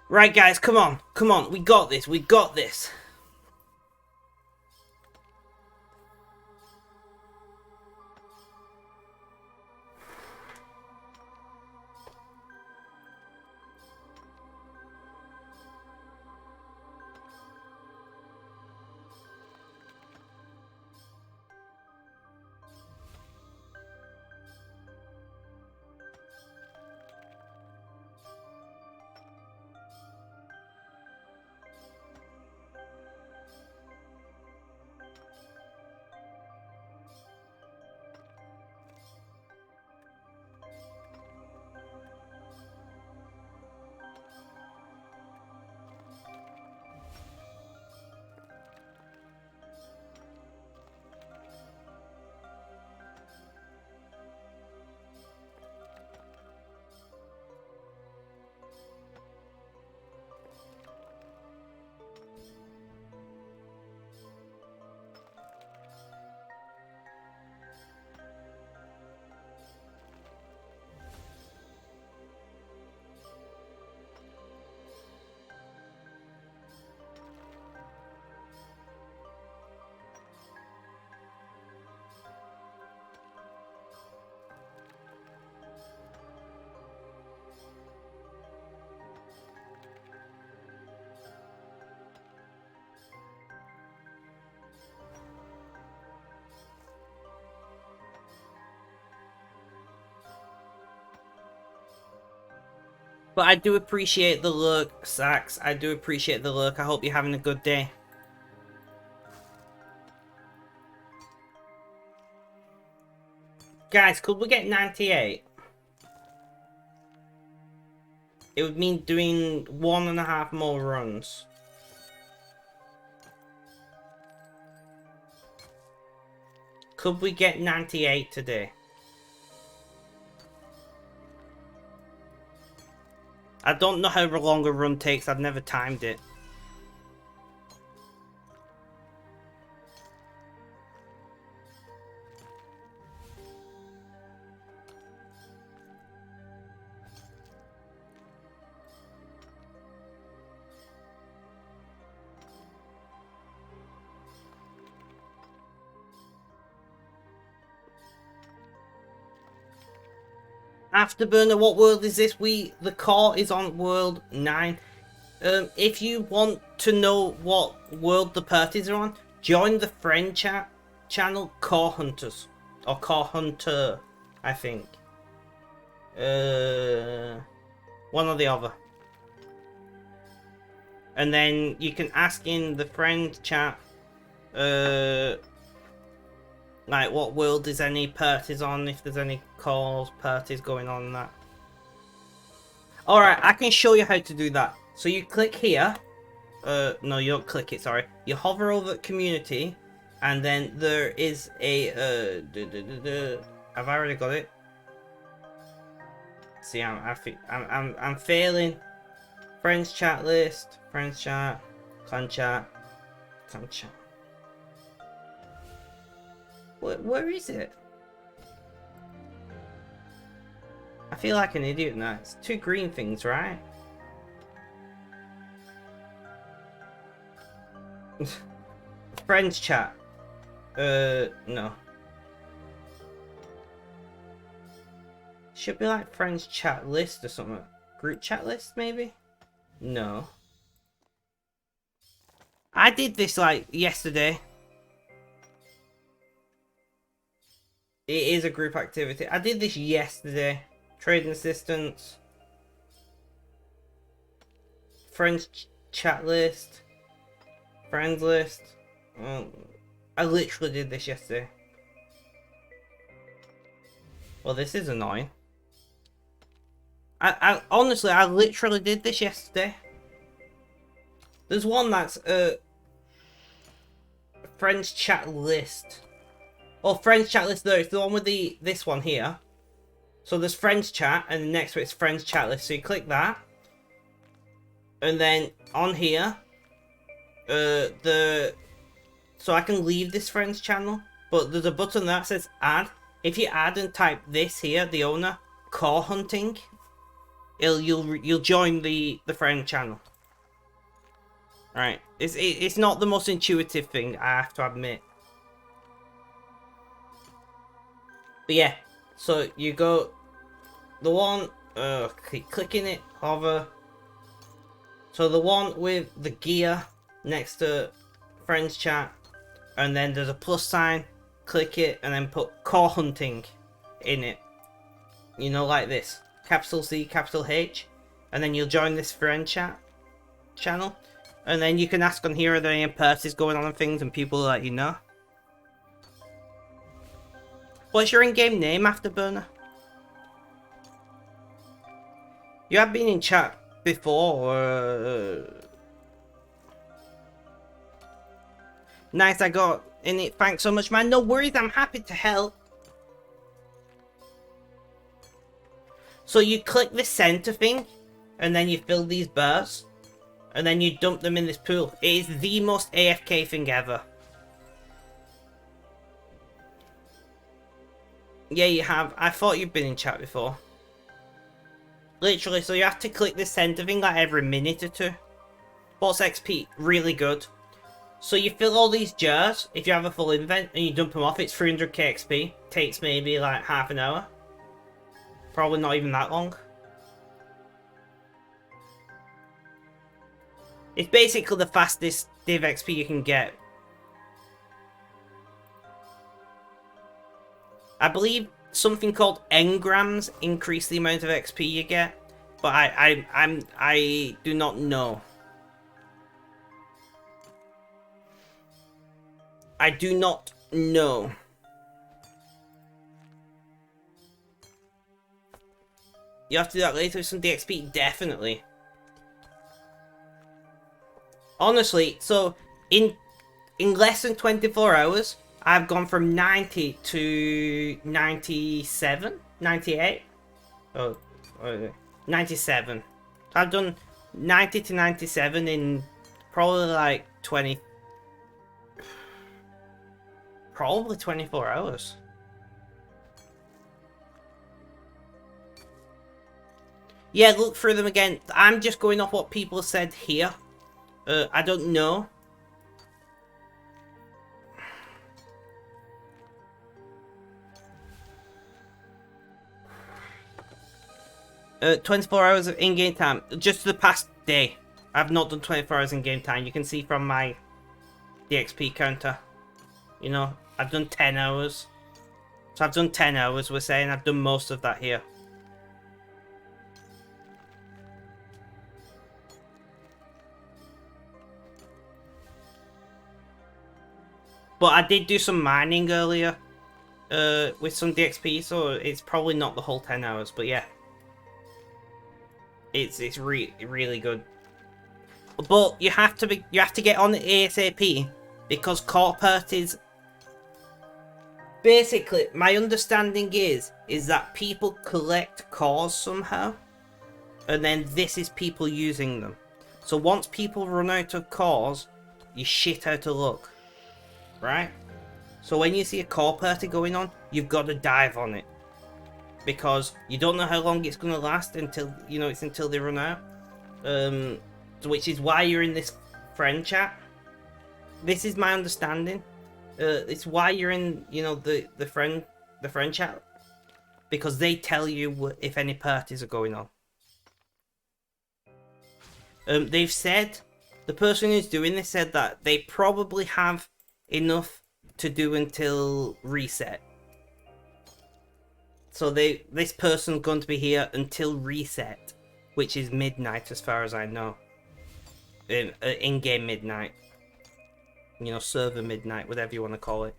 Speaker 1: Right, guys, come on. Come on. We got this. We got this. But I do appreciate the look, Sax. I do appreciate the look. I hope you're having a good day. Guys, could we get 98? It would mean doing 1.5 more runs. Could we get 98 today? I don't know how long a run takes. I've never timed it. Afterburner, what world is this? The core is on world 9. If you want to know what world the parties are on, join the friend chat channel Core Hunters. Or Core Hunter, I think. One or the other. And then you can ask in the friend chat, like what world is any parties on, if there's any calls, parties going on and that. Alright, I can show you how to do that. So you click here. No, you don't click it, sorry. You hover over community, and then there is a have I already got it? See, I'm failing. Friends chat list, friends chat, clan chat, clan chat. Where is it? I feel like an idiot now. It's 2 green things, right? Friends chat. No. Should be like friends chat list or something. Group chat list, maybe? No. I did this like yesterday. It is a group activity. I did this yesterday. Trading assistants. Friends chat list. Friends list. I literally did this yesterday. Well, this is annoying. I honestly, I literally did this yesterday. There's one that's friends chat list. Oh, friends chat list there. It's the one with this one here. So there's friends chat, and the next to it's friends chat list. So you click that, and then on here, so I can leave this friends channel, but there's a button that says add. If you add and type this here, the owner, core hunting, you'll join the friend channel. Right, it's not the most intuitive thing, I have to admit. But yeah, so you go, the one, keep clicking it, hover. So the one with the gear next to friends chat, and then there's a plus sign, click it, and then put core hunting in it. You know, like this, capital C, capital H, and then you'll join this friend chat channel, and then you can ask on here, are there any parties going on and things, and people will let you know. What's your in-game name, Afterburner? You have been in chat before. Nice, I got in it. Thanks so much, man. No worries, I'm happy to help. So you click the center thing, and then you fill these bars, and then you dump them in this pool. It is the most AFK thing ever. Yeah, you have. I thought you've been in chat before. Literally, so you have to click the center thing like every minute or 2. What's XP? Really good. So you fill all these jars, if you have a full invent, and you dump them off, it's 300k XP. Takes maybe like half an hour. Probably not even that long. It's basically the fastest div XP you can get. I believe something called engrams increase the amount of XP you get. but I do not know. I do not know. You have to do that later with some DXP, definitely. Honestly, so in less than 24 hours, I've gone from 90 to 97, 98. Oh, 97. I've done 90 to 97 in probably like 24 hours. Yeah, look through them again. I'm just going off what people said here. I don't know. 24 hours of in-game time. Just the past day. I've not done 24 hours in-game time. You can see from my DXP counter. You know, I've done 10 hours. So I've done 10 hours, we're saying. I've done most of that here. But I did do some mining earlier with some DXP, so it's probably not the whole 10 hours, but yeah. It's really good. But you have to get on it ASAP because core parties. Basically, my understanding is that people collect cores somehow, and then this is people using them. So once people run out of cores, you shit out of luck, right? So when you see a core party going on, you've got to dive on it. Because you don't know how long it's going to last until, you know, it's until they run out. Which is why you're in this friend chat. This is my understanding. It's why you're in, you know, the friend chat. Because they tell you if any parties are going on. They've said, the person who's doing this said that they probably have enough to do until reset. So this person's going to be here until reset, which is midnight as far as I know. In-game midnight. You know, server midnight, whatever you want to call it.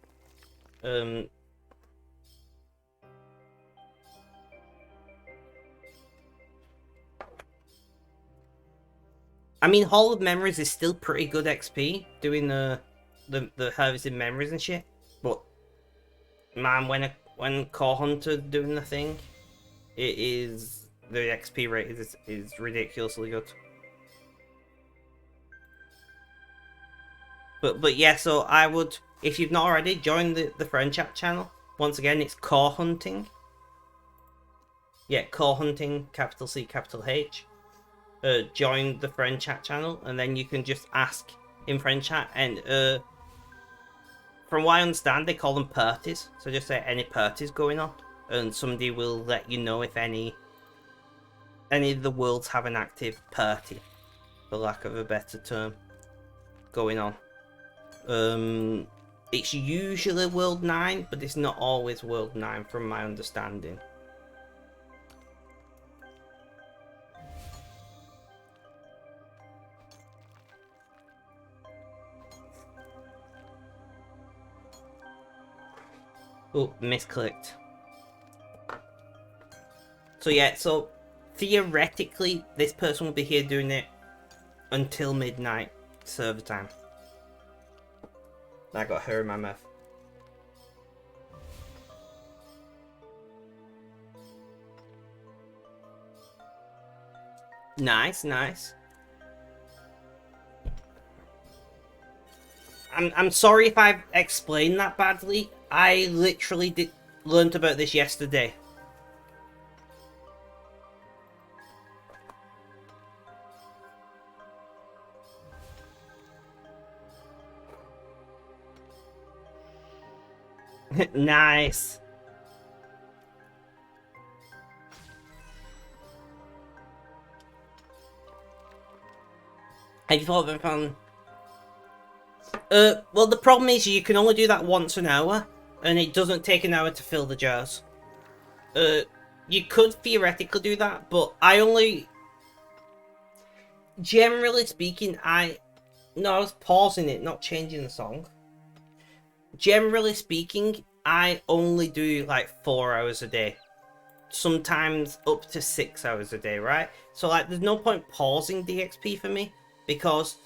Speaker 1: I mean, Hall of Memories is still pretty good XP, doing the harvesting memories and shit. But, man, when Core Hunter doing the thing, it is, the XP rate is ridiculously good. But yeah, so I would, if you've not already, join the friend chat channel. Once again, it's Core Hunting. Yeah, Core Hunting, capital C, capital H. Join the friend chat channel, and then you can just ask in friend chat, and from what I understand, they call them parties. So just say any parties going on, and somebody will let you know if any of the worlds have an active party, for lack of a better term, going on. It's usually World 9, but it's not always World 9 from my understanding. Oh, misclicked. So yeah, so theoretically, this person will be here doing it until midnight server time. I got hair in my mouth. Nice, nice. I'm sorry if I've explained that badly. I literally learned about this yesterday. Nice. Have you thought of it fun? Well, the problem is you can only do that once an hour, and it doesn't take an hour to fill the jars. You could theoretically do that, but I only generally speaking, I was pausing it, not changing the song. Generally speaking, I only do like 4 hours a day. Sometimes up to 6 hours a day, right? So like there's no point pausing DXP for me because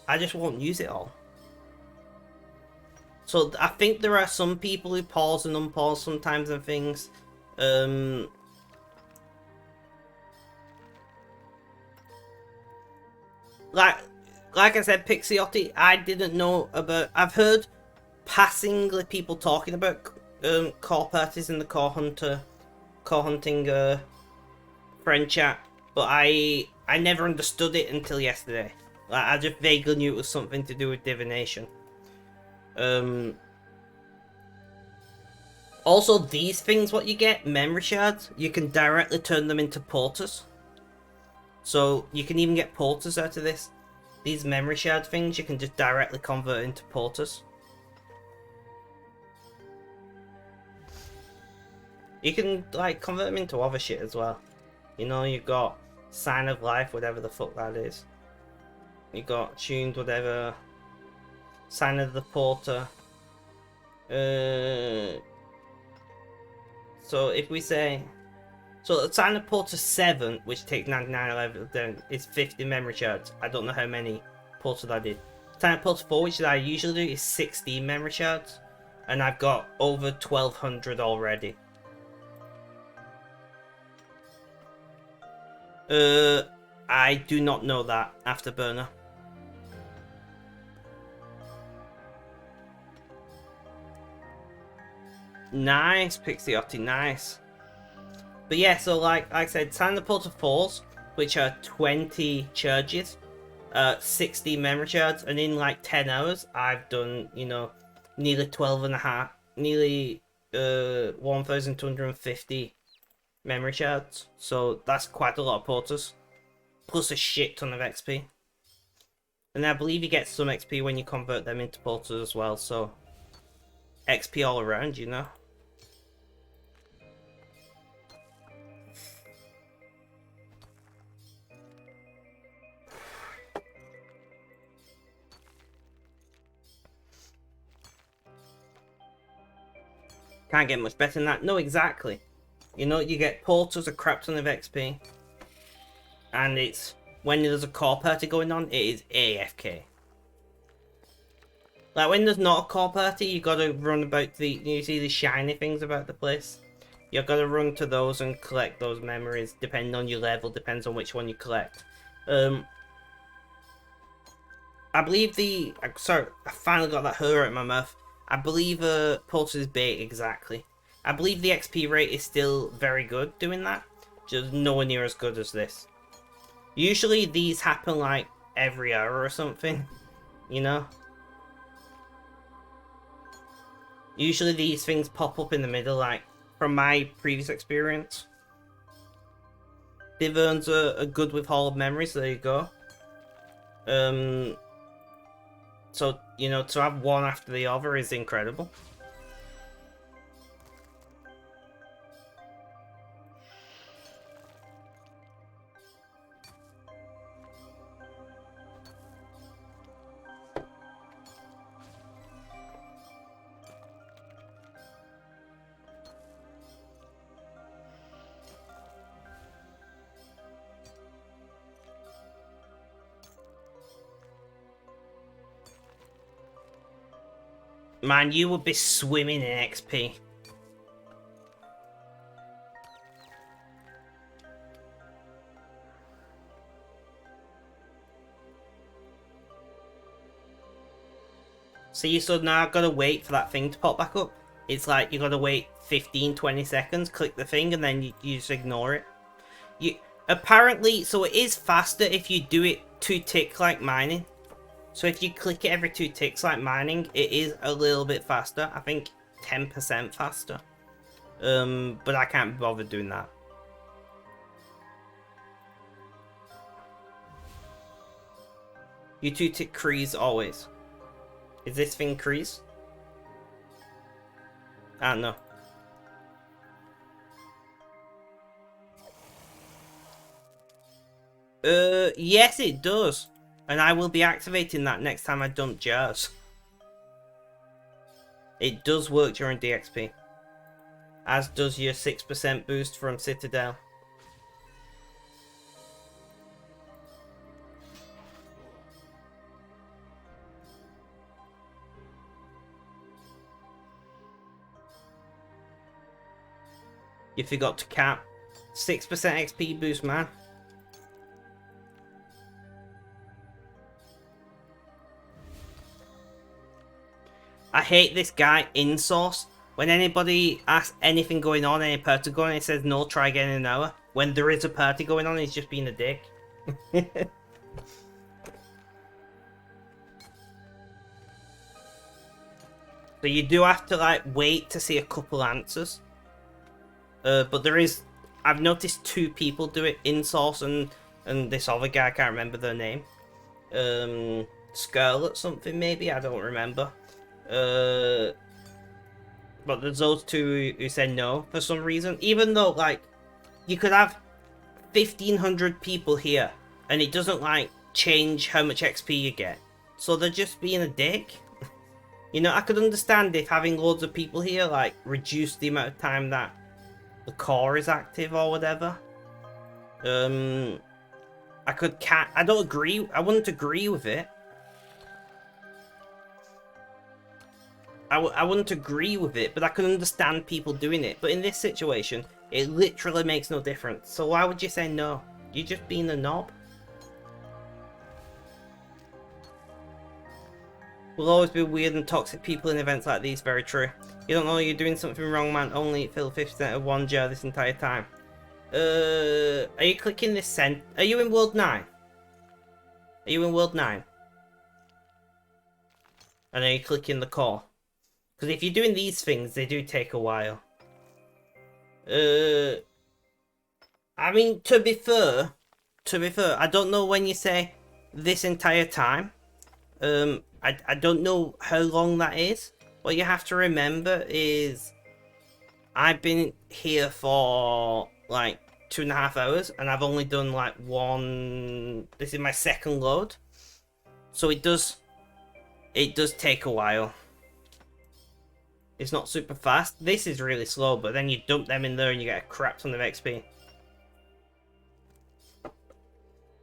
Speaker 1: I just won't use it all. So I think there are some people who pause and unpause sometimes and things. Like I said, Pixiotti, I didn't know about. I've heard passingly people talking about core parties in the core hunting friend chat, but I never understood it until yesterday. Like I just vaguely knew it was something to do with divination. Also, these things, what you get, memory shards, you can directly turn them into porters. So you can even get porters out of this. These memory shard things, you can just directly convert into porters. You can like convert them into other shit as well. You know, you've got Sign of Life, whatever the fuck that is. You got Tuned, whatever. Sign of the Porter. So if we say, so Sign of Porter 7, which takes 99 levels down, is 50 memory shards. I don't know how many porters I did. Sign of Porter 4, which I usually do, is 16 memory shards, and I've got over 1200 already. I do not know that, Afterburner. Nice, Pixiotti, nice. But yeah, so like I said, Sign of the Porter 4s, which are 20 charges, 60 memory shards, and in like 10 hours, I've done, you know, nearly 12 and a half, nearly 1,250 memory shards. So that's quite a lot of porters, plus a shit ton of XP. And I believe you get some XP when you convert them into porters as well, so XP all around, you know. Can't get much better than that. No, exactly. You know, you get porters, a crap ton of XP. And it's, when there's a core party going on, it is AFK. Like, when there's not a core party, you gotta run about you see the shiny things about the place? You gotta run to those and collect those memories, depending on your level, depends on which one you collect. I believe sorry, I finally got that her out of my mouth. I believe Porter's bait, exactly. I believe the XP rate is still very good doing that, just nowhere near as good as this. Usually these happen like every hour or something, you know? Usually these things pop up in the middle, like, from my previous experience. Diverns are good with Hall of Memories, so there you go. So, you know, to have one after the other is incredible. Man, you would be swimming in XP. See, so now I've got to wait for that thing to pop back up. It's like you got to wait 15-20 seconds, click the thing, and then you just ignore it. Apparently, so it is faster if you do it 2 ticks like mining. So if you click it every 2 ticks like mining, it is a little bit faster. I think 10% faster. But I can't be bothered doing that. You 2 tick crease always. Is this thing crease? I don't know. Yes, it does. And I will be activating that next time I dump jars. It does work during DXP. As does your 6% boost from Citadel. You forgot to cap. 6% XP boost, man. I hate this guy in source. When anybody asks anything going on, any party going on, it says no, try again in an hour. When there is a party going on, he's just being a dick. So you do have to like wait to see a couple answers. But there is, I've noticed 2 people do it in source and this other guy, I can't remember their name. Scarlet something maybe, I don't remember. But there's those 2 who said no for some reason. Even though like you could have 1,500 people here and it doesn't like change how much XP you get. So they're just being a dick. You know, I could understand if having loads of people here like reduce the amount of time that the core is active or whatever. I don't agree. I wouldn't agree with it. I wouldn't agree with it, but I can understand people doing it. But in this situation, it literally makes no difference. So why would you say no? You're just being a knob. Will always be weird and toxic people in events like these. Very true. You don't know you're doing something wrong, man. Only fill 50% of 1 jar this entire time. Are you clicking this send? Are you in World 9? Are you in World 9? And are you clicking the core? Because if you're doing these things, they do take a while. I mean, to be fair, I don't know when you say this entire time. I don't know how long that is. What you have to remember is I've been here for like 2.5 hours and I've only done like one. This is my second load, so it does take a while. It's not super fast. This is really slow, but then you dump them in there and you get a crap ton of XP.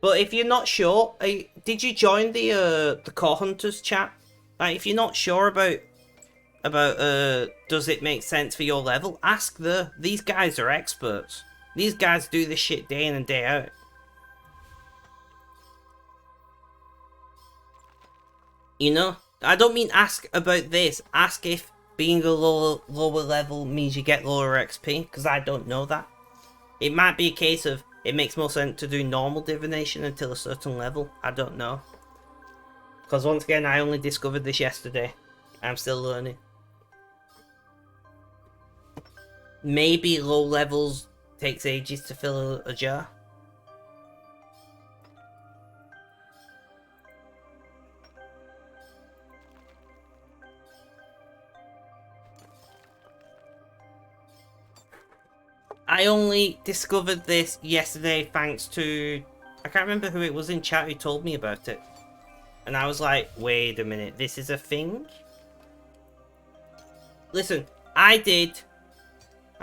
Speaker 1: But if you're not sure, did you join the Core Hunters chat? Like, if you're not sure about does it make sense for your level, ask these guys are experts. These guys do this shit day in and day out. You know, I don't mean ask about this. Ask if being a lower level means you get lower XP, because I don't know that. It might be a case of it makes more sense to do normal divination until a certain level. I don't know. Because once again, I only discovered this yesterday. I'm still learning. Maybe low levels takes ages to fill a jar. I only discovered this yesterday thanks to... I can't remember who it was in chat who told me about it. And I was like, wait a minute, this is a thing? Listen, I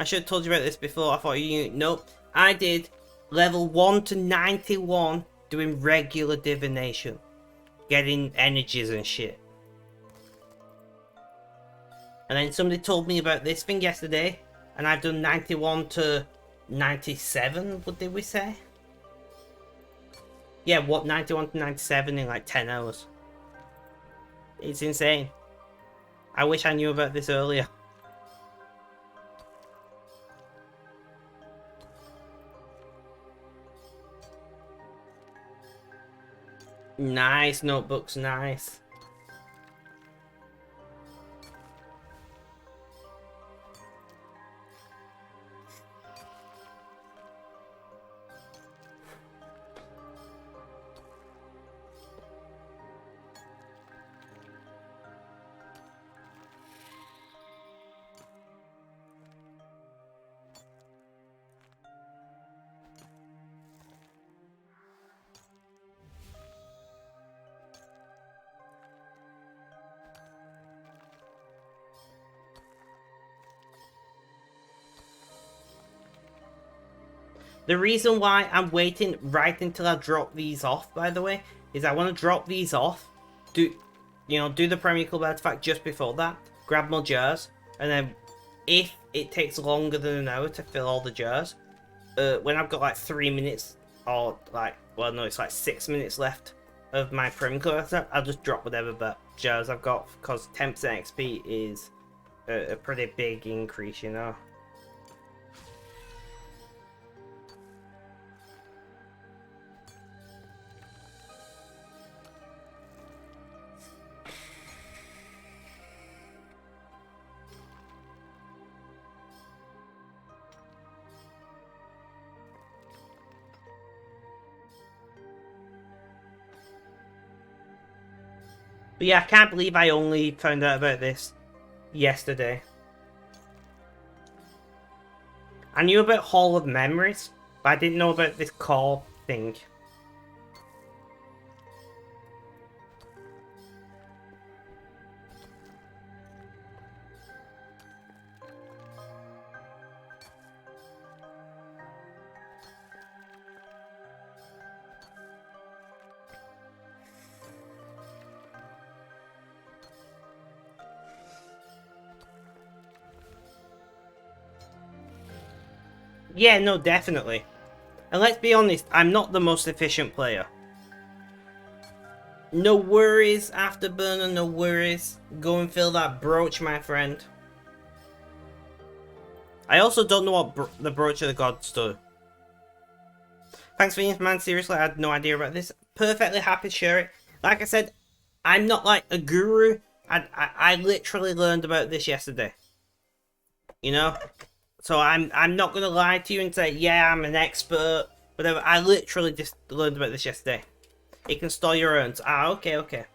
Speaker 1: should have told you about this before, I thought you knew. Nope. I did level 1 to 91 doing regular divination. Getting energies and shit. And then somebody told me about this thing yesterday. And I've done 91 to 97, what did we say? Yeah, what, 91 to 97 in like 10 hours. It's insane. I wish I knew about this earlier. Nice notebooks, nice. The reason why I'm waiting right until I drop these off, by the way, is I want to drop these off, do the Premier Club artifact just before that, grab more jars, and then if it takes longer than an hour to fill all the jars, when I've got like 3 minutes, or like, well no, it's like 6 minutes left of my Premier Club artifact, I'll just drop whatever jars I've got, because 10% XP is a pretty big increase, you know. But yeah, I can't believe I only found out about this yesterday. I knew about Hall of Memories, but I didn't know about this core thing. Yeah, no, definitely. And let's be honest, I'm not the most efficient player. No worries, Afterburner, no worries. Go and fill that brooch, my friend. I also don't know what the Brooch of the Gods do. Thanks for the man, seriously, I had no idea about this. Perfectly happy to share it. Like I said, I'm not like a guru. I literally learned about this yesterday. You know? So I'm not gonna lie to you and say, yeah, I'm an expert, whatever. I literally just learned about this yesterday. It can store your urns. Ah, okay, okay.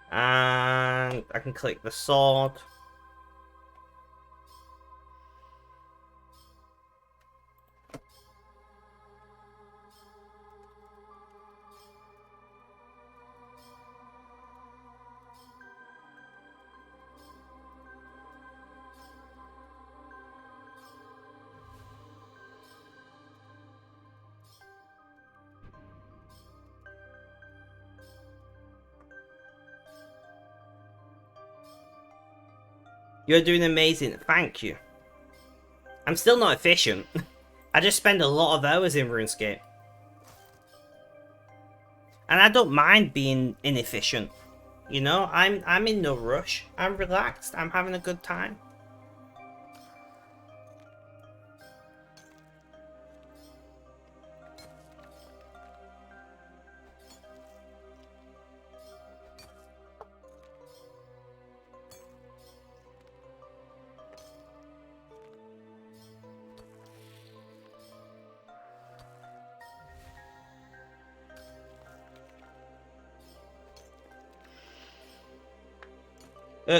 Speaker 1: And I can click the sword. You're doing amazing. Thank you. I'm still not efficient. I just spend a lot of hours in RuneScape. And I don't mind being inefficient. You know, I'm in no rush. I'm relaxed. I'm having a good time.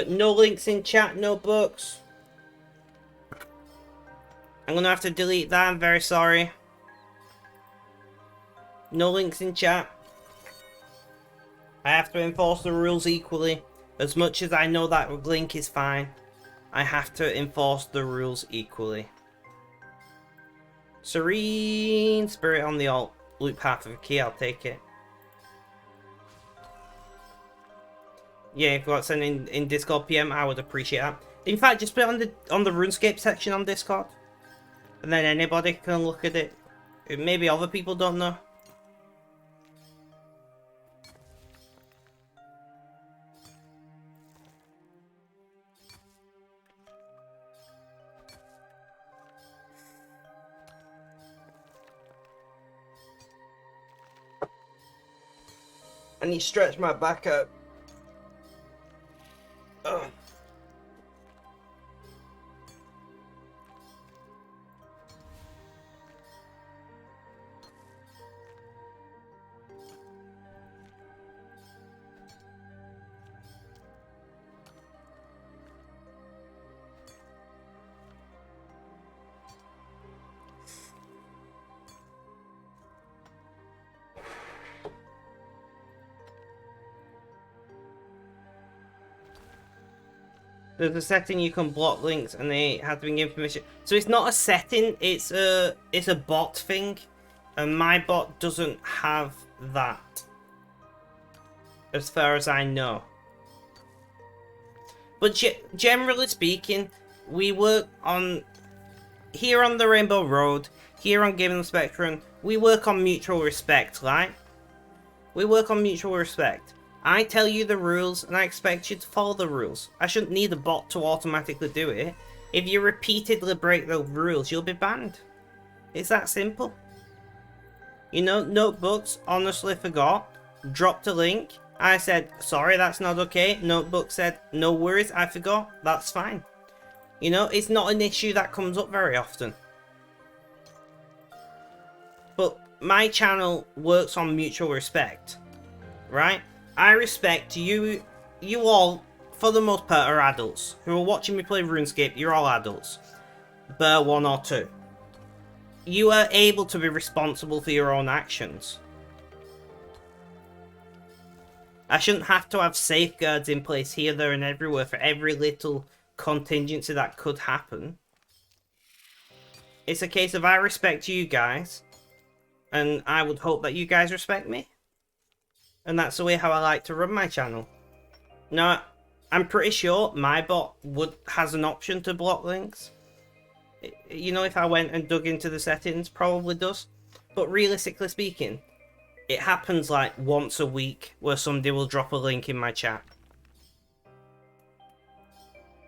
Speaker 1: No links in chat, no books. I'm gonna have to delete that, I'm very sorry. No links in chat. I have to enforce the rules equally. As much as I know that link is fine, I have to enforce the rules equally. Serene Spirit on the alt. Loop half of a key, I'll take it. Yeah, if you want to send in Discord PM, I would appreciate that. In fact, just put it on the RuneScape section on Discord. And then anybody can look at it. Maybe other people don't know. I need to stretch my back out. Ugh. There's a setting you can block links and they have to be given permission. So it's not a setting, it's a bot thing. And my bot doesn't have that. As far as I know. But generally speaking, we work on... Here on the Rainbow Road, here on Gaming the Spectrum, we work on mutual respect, right? We work on mutual respect. I tell you the rules, and I expect you to follow the rules. I shouldn't need a bot to automatically do it. If you repeatedly break the rules, you'll be banned. It's that simple. You know, Notebooks honestly forgot, dropped a link. I said, sorry, that's not okay. Notebook said, no worries, I forgot. That's fine. You know, it's not an issue that comes up very often. But my channel works on mutual respect, right? I respect you all, for the most part, are adults. Who are watching me play RuneScape, you're all adults. Bar one or two. You are able to be responsible for your own actions. I shouldn't have to have safeguards in place here, there, and everywhere for every little contingency that could happen. It's a case of I respect you guys, and I would hope that you guys respect me. And that's the way how I like to run my channel. Now, I'm pretty sure my bot has an option to block links. You know, if I went and dug into the settings, probably does. But realistically speaking, it happens like once a week where somebody will drop a link in my chat.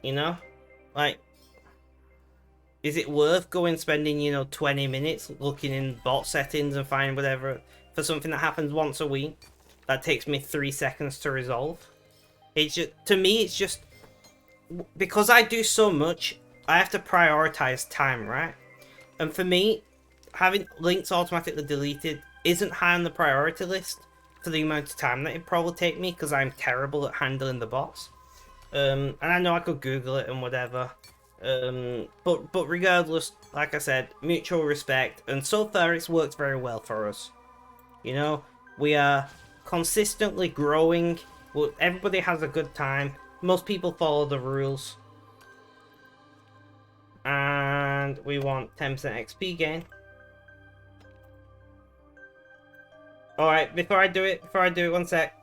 Speaker 1: You know? Like, is it worth spending, you know, 20 minutes looking in bot settings and finding whatever for something that happens once a week? That takes me 3 seconds to resolve. It's just, to me, it's just, because I do so much, I have to prioritize time, right? And for me, having links automatically deleted isn't high on the priority list for the amount of time that it'd probably take me, because I'm terrible at handling the bots. And I know I could Google it and whatever. But regardless, like I said, mutual respect, and so far it's worked very well for us. You know, we are consistently growing. Everybody has a good time. Most people follow the rules. And we want 10% XP gain. Alright, before I do it, 1 sec.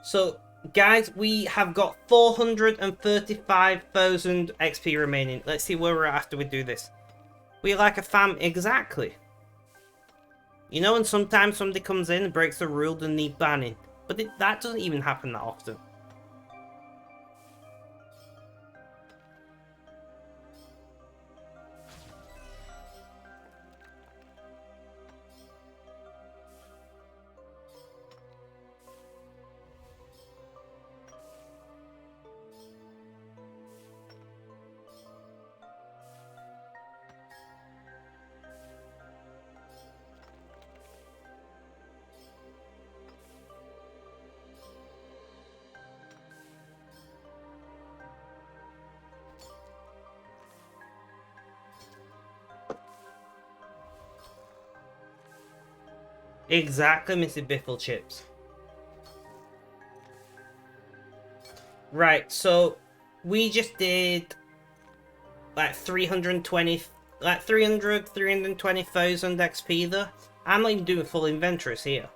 Speaker 1: So, guys, we have got 435,000 XP remaining. Let's see where we're at after we do this. We're like a fam, exactly. You know, and sometimes somebody comes in and breaks the rule and need banning. But that doesn't even happen that often. Exactly, Mr. Biffle Chips. Right, so we just did like 320, like 320,000 XP there. I'm not even doing full inventories here.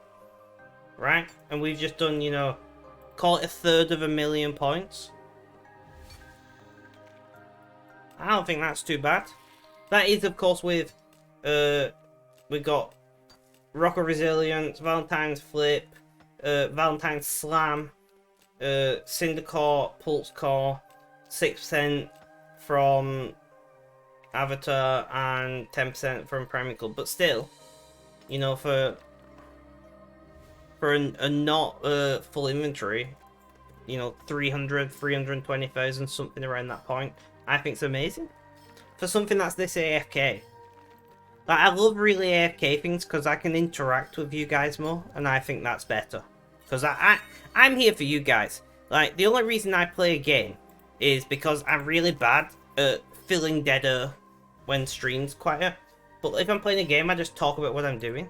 Speaker 1: Right? And we've just done, you know, call it 1/3 of a million points. I don't think that's too bad. That is, of course, with, we got Rock of Resilience, Valentine's Flip, Valentine's Slam, Cinder Core, Pulse Core, 6% from Avatar, and 10% from Primeval. But still, you know, for a not full inventory, you know, 320,000, something around that point, I think it's amazing. For something that's this AFK. Like, I love really AFK things because I can interact with you guys more, and I think that's better. Because I'm here for you guys. Like, the only reason I play a game is because I'm really bad at filling dead air when stream's quiet. But if I'm playing a game, I just talk about what I'm doing.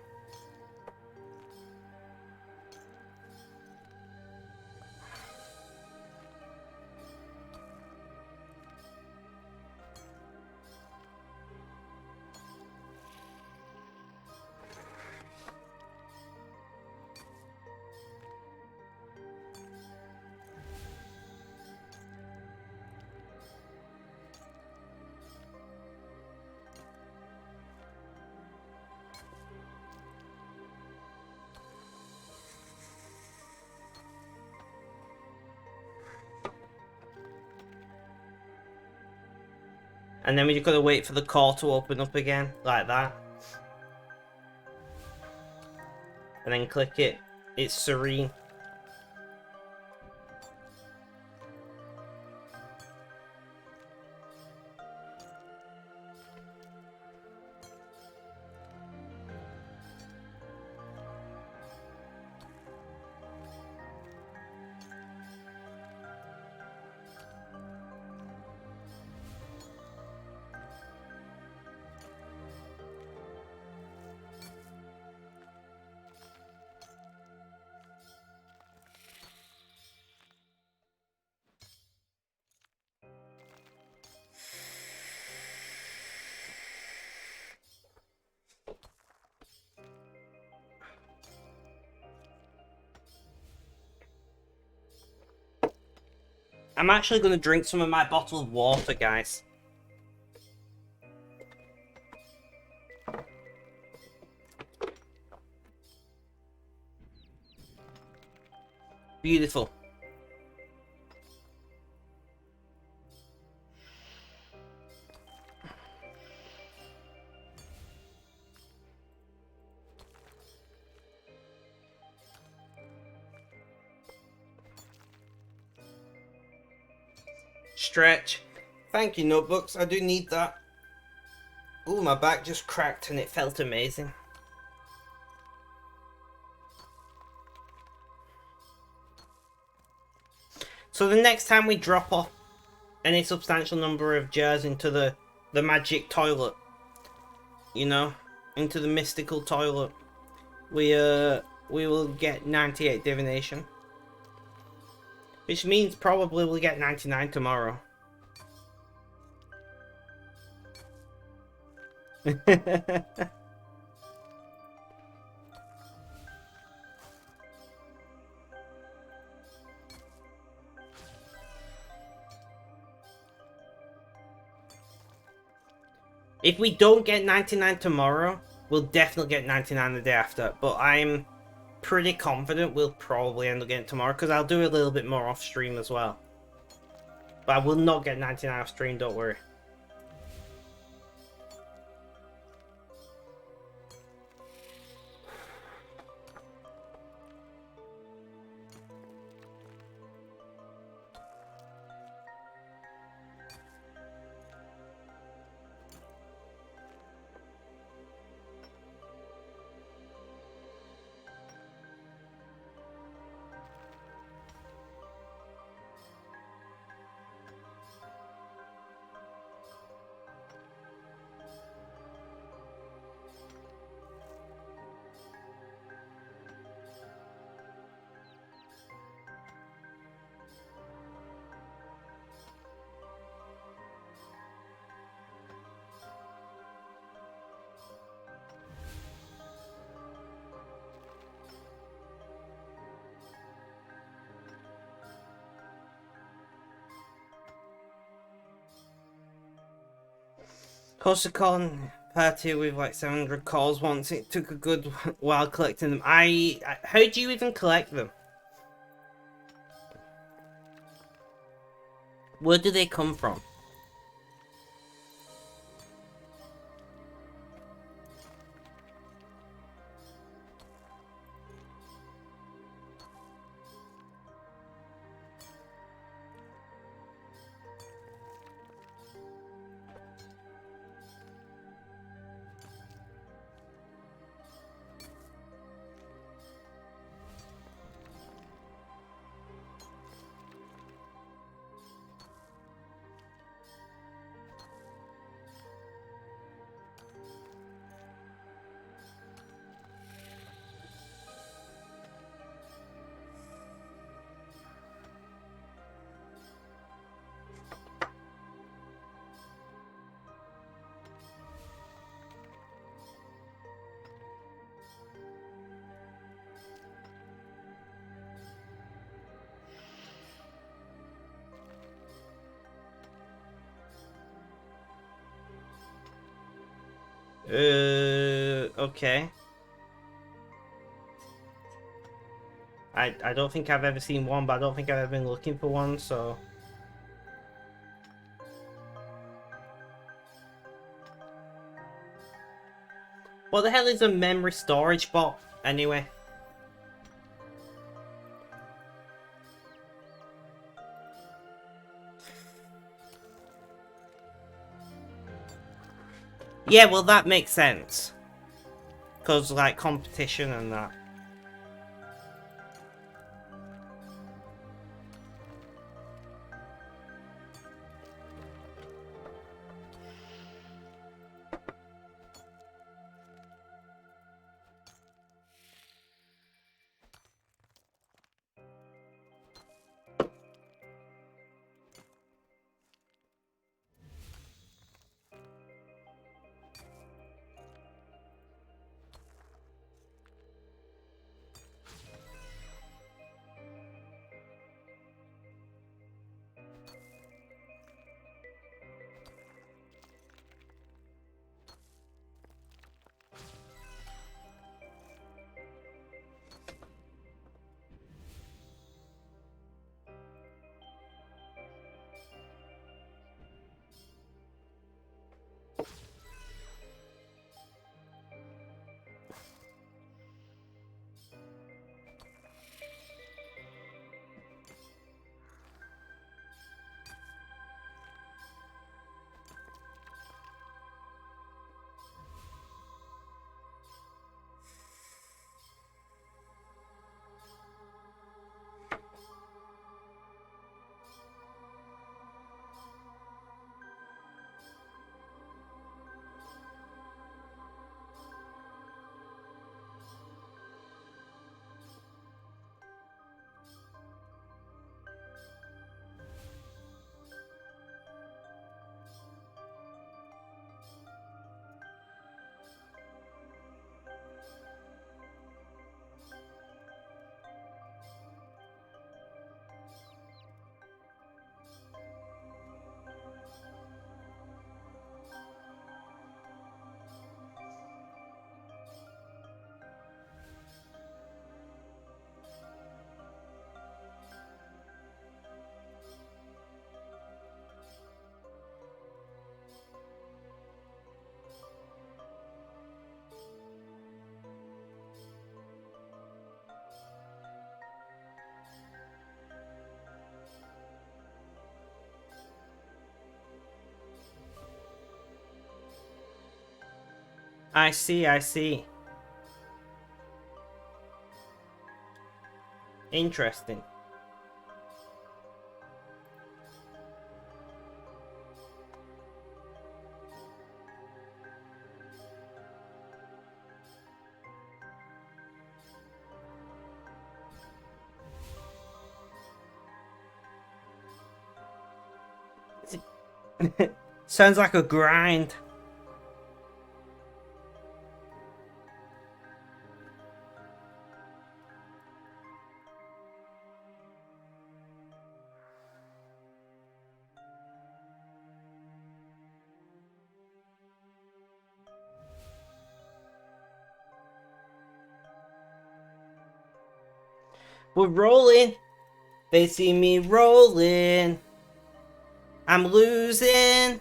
Speaker 1: And then we just gotta wait for the core to open up again, like that. And then click it. It's serene. I'm actually going to drink some of my bottle of water, guys. Beautiful. Stretch. Thank you, notebooks. I do need that. Ooh, my back just cracked and it felt amazing. So the next time we drop off any substantial number of jars into the magic toilet, you know, into the mystical toilet, we will get 98 divination. Which means probably we'll get 99 tomorrow. If we don't get 99 tomorrow, we'll definitely get 99 the day after. But I'm pretty confident we'll probably end up getting tomorrow, because I'll do a little bit more off stream as well. But I will not get 99 off stream, don't worry. Hosicon party with like 700 calls once. It took a good while collecting them. How do you even collect them? Where do they come from? Okay. I don't think I've ever seen one, but I don't think I've ever been looking for one, so... What the hell is a memory storage bot, anyway? Yeah, well that makes sense. Because, like, competition and that. I see, I see. Interesting. Sounds like a grind. We're rolling. They see me rolling. I'm losing.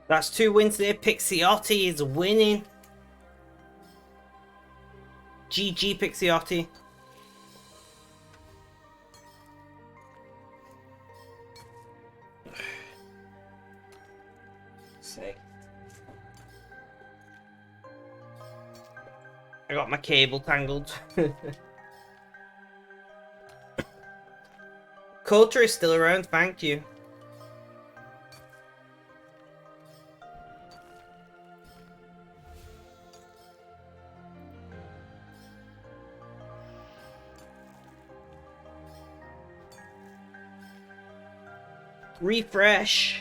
Speaker 1: That's 2 wins there. Pixiotti is winning. GG Pixiotti. Sick. I got my cable tangled. Culture is still around, thank you. Refresh.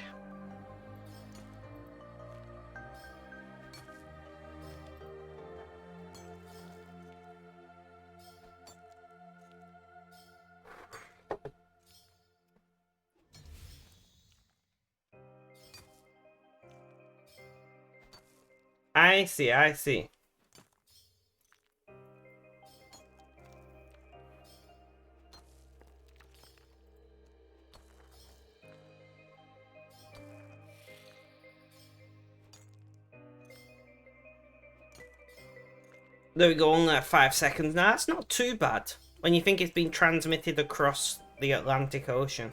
Speaker 1: I see, I see. There we go, only like 5 seconds now. That's not too bad when you think it's been transmitted across the Atlantic Ocean.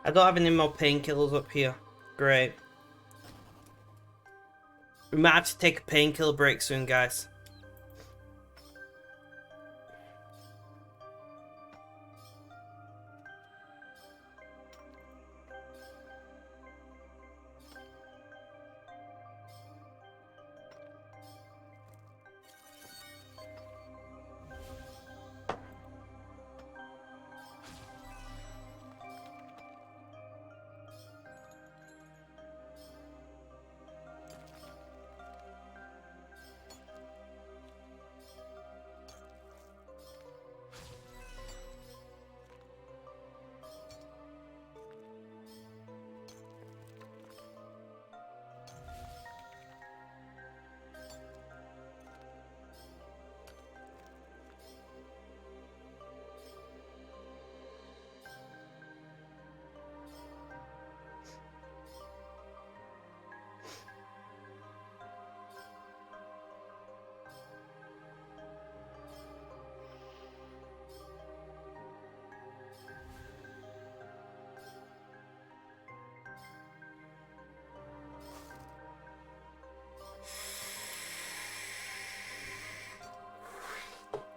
Speaker 1: I don't have any more painkillers up here. Great. We might have to take a painkiller break soon, guys.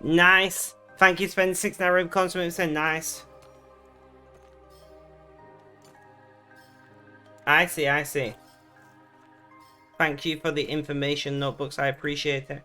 Speaker 1: Nice. Thank you for spending 6 hours with Consummate. Nice. I see, I see. Thank you for the information notebooks. I appreciate it.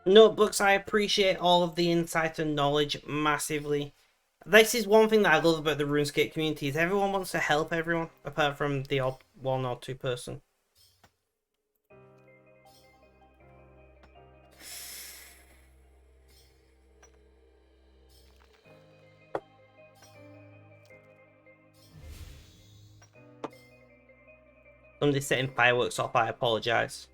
Speaker 1: Notebooks, I appreciate all of the insight and knowledge massively. This is one thing that I love about the RuneScape community, is everyone wants to help everyone, apart from the odd one or two person. Somebody's setting fireworks off, I apologise.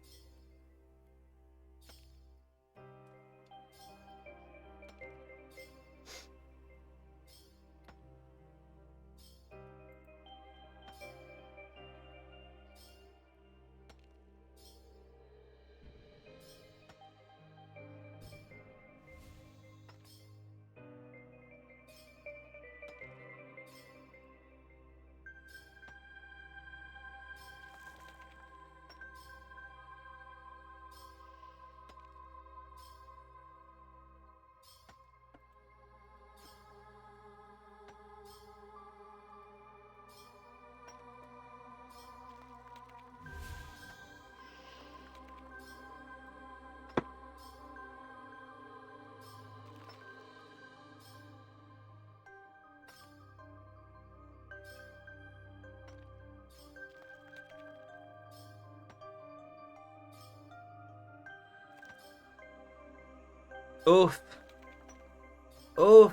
Speaker 1: Oof. Oof.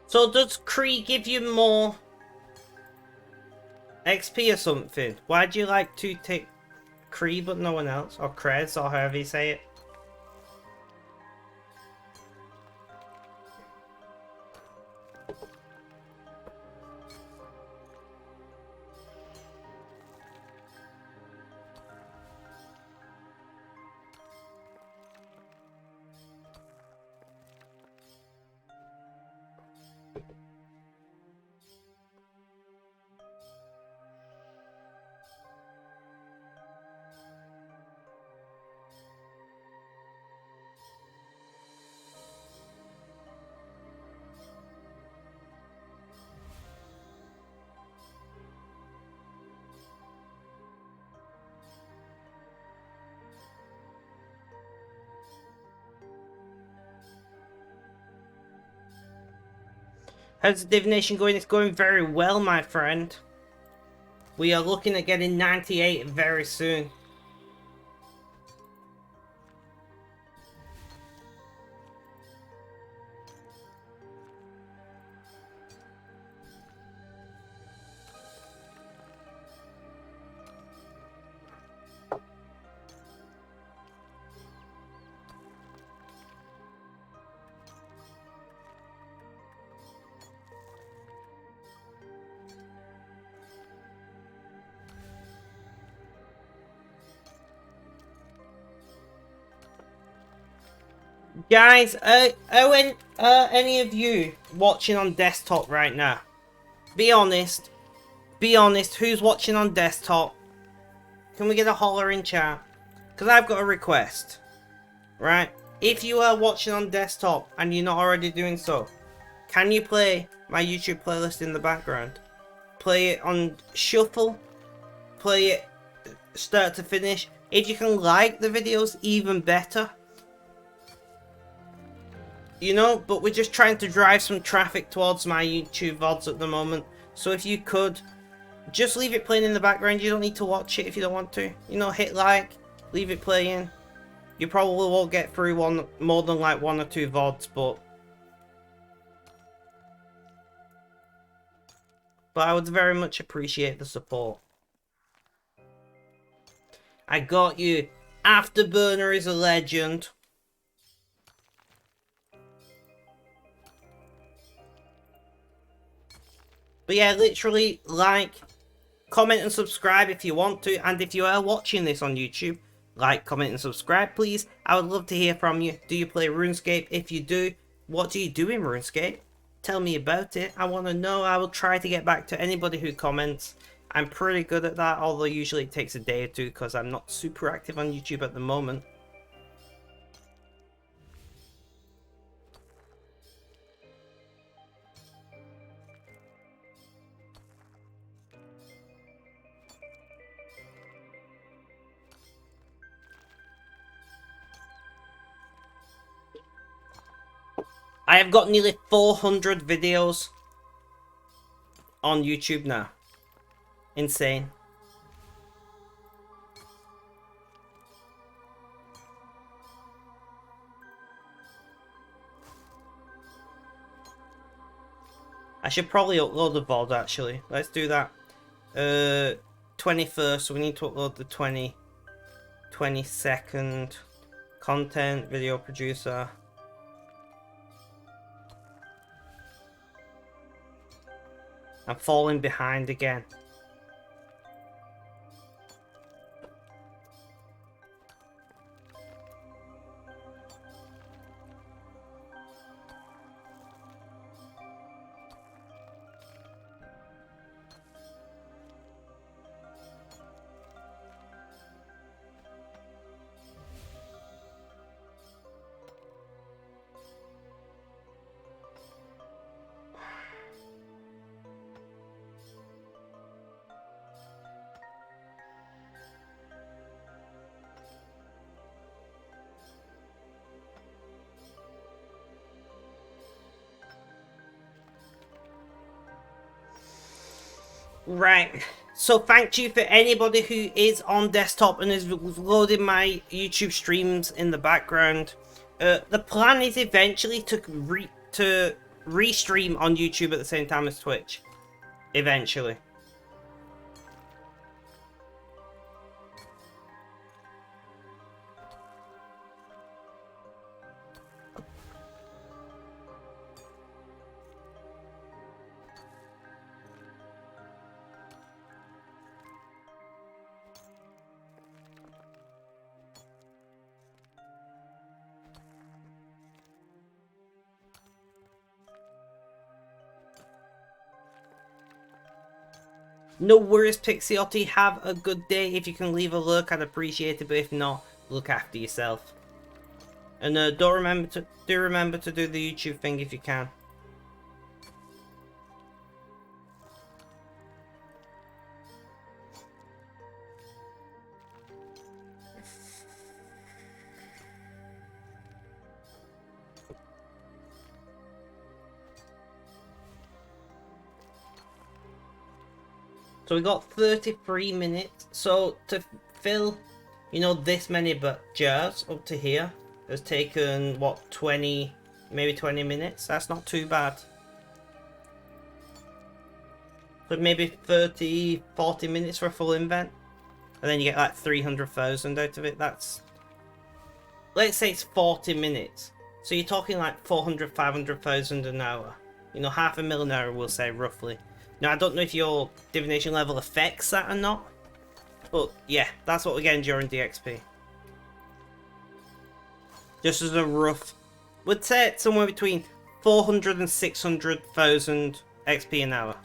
Speaker 1: So does Kree give you more XP or something? Why do you like to take Kree but no one else? Or Krez, or however you say it? How's the divination going? It's going very well, my friend. We are looking at getting 98 very soon. Guys, any of you watching on desktop right now? Be honest. Be honest, who's watching on desktop? Can we get a holler in chat? Because I've got a request. Right? If you are watching on desktop and you're not already doing so, can you play my YouTube playlist in the background? Play it on shuffle. Play it start to finish. If you can like the videos, even better. You know, but we're just trying to drive some traffic towards my YouTube VODs at the moment. So if you could, just leave it playing in the background. You don't need to watch it if you don't want to. You know, hit like, leave it playing. You probably won't get through more than like 1 or 2 VODs, but I would very much appreciate the support. I got you. Afterburner is a legend. But yeah, literally, like, comment and subscribe if you want to. And if you are watching this on YouTube, like, comment and subscribe, please. I would love to hear from you. Do you play RuneScape? If you do, what do you do in RuneScape? Tell me about it. I want to know. I will try to get back to anybody who comments. I'm pretty good at that, although usually it takes a day or two because I'm not super active on YouTube at the moment. I have got nearly 400 videos on YouTube now. Insane. I should probably upload the VOD actually. Let's do that. 21st, so we need to upload the 22nd. Content, video producer. I'm falling behind again. Right, so thank you for anybody who is on desktop and is loading my YouTube streams in the background. The plan is eventually to restream on YouTube at the same time as Twitch. Eventually. No worries, Pixiotti. Have a good day. If you can leave a look, I'd appreciate it. But if not, look after yourself. And do remember to do the YouTube thing if you can. So we got 33 minutes. So to fill, you know, this many jars up to here has taken, what, 20, maybe 20 minutes? That's not too bad. So maybe 30, 40 minutes for a full invent. And then you get like 300,000 out of it. That's, let's say it's 40 minutes. So you're talking like 400, 500,000 an hour. You know, half a mil an hour, we'll say, roughly. Now, I don't know if your divination level affects that or not. But, yeah, that's what we're getting during DXP. Just as a rough... We'd say it's somewhere between 400 and 600,000 XP an hour.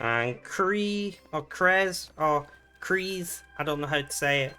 Speaker 1: And Cree, or Krez, or Crees, I don't know how to say it.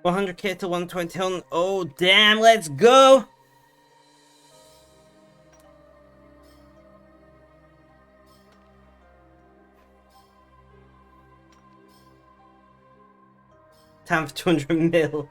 Speaker 1: $100k to 120. Oh, damn, let's go! Time for 200 mil.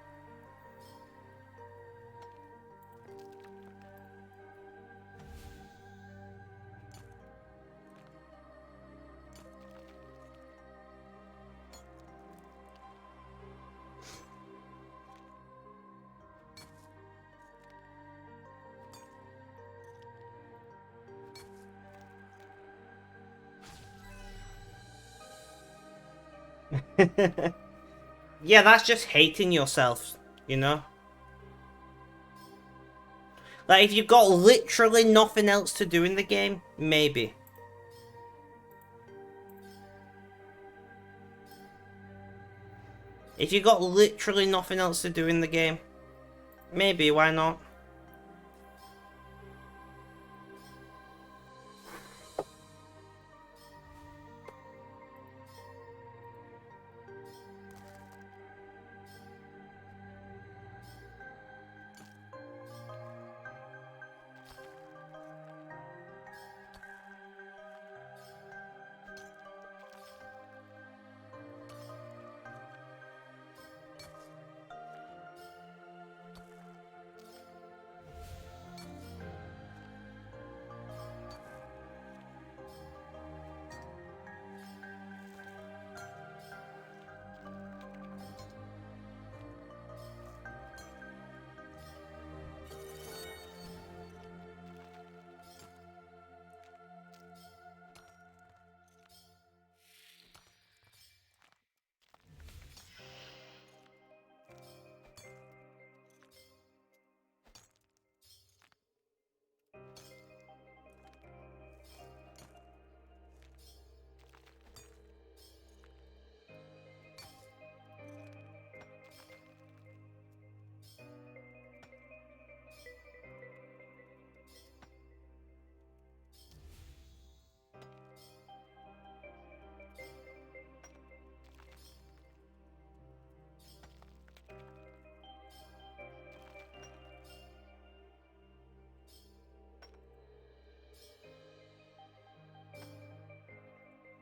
Speaker 1: Yeah, that's just hating yourself, you know? Like, if you've got literally nothing else to do in the game, maybe. If you've got literally nothing else to do in the game, maybe, why not?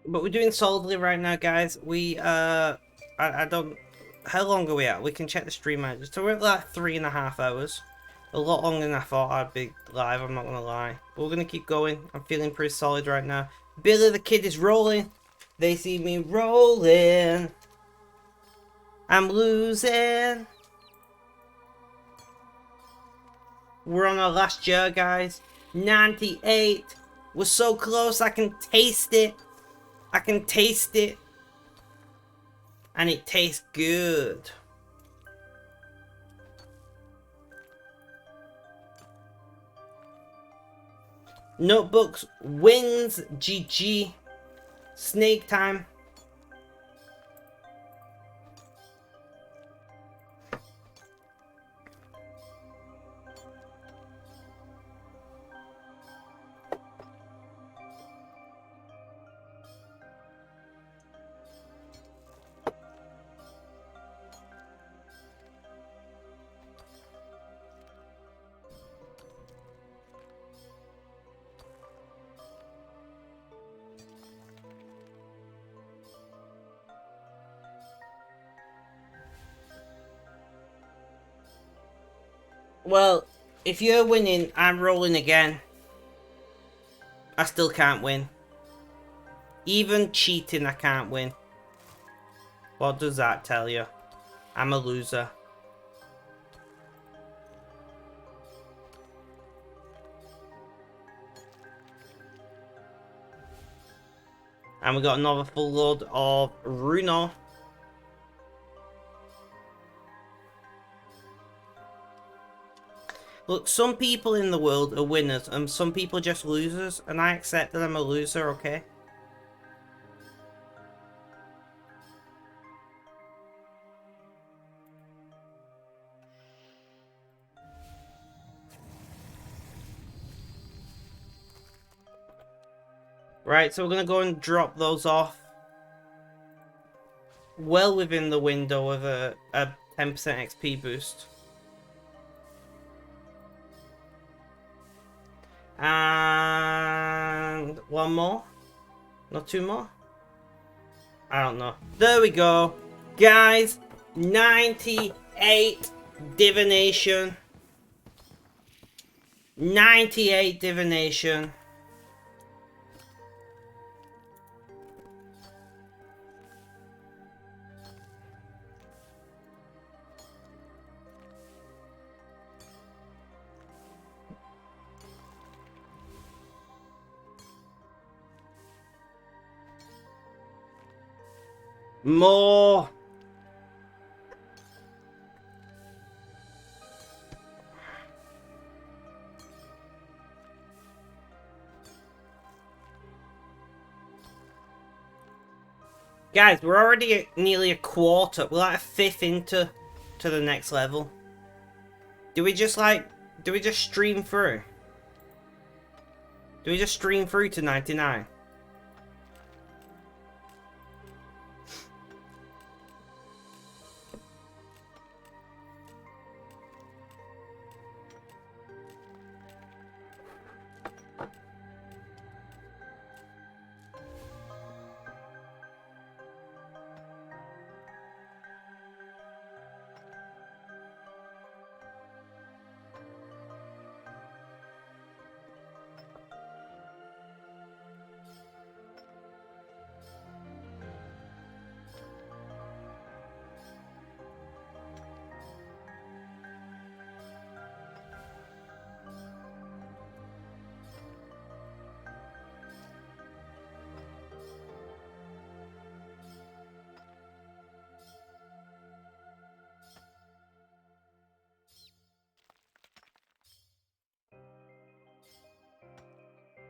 Speaker 1: But we're doing solidly right now, guys. I don't... how long are we at? We can check the stream manager. So we're at like 3.5 hours. A lot longer than I thought I'd be live, I'm not gonna lie. But we're gonna keep going. I'm feeling pretty solid right now. Billy the Kid is rolling. They see me rolling. I'm losing. We're on our last year, guys. 98. We're so close, I can taste it. I can taste it. And it tastes good. Notebooks wins. GG. Snake time. Well, if you're winning, I'm rolling again. I still can't win. Even cheating, I can't win. What does that tell you? I'm a loser. And we got another full load of Runo. Look, some people in the world are winners and some people are just losers, and I accept that I'm a loser, okay? Right, so we're gonna go and drop those off. Well within the window of a 10% XP boost. And one more? Not two more? I don't know. There we go. Guys, 98 divination. 98 divination. More. Guys, we're already at nearly a quarter. We're like a fifth into the next level. Do we just stream through? Do we just stream through to 99?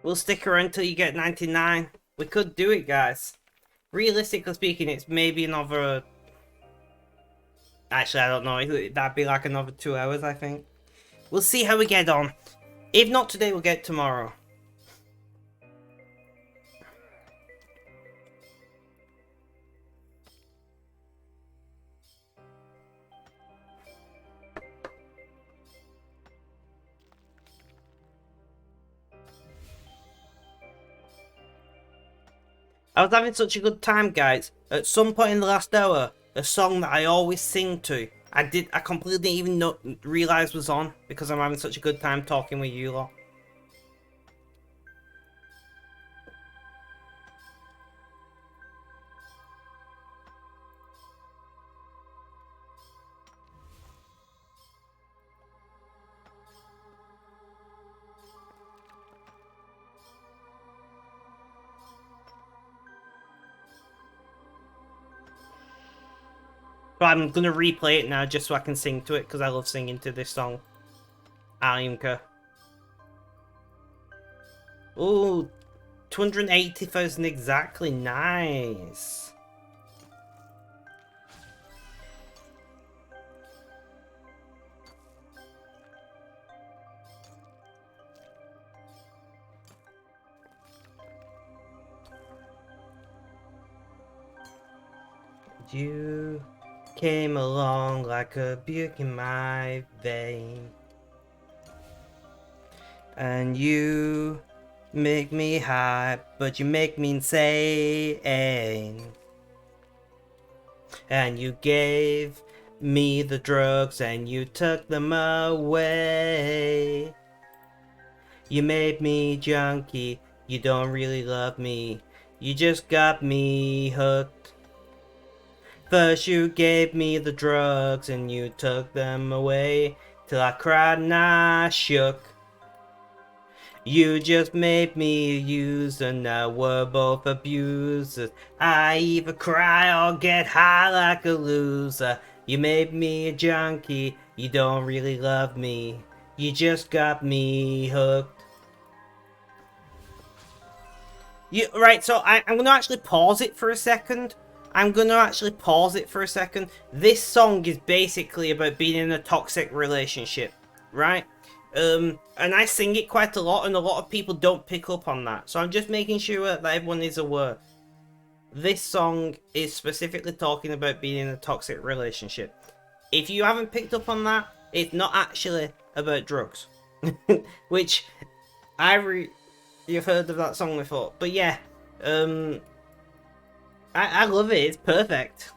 Speaker 1: We'll stick around until you get 99. We could do it, guys. Realistically speaking, it's maybe another... Actually, I don't know. That'd be like another 2 hours, I think. We'll see how we get on. If not today, we'll get tomorrow. I was having such a good time, guys. At some point in the last hour, a song that I always sing to. I completely even realize was on because I'm having such a good time talking with you lot. So I'm gonna replay it now just so I can sing to it because I love singing to this song. Alimka. Ooh, 280,000 exactly. Nice. You came along like a buke in my vein, and you make me high, but you make me insane. And you gave me the drugs and you took them away. You made me junkie, you don't really love me, you just got me hooked. First you gave me the drugs and you took them away, till I cried and I shook. You just made me a user, now we're both abusers. I either cry or get high like a loser. You made me a junkie, you don't really love me, you just got me hooked. Right, so I'm gonna actually pause it for a second. This song is basically about being in a toxic relationship, right? And I sing it quite a lot, and a lot of people don't pick up on that. So I'm just making sure that everyone is aware. This song is specifically talking about being in a toxic relationship. If you haven't picked up on that, it's not actually about drugs. Which, you've heard of that song before. But yeah, I love it, it's perfect.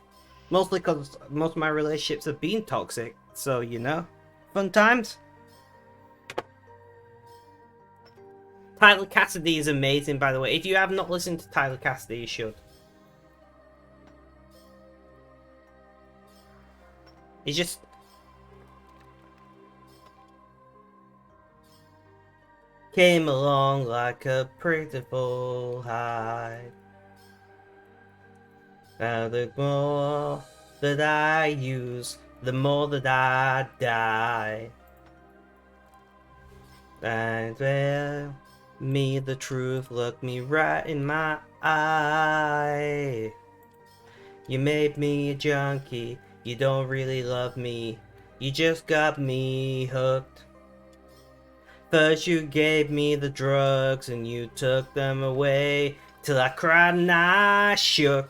Speaker 1: Mostly because most of my relationships have been toxic, so you know. Fun times. Tyler Cassidy is amazing, by the way. If you have not listened to Tyler Cassidy, you should. He's just... came along like a predictable high. Now the more that I use, the more that I die. And tell me the truth, look me right in my eye. You made me a junkie, you don't really love me, you just got me hooked. First you gave me the drugs and you took them away, till I cried and I shook.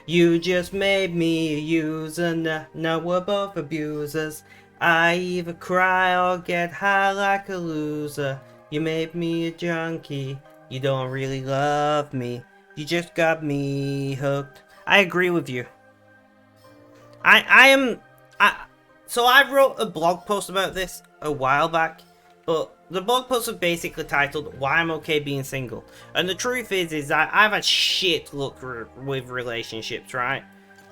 Speaker 1: You just made me a user, now we're both abusers. I either cry or get high like a loser. You made me a junkie, you don't really love me, you just got me hooked. I agree with you. So I wrote a blog post about this a while back, but the blog post was basically titled "Why I'm Okay Being Single." And the truth is that I've had shit luck with relationships, right?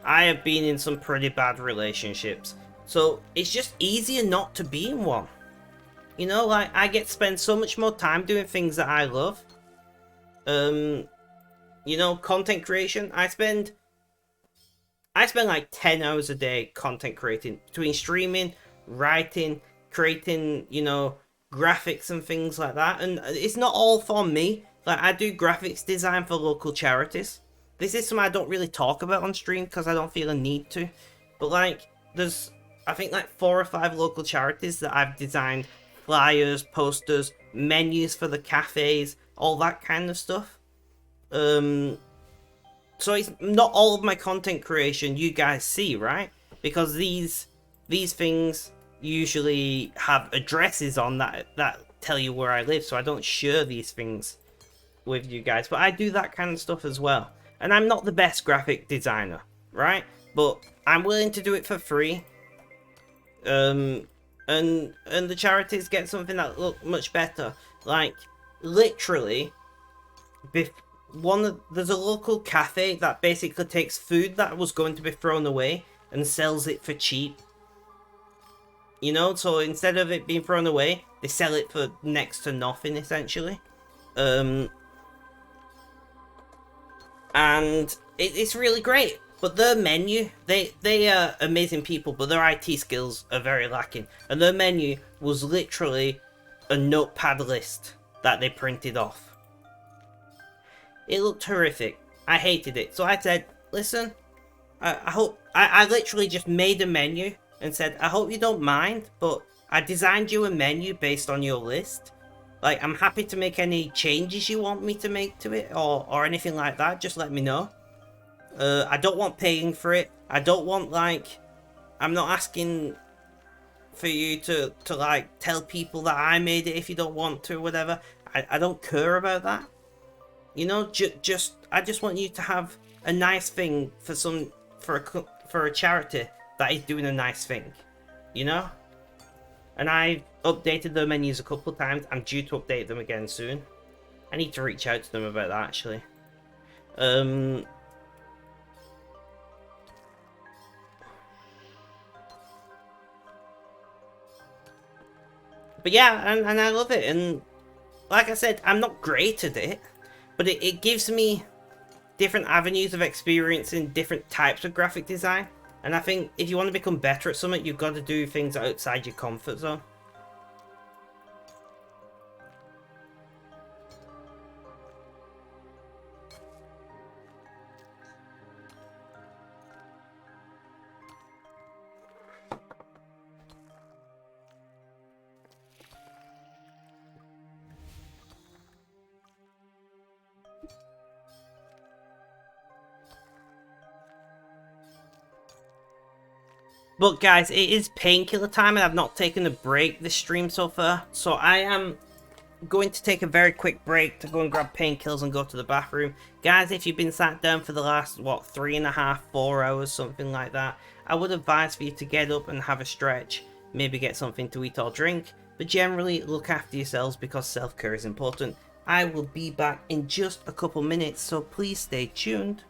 Speaker 1: I have been in some pretty bad relationships, so it's just easier not to be in one. You know, like I get to spend so much more time doing things that I love. You know, content creation. I spend like 10 hours a day content creating, between streaming, writing, creating, you know, graphics and things like that. And it's not all for me. Like, I do graphics design for local charities. This is something I don't really talk about on stream because I don't feel a need to. But like, there's, I think like 4 or 5 local charities that I've designed flyers, posters, menus for the cafes, all that kind of stuff. So it's not all of my content creation you guys see, right? Because these things usually have addresses on that tell you where I live, so I don't share these things with you guys. But I do that kind of stuff as well. And I'm not the best graphic designer. right? But I'm willing to do it for free. And the charities get something that look much better. Like literally, there's a local cafe that basically takes food that was going to be thrown away and sells it for cheap. You know, so instead of it being thrown away, they sell it for next to nothing essentially. Um, and it's really great. But their menu, they are amazing people, but their IT skills are very lacking. And their menu was literally a notepad list that they printed off. It looked horrific. I hated it. So I said, listen, I hope I literally just made a menu and said, I hope you don't mind, but I designed you a menu based on your list. Like, I'm happy to make any changes you want me to make to it or anything like that. Just let me know. I don't want paying for it. I don't want, like, I'm not asking for you to like, tell people that I made it if you don't want to or whatever. I don't care about that. You know, I just want you to have a nice thing for a charity that is doing a nice thing. You know? And I updated the menus a couple of times. I'm due to update them again soon. I need to reach out to them about that, actually. But yeah, and I love it. And like I said, I'm not great at it, but it gives me different avenues of experiencing different types of graphic design. And I think if you want to become better at something, you've got to do things outside your comfort zone. But guys, it is painkiller time and I've not taken a break this stream so far. So I am going to take a very quick break to go and grab painkillers and go to the bathroom. Guys, if you've been sat down for the last, what, 3.5, 4 hours, something like that, I would advise for you to get up and have a stretch, maybe get something to eat or drink, but generally look after yourselves because self-care is important. I will be back in just a couple minutes, so please stay tuned.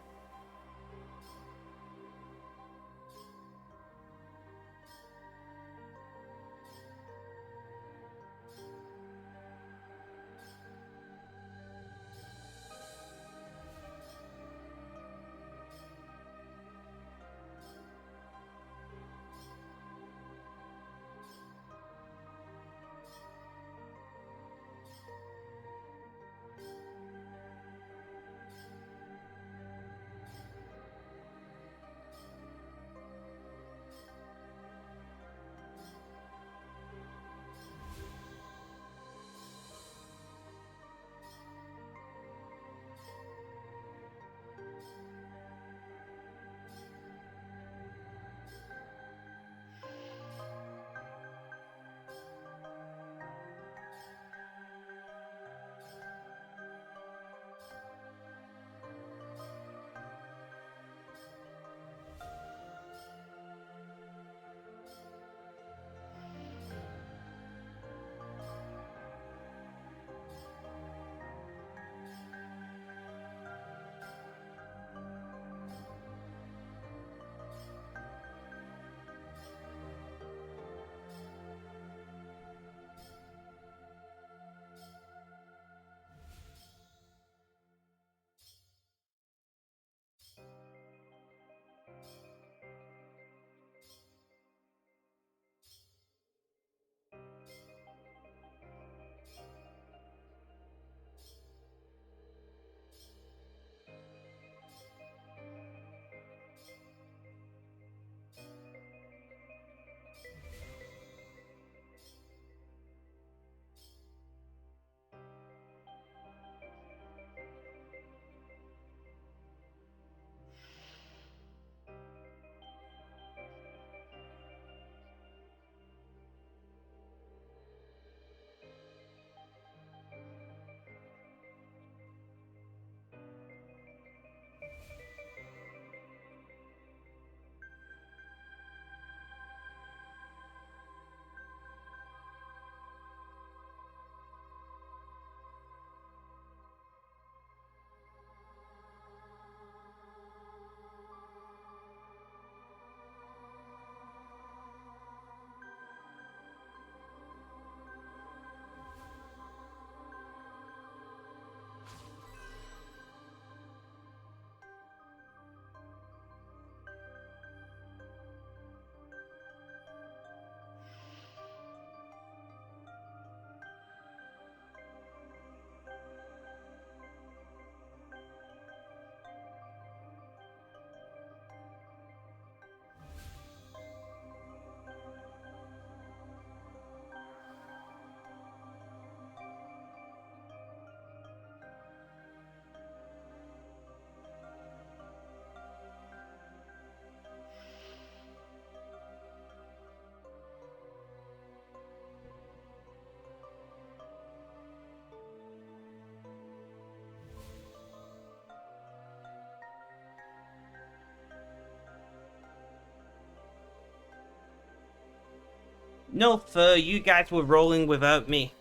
Speaker 1: No fur, you guys were rolling without me.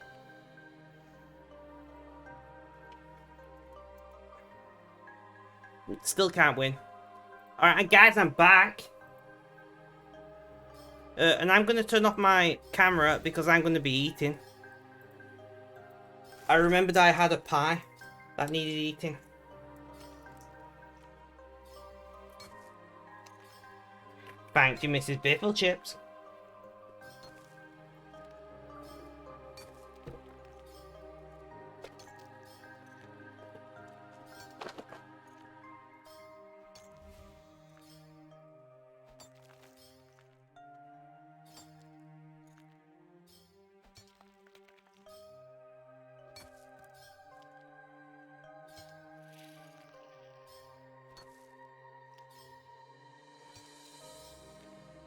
Speaker 1: Still can't win. Alright, guys, I'm back. And I'm going to turn off my camera because I'm going to be eating. I remembered I had a pie that needed eating. Thank you, Mrs. Biffle Chips.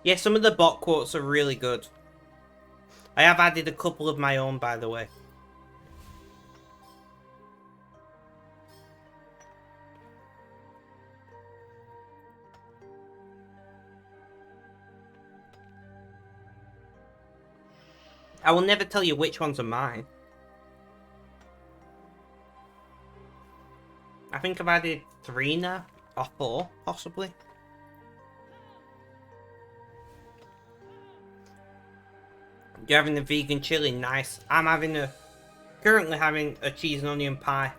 Speaker 1: Yeah, some of the bot quotes are really good. I have added a couple of my own, by the way. I will never tell you which ones are mine. I think I've added 3 now, or 4, possibly. You're having a vegan chili, nice. I'm currently having a cheese and onion pie.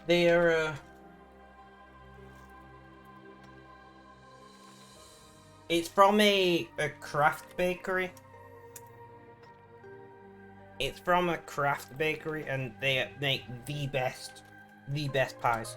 Speaker 1: They're, it's from a craft bakery. It's from a craft bakery and they make the best pies.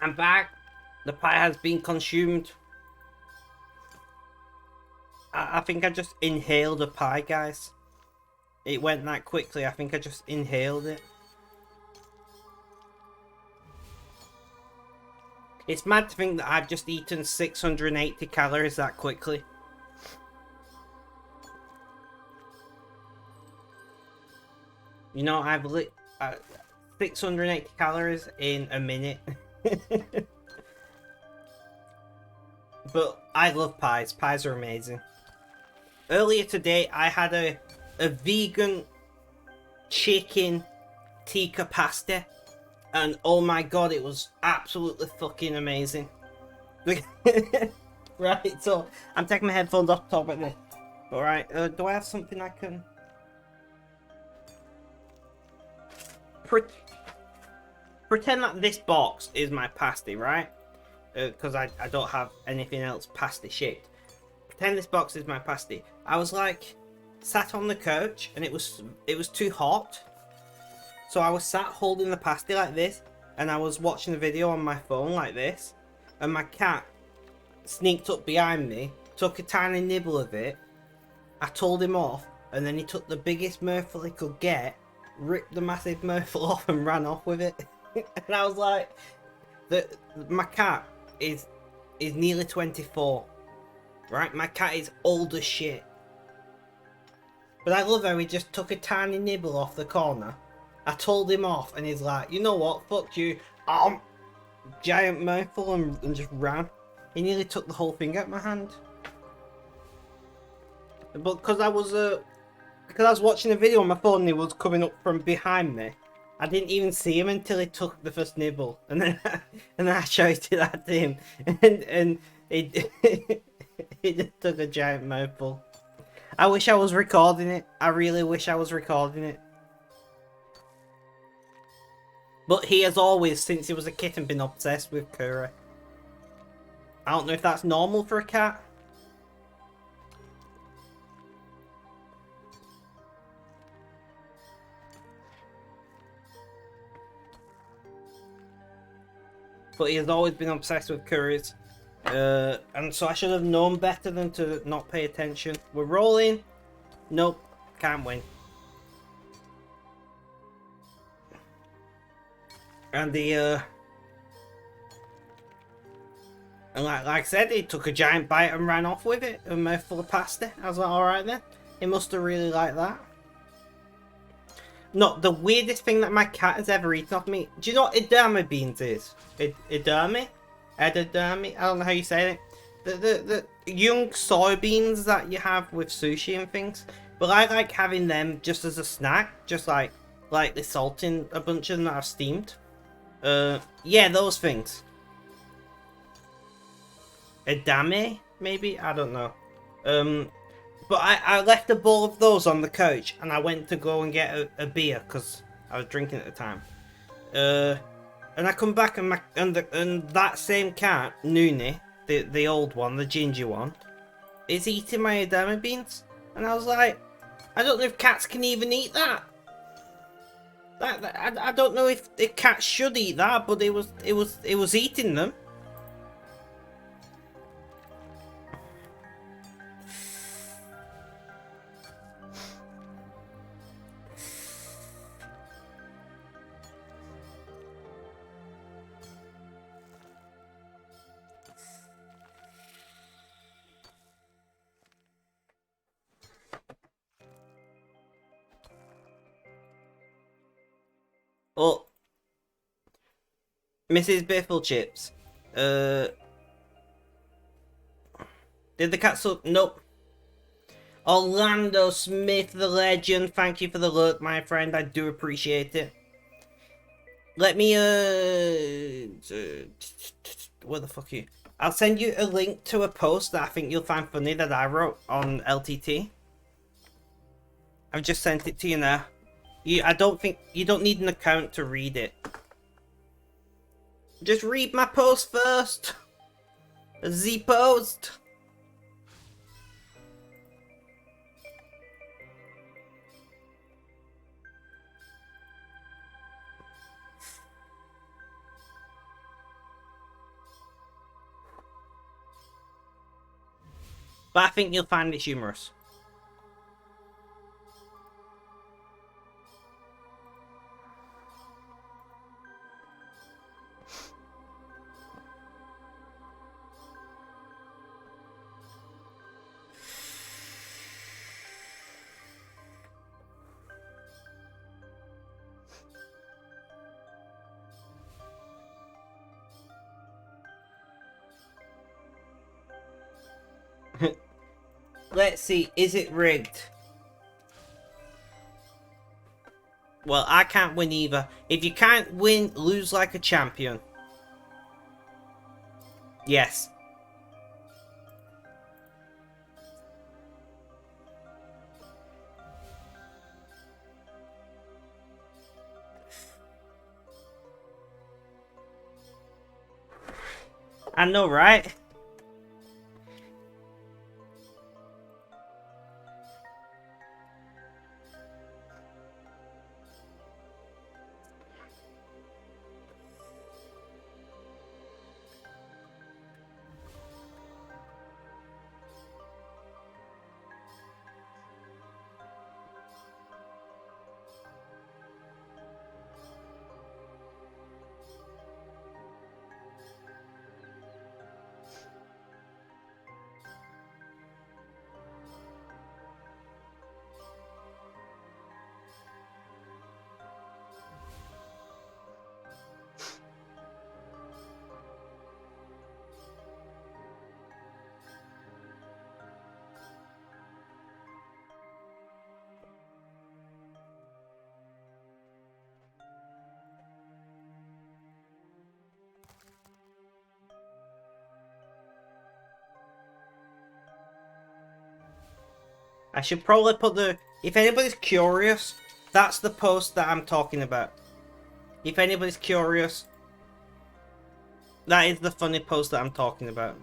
Speaker 1: I'm back. The pie has been consumed. I think I just inhaled a pie, guys. It went that quickly. I think I just inhaled it. It's mad to think that I've just eaten 680 calories that quickly. You know, I've lit 680 calories in a minute. But I love pies. Pies are amazing. Earlier today, I had a vegan chicken tikka pasta. And oh my god, it was absolutely fucking amazing. Right, so I'm taking my headphones off top of this. Alright, do I have something I can... Pretend that this box is my pasty, right? Because I don't have anything else pasty shaped. Pretend this box is my pasty. I was like sat on the couch and it was too hot. So I was sat holding the pasty like this and I was watching the video on my phone like this. And my cat sneaked up behind me, took a tiny nibble of it, I told him off, and then he took the biggest mouthful he could get, ripped the massive mouthful off, and ran off with it. And I was like, my cat is nearly 24, right? My cat is old as shit. But I love how he just took a tiny nibble off the corner. I told him off, and he's like, you know what, fuck you. Giant mouthful, and just ran. He nearly took the whole thing out of my hand. But because I was watching a video on my phone and he was coming up from behind me, I didn't even see him until he took the first nibble, and then I shouted at him, and he he just took a giant mouthful. I wish I was recording it. I really wish I was recording it. But he has always, since he was a kitten, been obsessed with curry. I don't know if that's normal for a cat. But he has always been obsessed with curries. And so I should have known better than to not pay attention. We're rolling. Nope. Can't win. And and like I said, he took a giant bite and ran off with it. A mouthful of pasta. I was like, alright then. He must have really liked that. No, the weirdest thing that my cat has ever eaten off me. Do you know what edamame beans is? Edamame? Edamame? I don't know how you say it. The young soybeans that you have with sushi and things. But I like having them just as a snack. Just like lightly salting a bunch of them that I've steamed. Yeah, those things. Edamame, maybe? I don't know. But I left a bowl of those on the couch, and I went to go and get a beer because I was drinking at the time. And I come back and that same cat, Noonie, the old one, the ginger one, is eating my edamame beans, and I was like, I don't know if cats can even eat that. I don't know if cats should eat that, but it was eating them. Oh, Mrs. Biffle Chips. Did the cat so? Nope. Orlando Smith, the legend. Thank you for the alert, my friend. I do appreciate it. Let me, where the fuck are you? I'll send you a link to a post that I think you'll find funny that I wrote on LTT. I've just sent it to you now. I don't think you don't need an account to read it. Just read my post first. Z post. But I think you'll find it humorous. Let's see, is it rigged? Well, I can't win either. If you can't win, lose like a champion. Yes. I know, right? I should probably put the... If anybody's curious, that's the post that I'm talking about. If anybody's curious, that is the funny post that I'm talking about.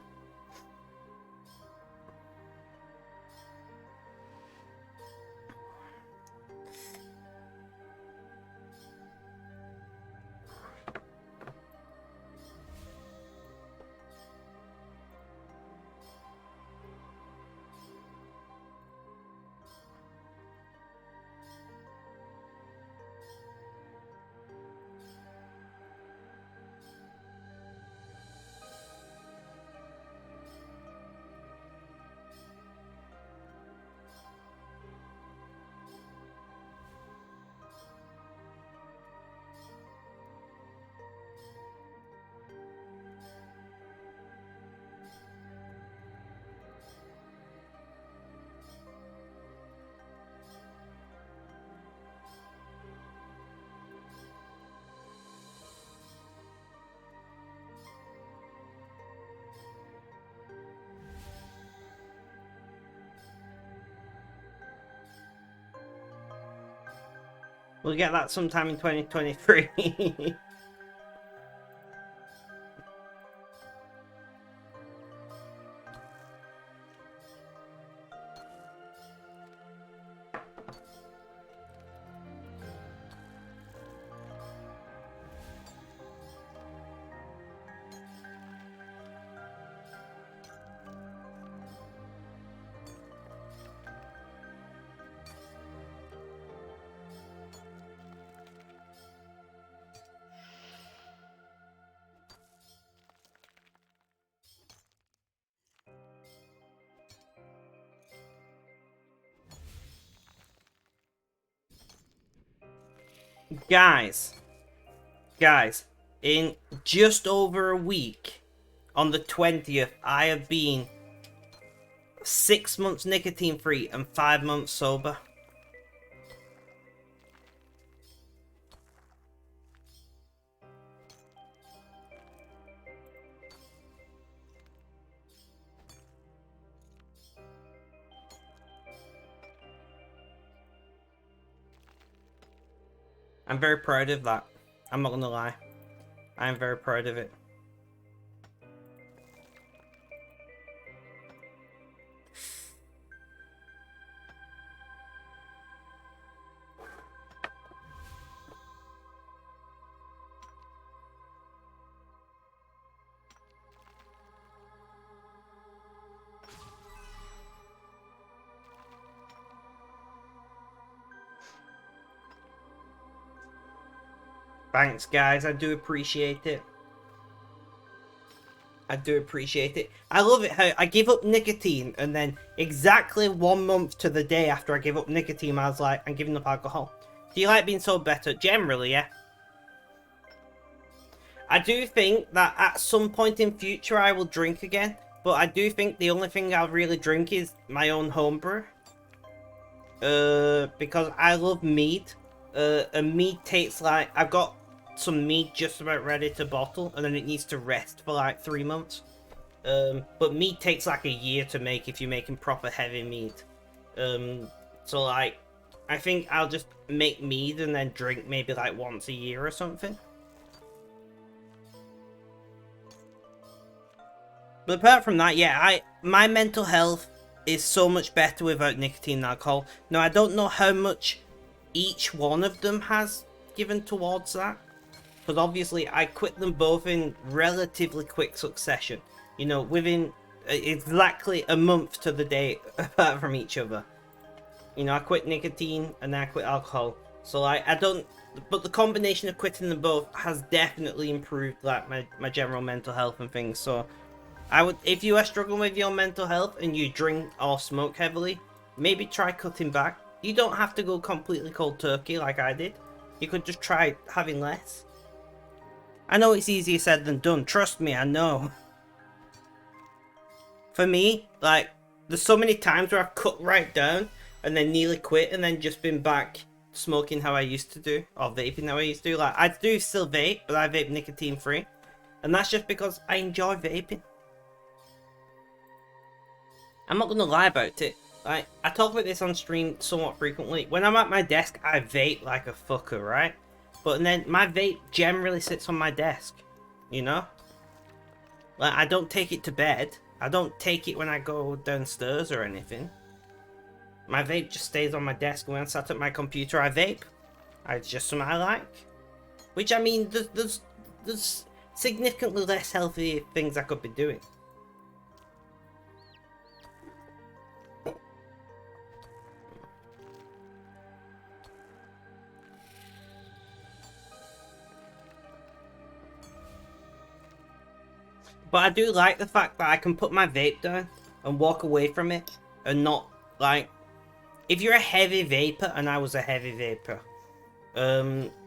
Speaker 1: We'll get that sometime in 2023. Guys, in just over a week, on the 20th, I have been 6 months nicotine free and 5 months sober. I'm very proud of that. I'm not gonna lie. I'm very proud of it. Thanks, guys. I do appreciate it. I do appreciate it. I love it how I give up nicotine and then exactly 1 month to the day after I give up nicotine, I was like, I'm giving up alcohol. Do you like being so better? Generally, yeah. I do think that at some point in future I will drink again, but I do think the only thing I'll really drink is my own homebrew. Because I love mead. And mead tastes like... I've got some mead just about ready to bottle, and then it needs to rest for like 3 months. But mead takes like a year to make if you're making proper heavy mead. So like, I think I'll just make mead and then drink maybe like once a year or something. But apart from that, yeah, my mental health is so much better without nicotine and alcohol. Now, I don't know how much each one of them has given towards that. Because obviously I quit them both in relatively quick succession. You know, within exactly a month to the day apart from each other. You know, I quit nicotine and then I quit alcohol. So like, I don't... But the combination of quitting them both has definitely improved like my general mental health and things. So I would, if you are struggling with your mental health and you drink or smoke heavily, maybe try cutting back. You don't have to go completely cold turkey like I did. You could just try having less. I know it's easier said than done. Trust me, I know. For me, like, there's so many times where I've cut right down and then nearly quit and then just been back smoking how I used to do. Or vaping how I used to do. Like, I do still vape, but I vape nicotine free. And that's just because I enjoy vaping. I'm not going to lie about it. Like, I talk about this on stream somewhat frequently. When I'm at my desk, I vape like a fucker, right? But then my vape generally sits on my desk, you know? Like, I don't take it to bed. I don't take it when I go downstairs or anything. My vape just stays on my desk. When I'm sat at my computer, I vape. It's just something I like. Which, I mean, there's significantly less healthy things I could be doing. But I do like the fact that I can put my vape down and walk away from it and not, like, if you're a heavy vapor, and I was a heavy vapor,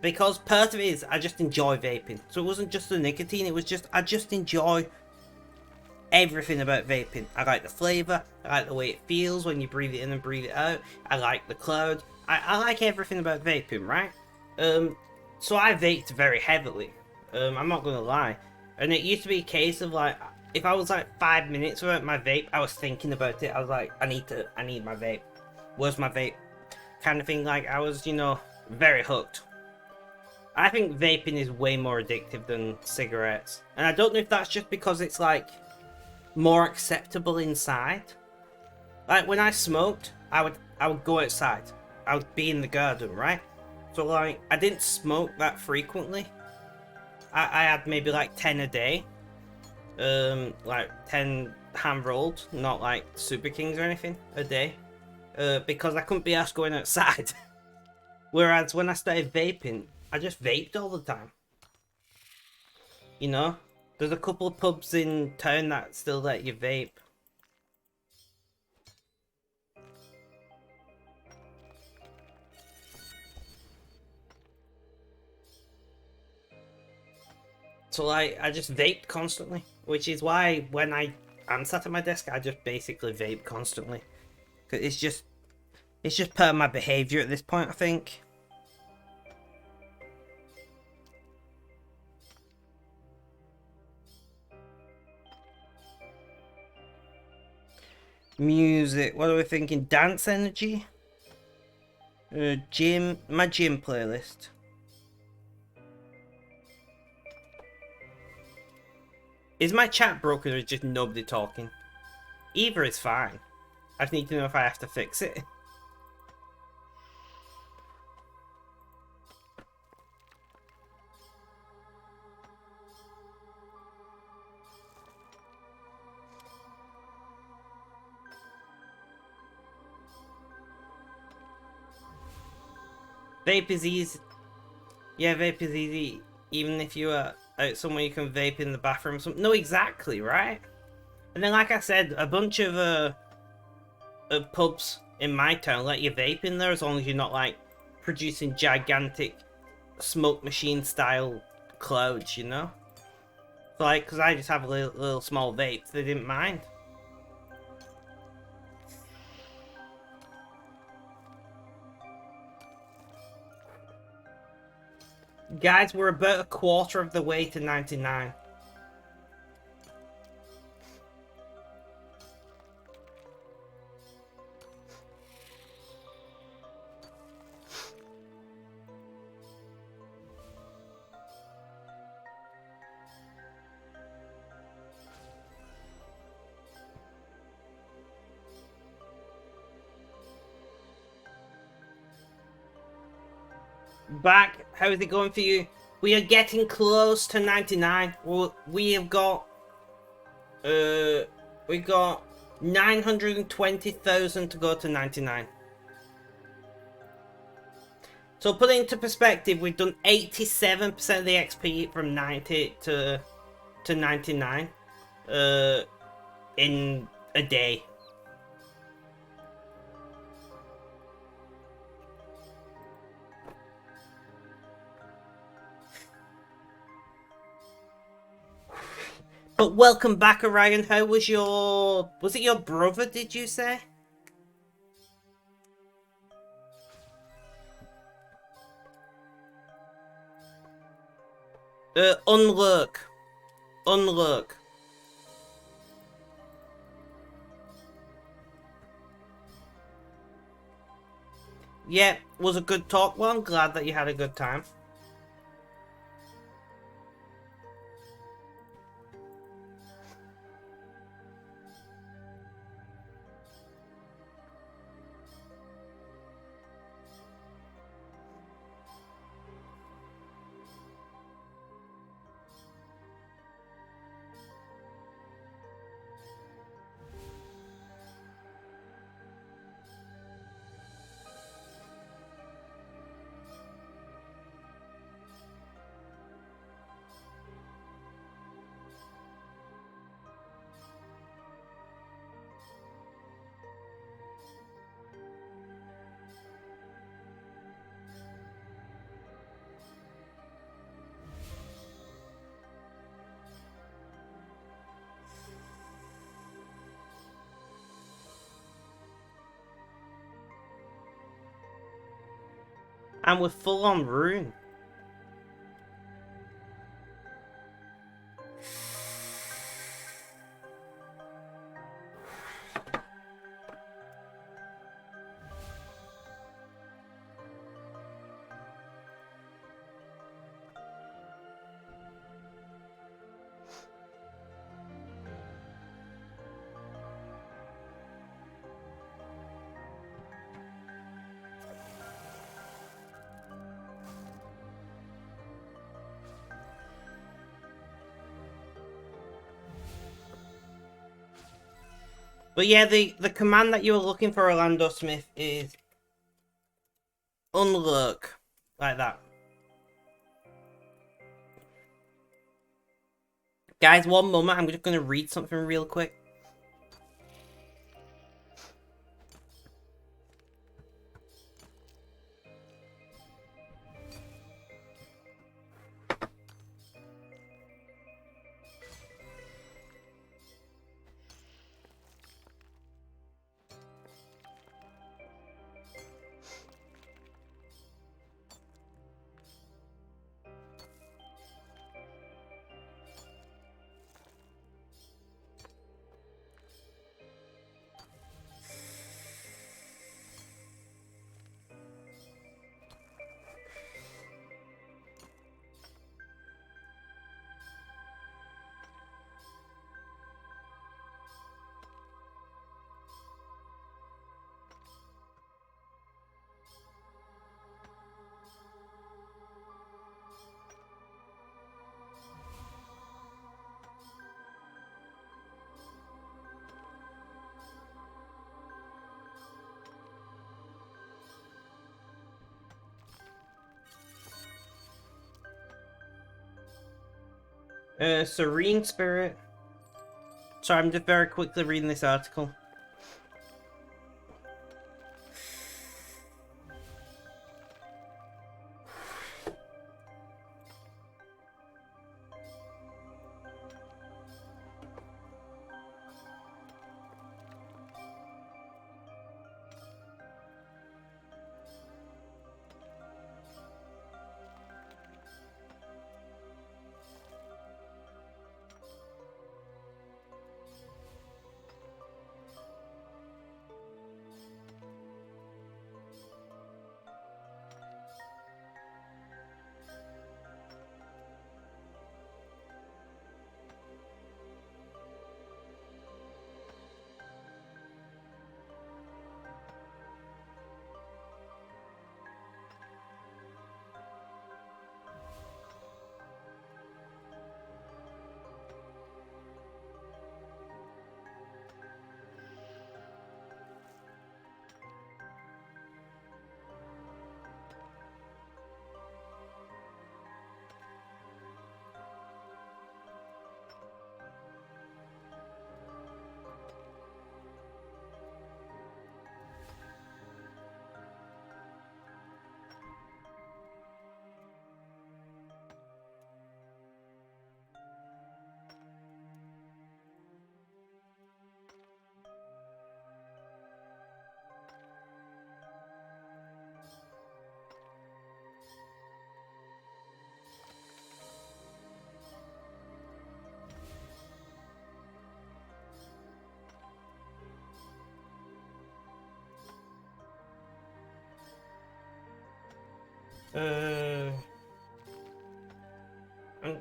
Speaker 1: because part of it is I just enjoy vaping. So it wasn't just the nicotine, it was just, I just enjoy everything about vaping. I like the flavour, I like the way it feels when you breathe it in and breathe it out, I like the cloud, I like everything about vaping, right? So I vaped very heavily, I'm not gonna lie. And it used to be a case of like, if I was like 5 minutes without my vape, I was thinking about it. I was like, I need my vape. Where's my vape? Kind of thing. Like, I was, you know, very hooked. I think vaping is way more addictive than cigarettes. And I don't know if that's just because it's like more acceptable inside. Like when I smoked, I would go outside. I would be in the garden, right? So like, I didn't smoke that frequently. I had maybe like 10 a day, like 10 hand rolled, not like Super Kings or anything a day, because I couldn't be asked going outside. Whereas when I started vaping, I just vaped all the time. You know, there's a couple of pubs in town that still let you vape. So like, I just vaped constantly, which is why when I'm sat at my desk, I just basically vape constantly. Cause it's just part of my behaviour at this point, I think. Music, what are we thinking? Dance energy? Gym, my gym playlist. Is my chat broken or is just nobody talking? Either is fine. I just need to know if I have to fix it. Vape is easy. Yeah, vape is easy. Even if you are out somewhere, you can vape in the bathroom. No, exactly, right? And then, like I said, a bunch of pubs in my town let you vape in there as long as you're not like producing gigantic smoke machine style clouds, you know? So, like, because I just have a little small vape, they didn't mind. Guys, we're about a quarter of the way to 99. Back, how is it going for you? We are getting close to 99. Well, we have got we got 920,000 to go to 99. So put it into perspective, we've done 87% of the XP from 90 to 99 in a day. But welcome back, Orion. How was your... Was it your brother, did you say? Unlurk. yeah, was a good talk. Well, I'm glad that you had a good time. And we're full on rune. But yeah, the command that you were looking for, Orlando Smith, is unlurk. Like that. Guys, one moment, I'm just going to read something real quick. Serene Spirit. Sorry, I'm just very quickly reading this article. Uh, and,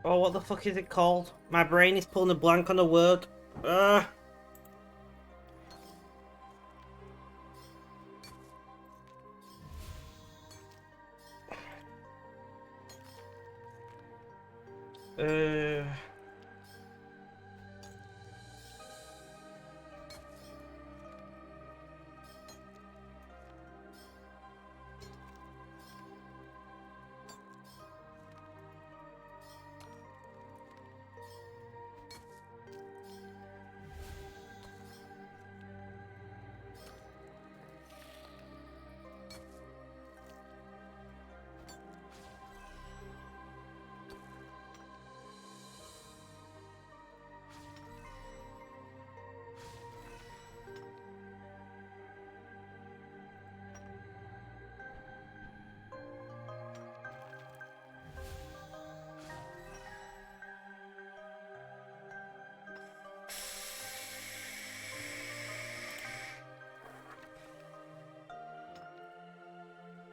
Speaker 1: oh, what the fuck is it called? My brain is pulling a blank on the word. Uh, uh,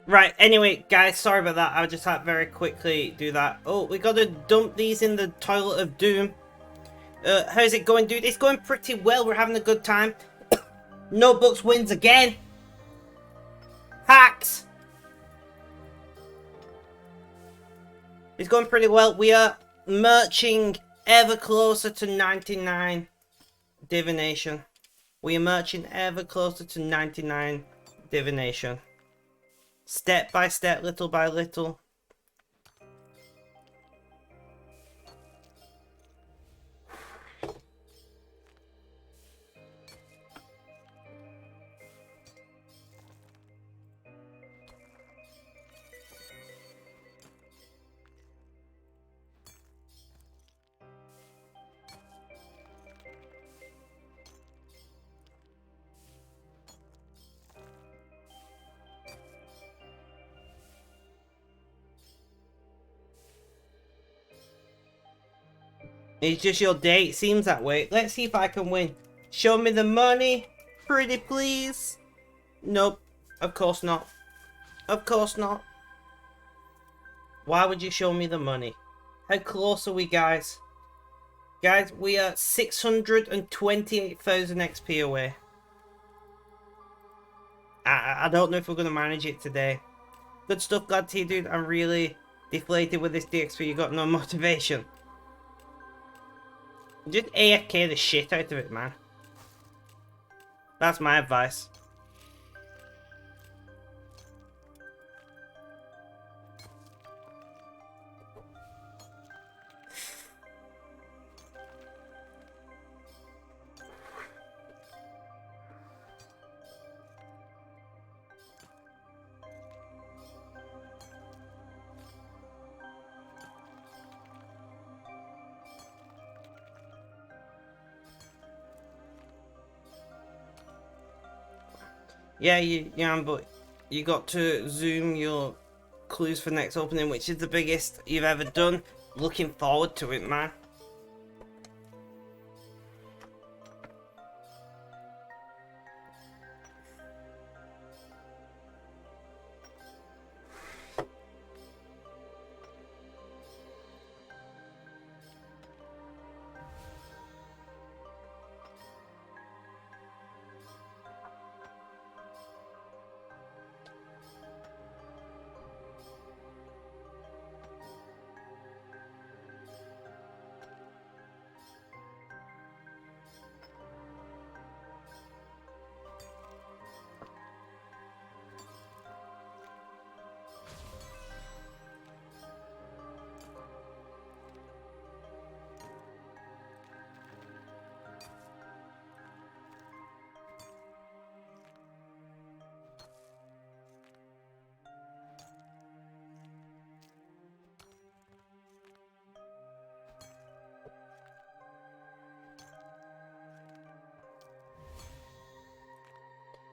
Speaker 1: Right, anyway, guys, sorry about that. I'll just have to very quickly do that. Oh, we gotta dump these in the toilet of doom. How's it going, dude? It's going pretty well. We're having a good time. Notebooks wins again. Hacks. It's going pretty well. We are marching ever closer to 99 divination. We are marching ever closer to 99 divination. Step by step, little by little. It's just your day. It seems that way. Let's see if I can win. Show me the money. Pretty please. Nope. Of course not. Of course not. Why would you show me the money? How close are we, guys? Guys, we are 628,000 XP away. I don't know if we're going to manage it today. Good stuff, glad to you, dude. I'm really deflated with this DXP. You got no motivation. Just AFK the shit out of it, man. That's my advice. Yeah, but you got to zoom your clues for next opening, which is the biggest you've ever done. Looking forward to it, man.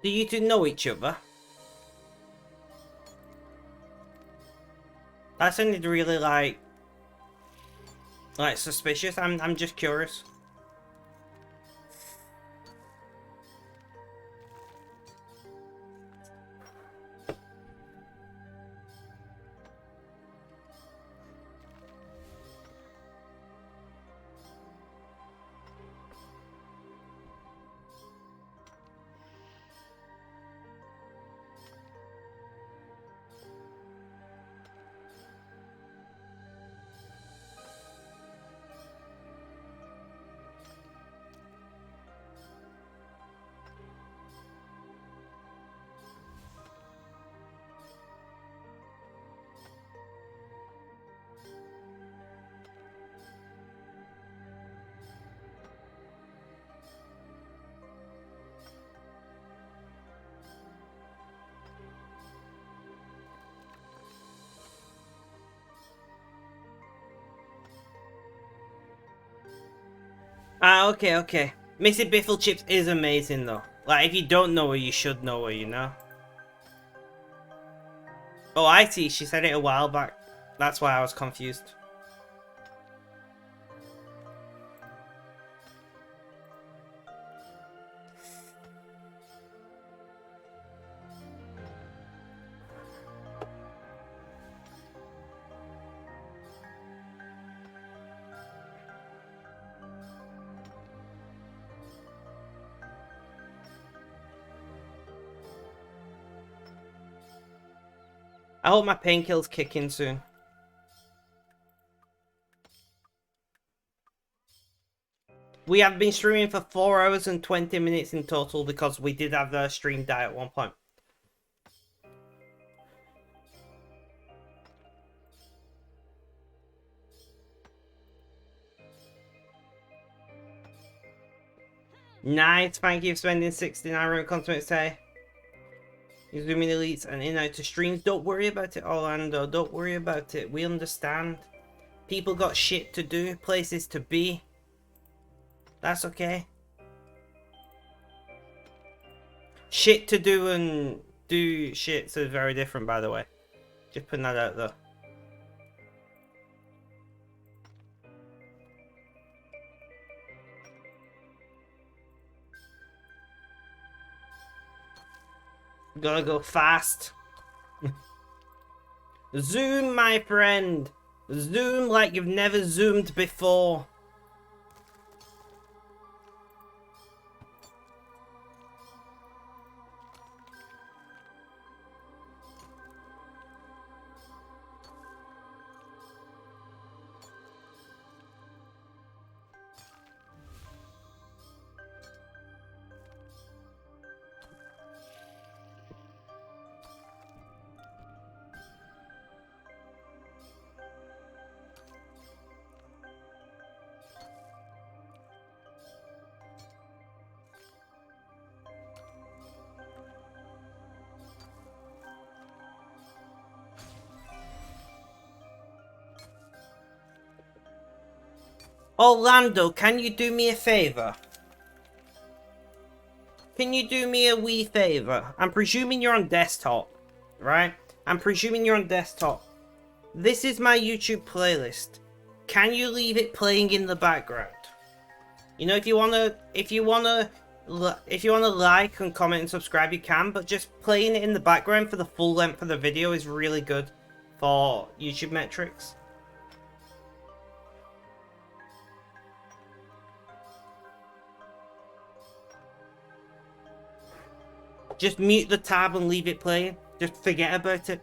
Speaker 1: Do you two know each other? That sounded really like suspicious. I'm just curious. Ah, okay, okay. Missy Biffle Chips is amazing though. Like, if you don't know her, you should know her, you know? Oh, I see. She said it a while back. That's why I was confused. I hope my painkillers kick in soon. We have been streaming for 4 hours and 20 minutes in total because we did have the stream die at one point. Nice, thank you for spending 69 rune continents today. You're zooming elites and in and out to streams. Don't worry about it, Orlando. Don't worry about it. We understand. People got shit to do, places to be. That's okay. Shit to do and do shits are very different, by the way. Just putting that out there. Gotta go fast. Zoom, my friend. Zoom like you've never zoomed before. Orlando, can you do me a favor? Can you do me a wee favor? I'm presuming you're on desktop, right? I'm presuming you're on desktop. This is my YouTube playlist. Can you leave it playing in the background? You know, if you wanna like and comment and subscribe, you can. But just playing it in the background for the full length of the video is really good for YouTube metrics. Just mute the tab and leave it playing. Just forget about it.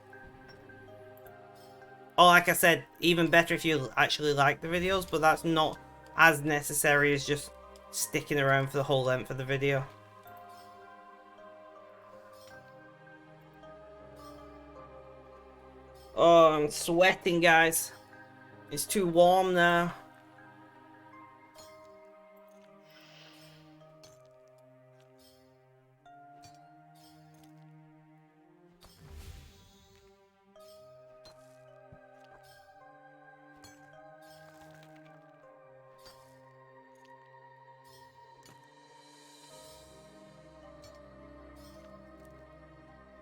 Speaker 1: Or like I said, even better if you actually like the videos, but that's not as necessary as just sticking around for the whole length of the video. Oh, I'm sweating, guys. It's too warm now.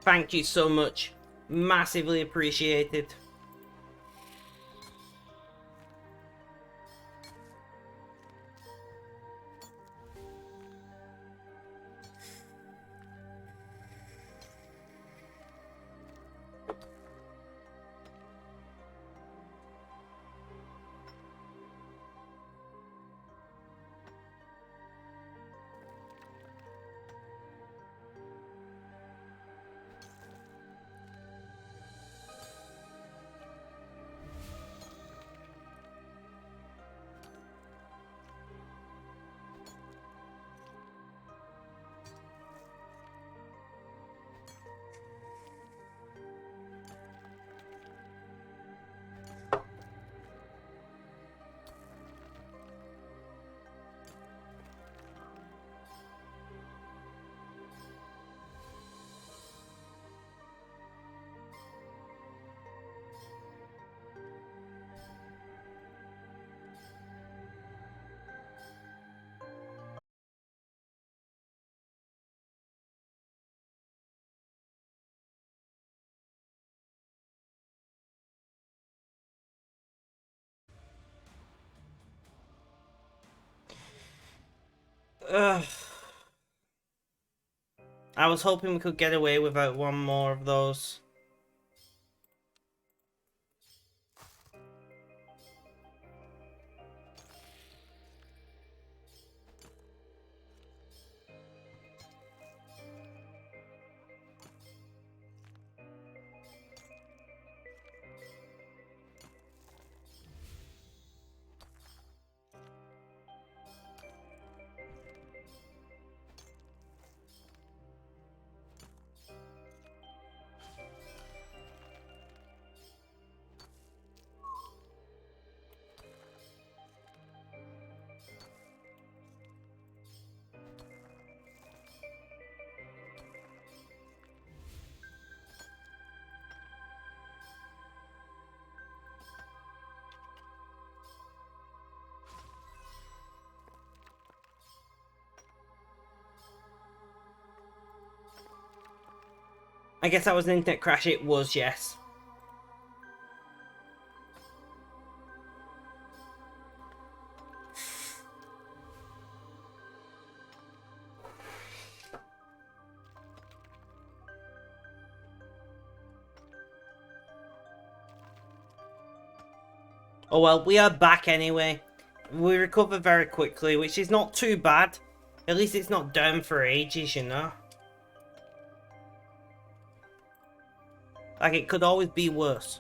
Speaker 1: Thank you so much. Massively appreciated. Ugh. I was hoping we could get away without one more of those. I guess that was an internet crash. It was, yes. Oh well, we are back anyway. We recover very quickly, which is not too bad. At least it's not down for ages, you know? Like, it could always be worse.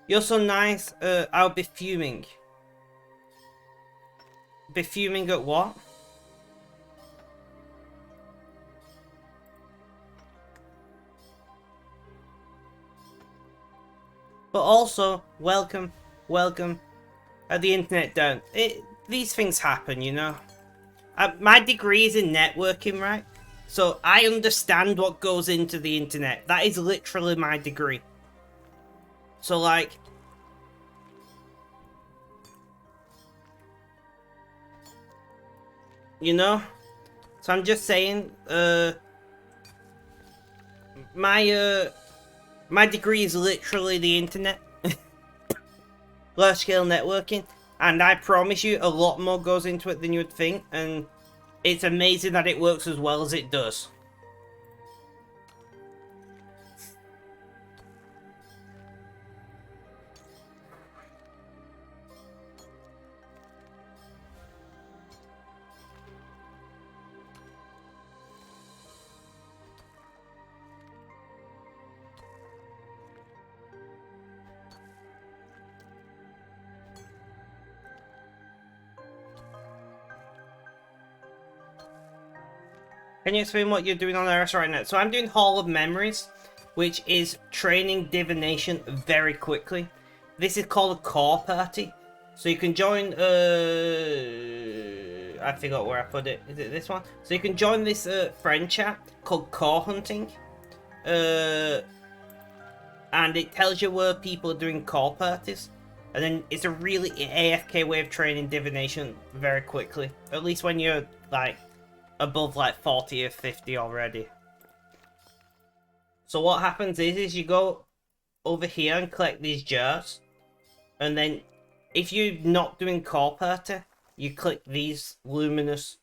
Speaker 1: You're so nice, I'll be fuming. Be fuming at what? But also, welcome. At the internet down. These things happen, you know? My degree is in networking, right? So I understand what goes into the internet. That is literally my degree. So, like... You know? So I'm just saying, my degree is literally the internet. Large scale networking. And I promise you, a lot more goes into it than you would think. And it's amazing that it works as well as it does. Can you explain what you're doing on RS right now? So I'm doing Hall of Memories, which is training divination very quickly. This is called a core party. So you can join, I forgot where I put it. Is it this one? So you can join this friend chat called Core Hunting. And it tells you where people are doing core parties. And then it's a really AFK way of training divination very quickly. At least when you're, like, above like 40 or 50 already. So what happens is you go over here and collect these jars. And then if you're not doing core party, you click these luminous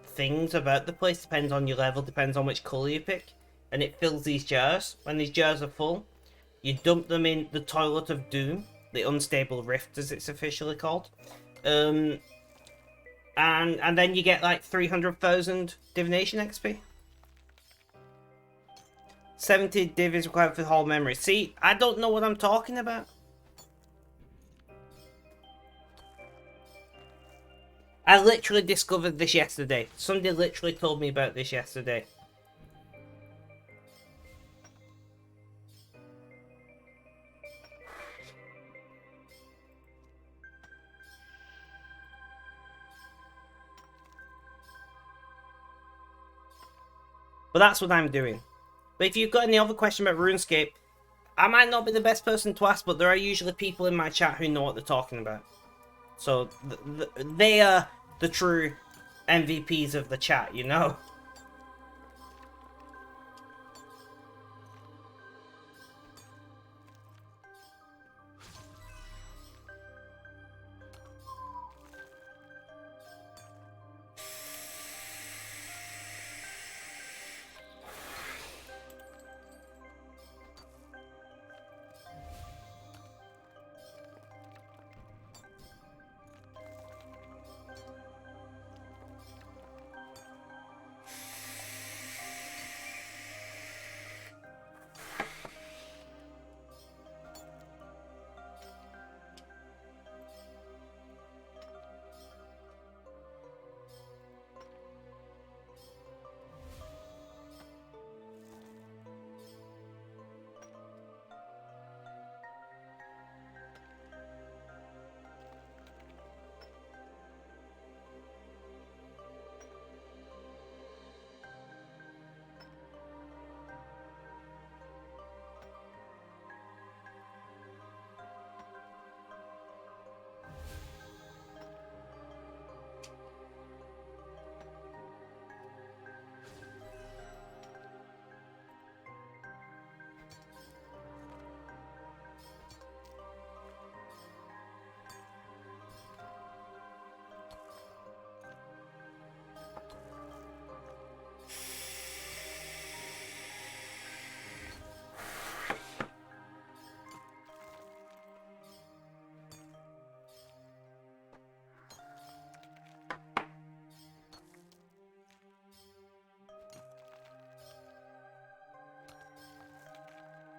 Speaker 1: things about the place. Depends on your level, depends on which colour you pick. And it fills these jars. When these jars are full, you dump them in the Toilet of Doom, the Unstable Rift as it's officially called. And then you get like 300,000 divination XP. 70 div is required for the whole memory. See, I don't know what I'm talking about. I literally discovered this yesterday. Somebody literally told me about this yesterday. But that's what I'm doing. But if you've got any other question about RuneScape, I might not be the best person to ask, but there are usually people in my chat who know what they're talking about. So they are the true MVPs of the chat, you know?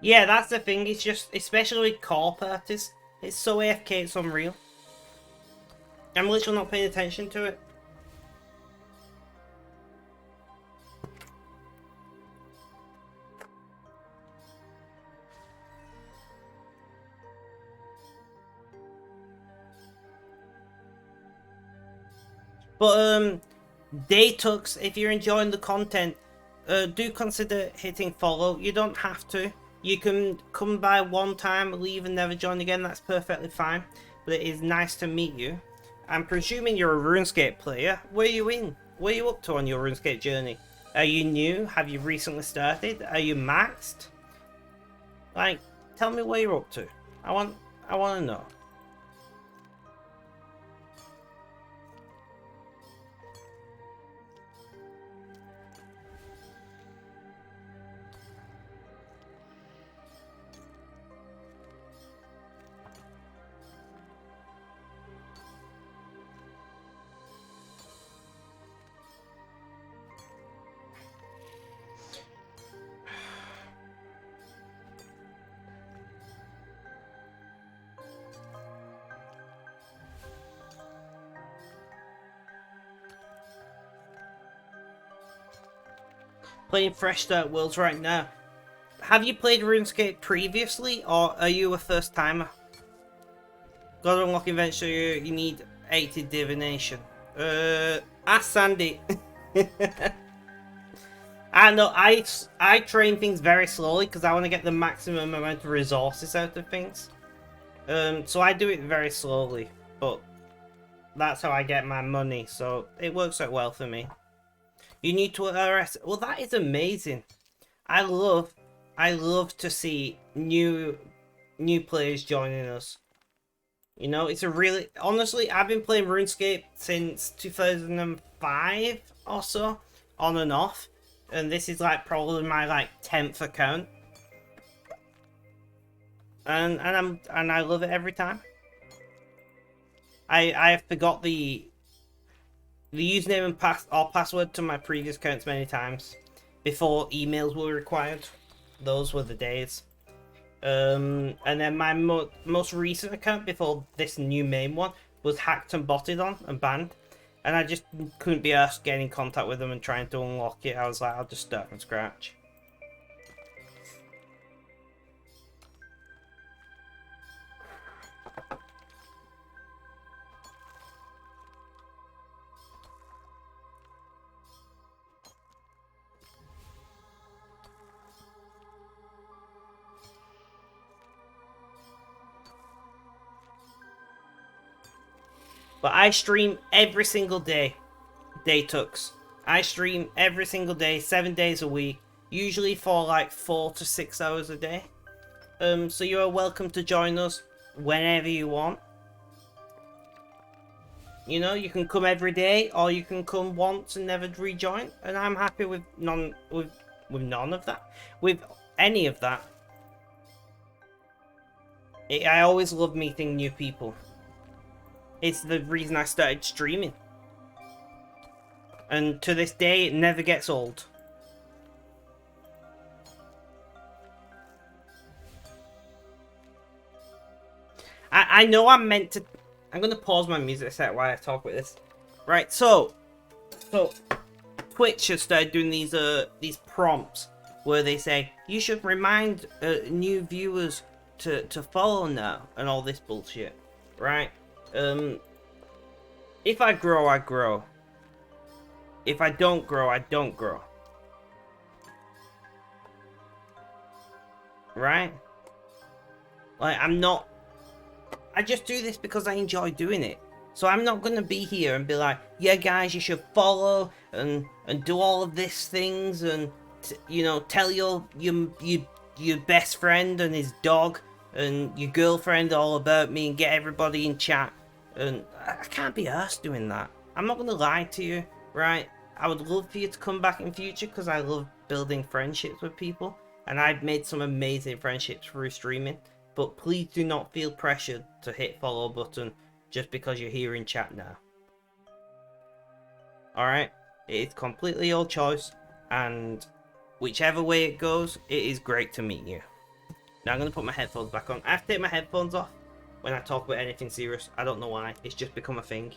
Speaker 1: Yeah, that's the thing. It's just, especially with core parties, it's so AFK, it's unreal. I'm literally not paying attention to it. But Daytux, if you're enjoying the content, do consider hitting follow. You don't have to. You can come by one time, leave and never join again. That's perfectly fine. But it is nice to meet you. I'm presuming you're a RuneScape player. Where are you in? What are you up to on your RuneScape journey? Are you new? Have you recently started? Are you maxed? Like, tell me where you're up to. I want to know. Playing Fresh Start Worlds right now. Have you played RuneScape previously, or are you a first timer? Gotta unlock eventually, you need 80 divination. Ask Sandy. I know, I train things very slowly because I want to get the maximum amount of resources out of things. So I do it very slowly, but that's how I get my money, so it works out well for me. You need to RS. Well, that is amazing. I love to see new players joining us. You know, it's a really... Honestly, I've been playing RuneScape since 2005 or so, on and off. And this is like probably my like 10th account. And I love it every time. I forgot the username and password to my previous accounts many times before emails were required. Those were the days. And then my most recent account before this new main one was hacked and botted on and banned. And I just couldn't be asked getting in contact with them and trying to unlock it. I was like, I'll just start from scratch. But I stream every single day. Daytux. I stream every single day, 7 days a week. Usually for like 4 to 6 hours a day. So you are welcome to join us whenever you want. You know, you can come every day, or you can come once and never rejoin. And I'm happy with none of that. With any of that. I always love meeting new people. It's the reason I started streaming. And to this day, it never gets old. I know I'm meant to... I'm going to pause my music set while I talk about this. Right, so Twitch has started doing these prompts where they say, you should remind new viewers to follow now, and all this bullshit. Right? If I grow, I grow. If I don't grow, I don't grow. Right? Like, I just do this because I enjoy doing it. So I'm not going to be here and be like, yeah guys, you should follow and do all of these things and, you know, tell your best friend and his dog and your girlfriend all about me and get everybody in chat. And I can't be arsed doing that. I'm not going to lie to you, right? I would love for you to come back in future because I love building friendships with people. And I've made some amazing friendships through streaming. But please do not feel pressured to hit follow button just because you're here in chat now. Alright? It's completely your choice. And whichever way it goes, it is great to meet you. Now I'm going to put my headphones back on. I have to take my headphones off when I talk about anything serious. I don't know why. It's just become a thing.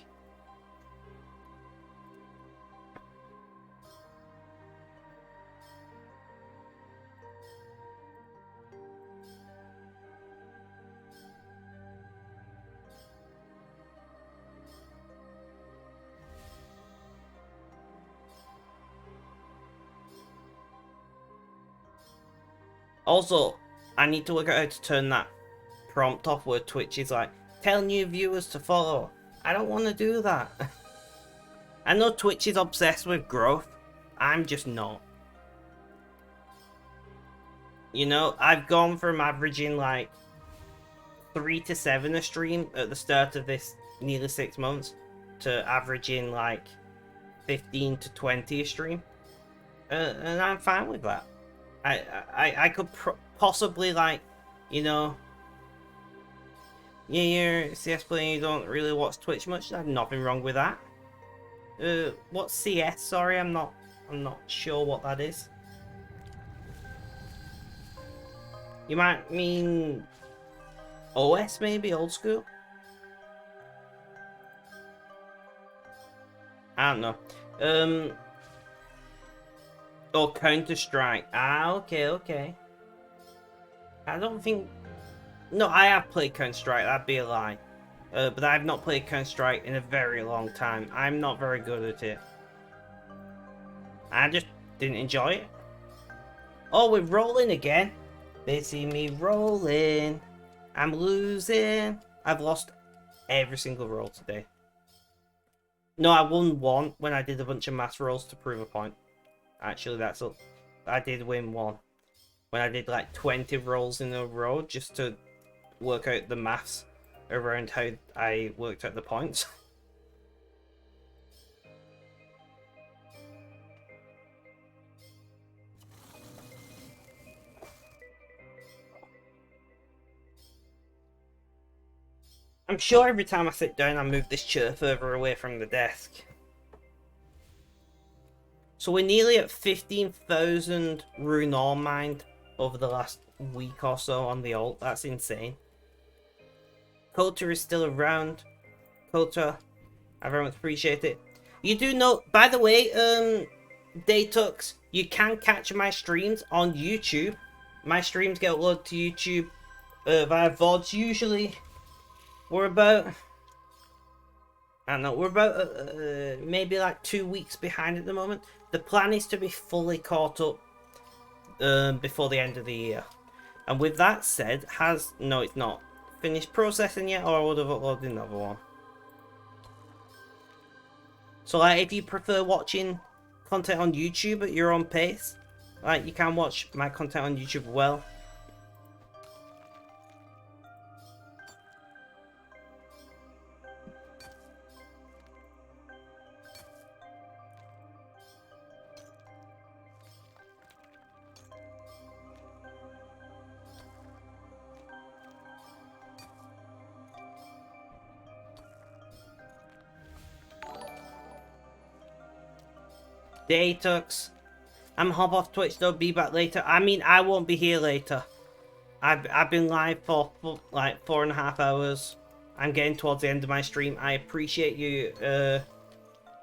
Speaker 1: Also, I need to work out how to turn that prompt off where Twitch is like, tell new viewers to follow. I don't want to do that. I know Twitch is obsessed with growth. I'm just not. You know, I've gone from averaging like 3 to 7 a stream at the start of this nearly 6 months to averaging like 15 to 20 a stream. And I'm fine with that. I could possibly, like, you know, yeah, you're CS player, you don't really watch Twitch much. There's nothing wrong with that. What's CS? Sorry, I'm not sure what that is. You might mean OS, maybe old school. I don't know. Or Counter-Strike. Ah, okay. I don't think... No, I have played Counter-Strike, that'd be a lie. But I've not played Counter-Strike in a very long time. I'm not very good at it. I just didn't enjoy it. Oh, we're rolling again. They see me rolling. I'm losing. I've lost every single roll today. No, I won one when I did a bunch of mass rolls to prove a point. Actually, that's up. I did win one. When I did like 20 rolls in a row just to work out the maths around how I worked out the points. I'm sure every time I sit down I move this chair further away from the desk. So we're nearly at 15,000 rune ore mined over the last week or so on the alt. That's insane. Coulter is still around. Coulter, I very much appreciate it. You do know, by the way, Datux, you can catch my streams on YouTube. My streams get uploaded to YouTube via VODs usually. We're about, I don't know, we're about maybe like 2 weeks behind at the moment. The plan is to be fully caught up before the end of the year. And with that said, no, it's not finished processing yet, or I would have uploaded another one. So like, if you prefer watching content on YouTube at your own pace, like, you can watch my content on YouTube as well. Datux, I'm hop off Twitch though, be back later. I mean, I won't be here later. I've been live for like 4.5 hours. I'm getting towards the end of my stream. I appreciate you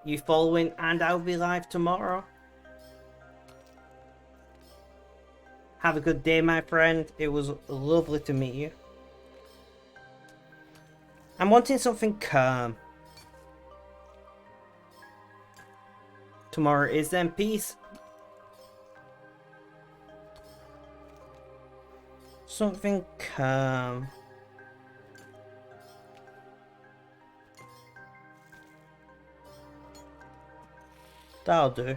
Speaker 1: you following, and I'll be live tomorrow. Have a good day, my friend. It was lovely to meet you. I'm wanting something calm. Tomorrow is then peace. Something calm. That'll do.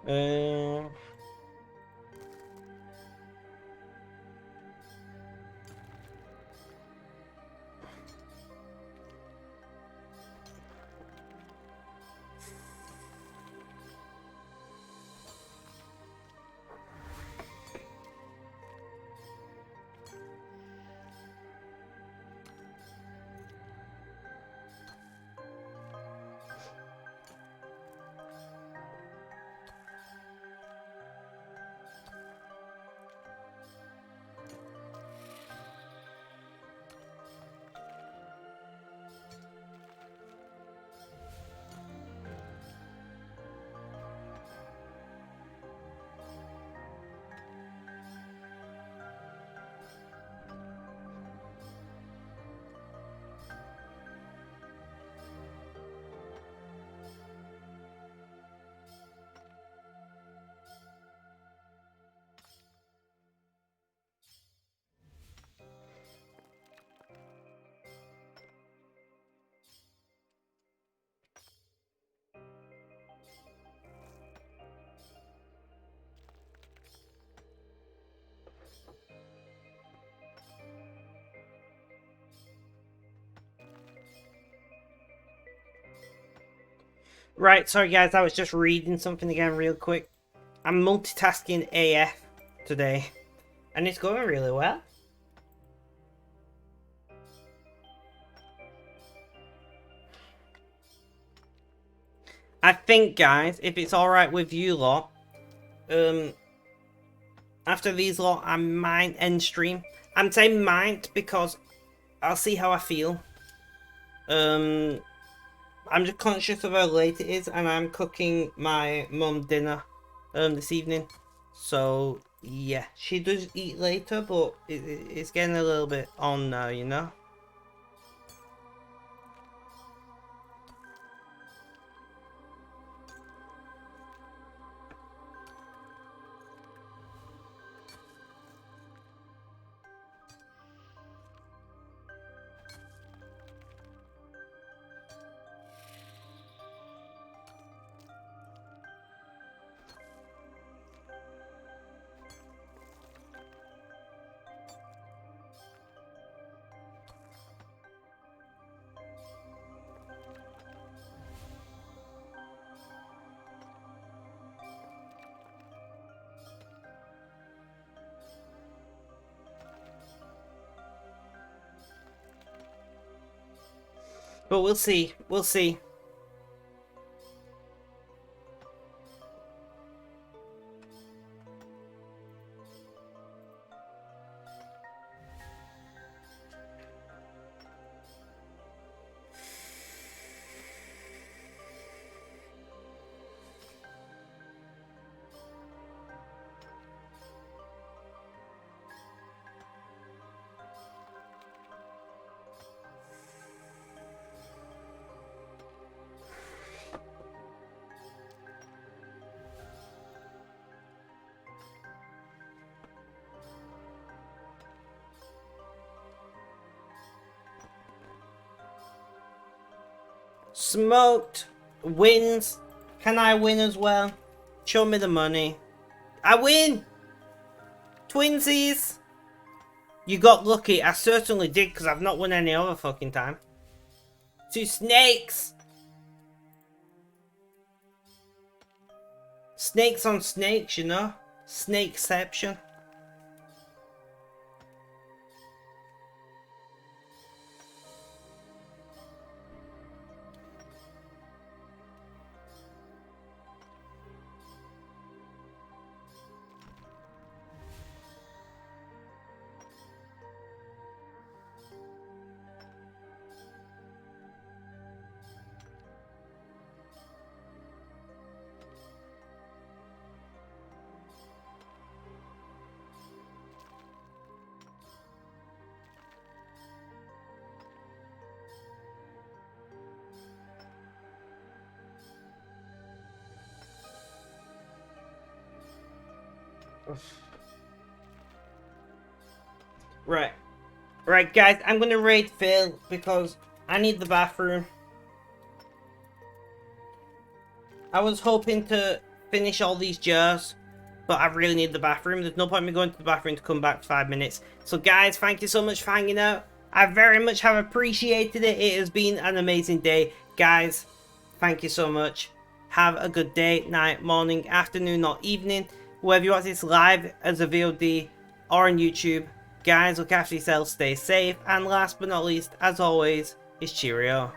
Speaker 1: Uh, Right, sorry guys, I was just reading something again real quick. I'm multitasking AF today, and it's going really well. I think, guys, if it's alright with you lot, after these lot, I might end stream. I'm saying might because I'll see how I feel. I'm just conscious of how late it is, and I'm cooking my mum dinner this evening. So yeah, she does eat later, but it's getting a little bit on now, you know. But we'll see. We'll see. Smoked wins. Can I win as well? Show me the money. I win! Twinsies! You got lucky. I certainly did, because I've not won any other fucking time. 2 snakes! Snakes on snakes, you know? Snakeception. Right. Right, guys, I'm gonna raid Phil because I need the bathroom. I was hoping to finish all these jars, but I really need the bathroom. There's no point in me going to the bathroom to come back for 5 minutes. So guys, thank you so much for hanging out. I very much have appreciated it. It has been an amazing day. Guys, thank you so much. Have a good day, night, morning, afternoon, or evening. Whether you watch this live as a VOD or on YouTube. Guys, look after yourselves, stay safe, and last but not least, as always, is cheerio.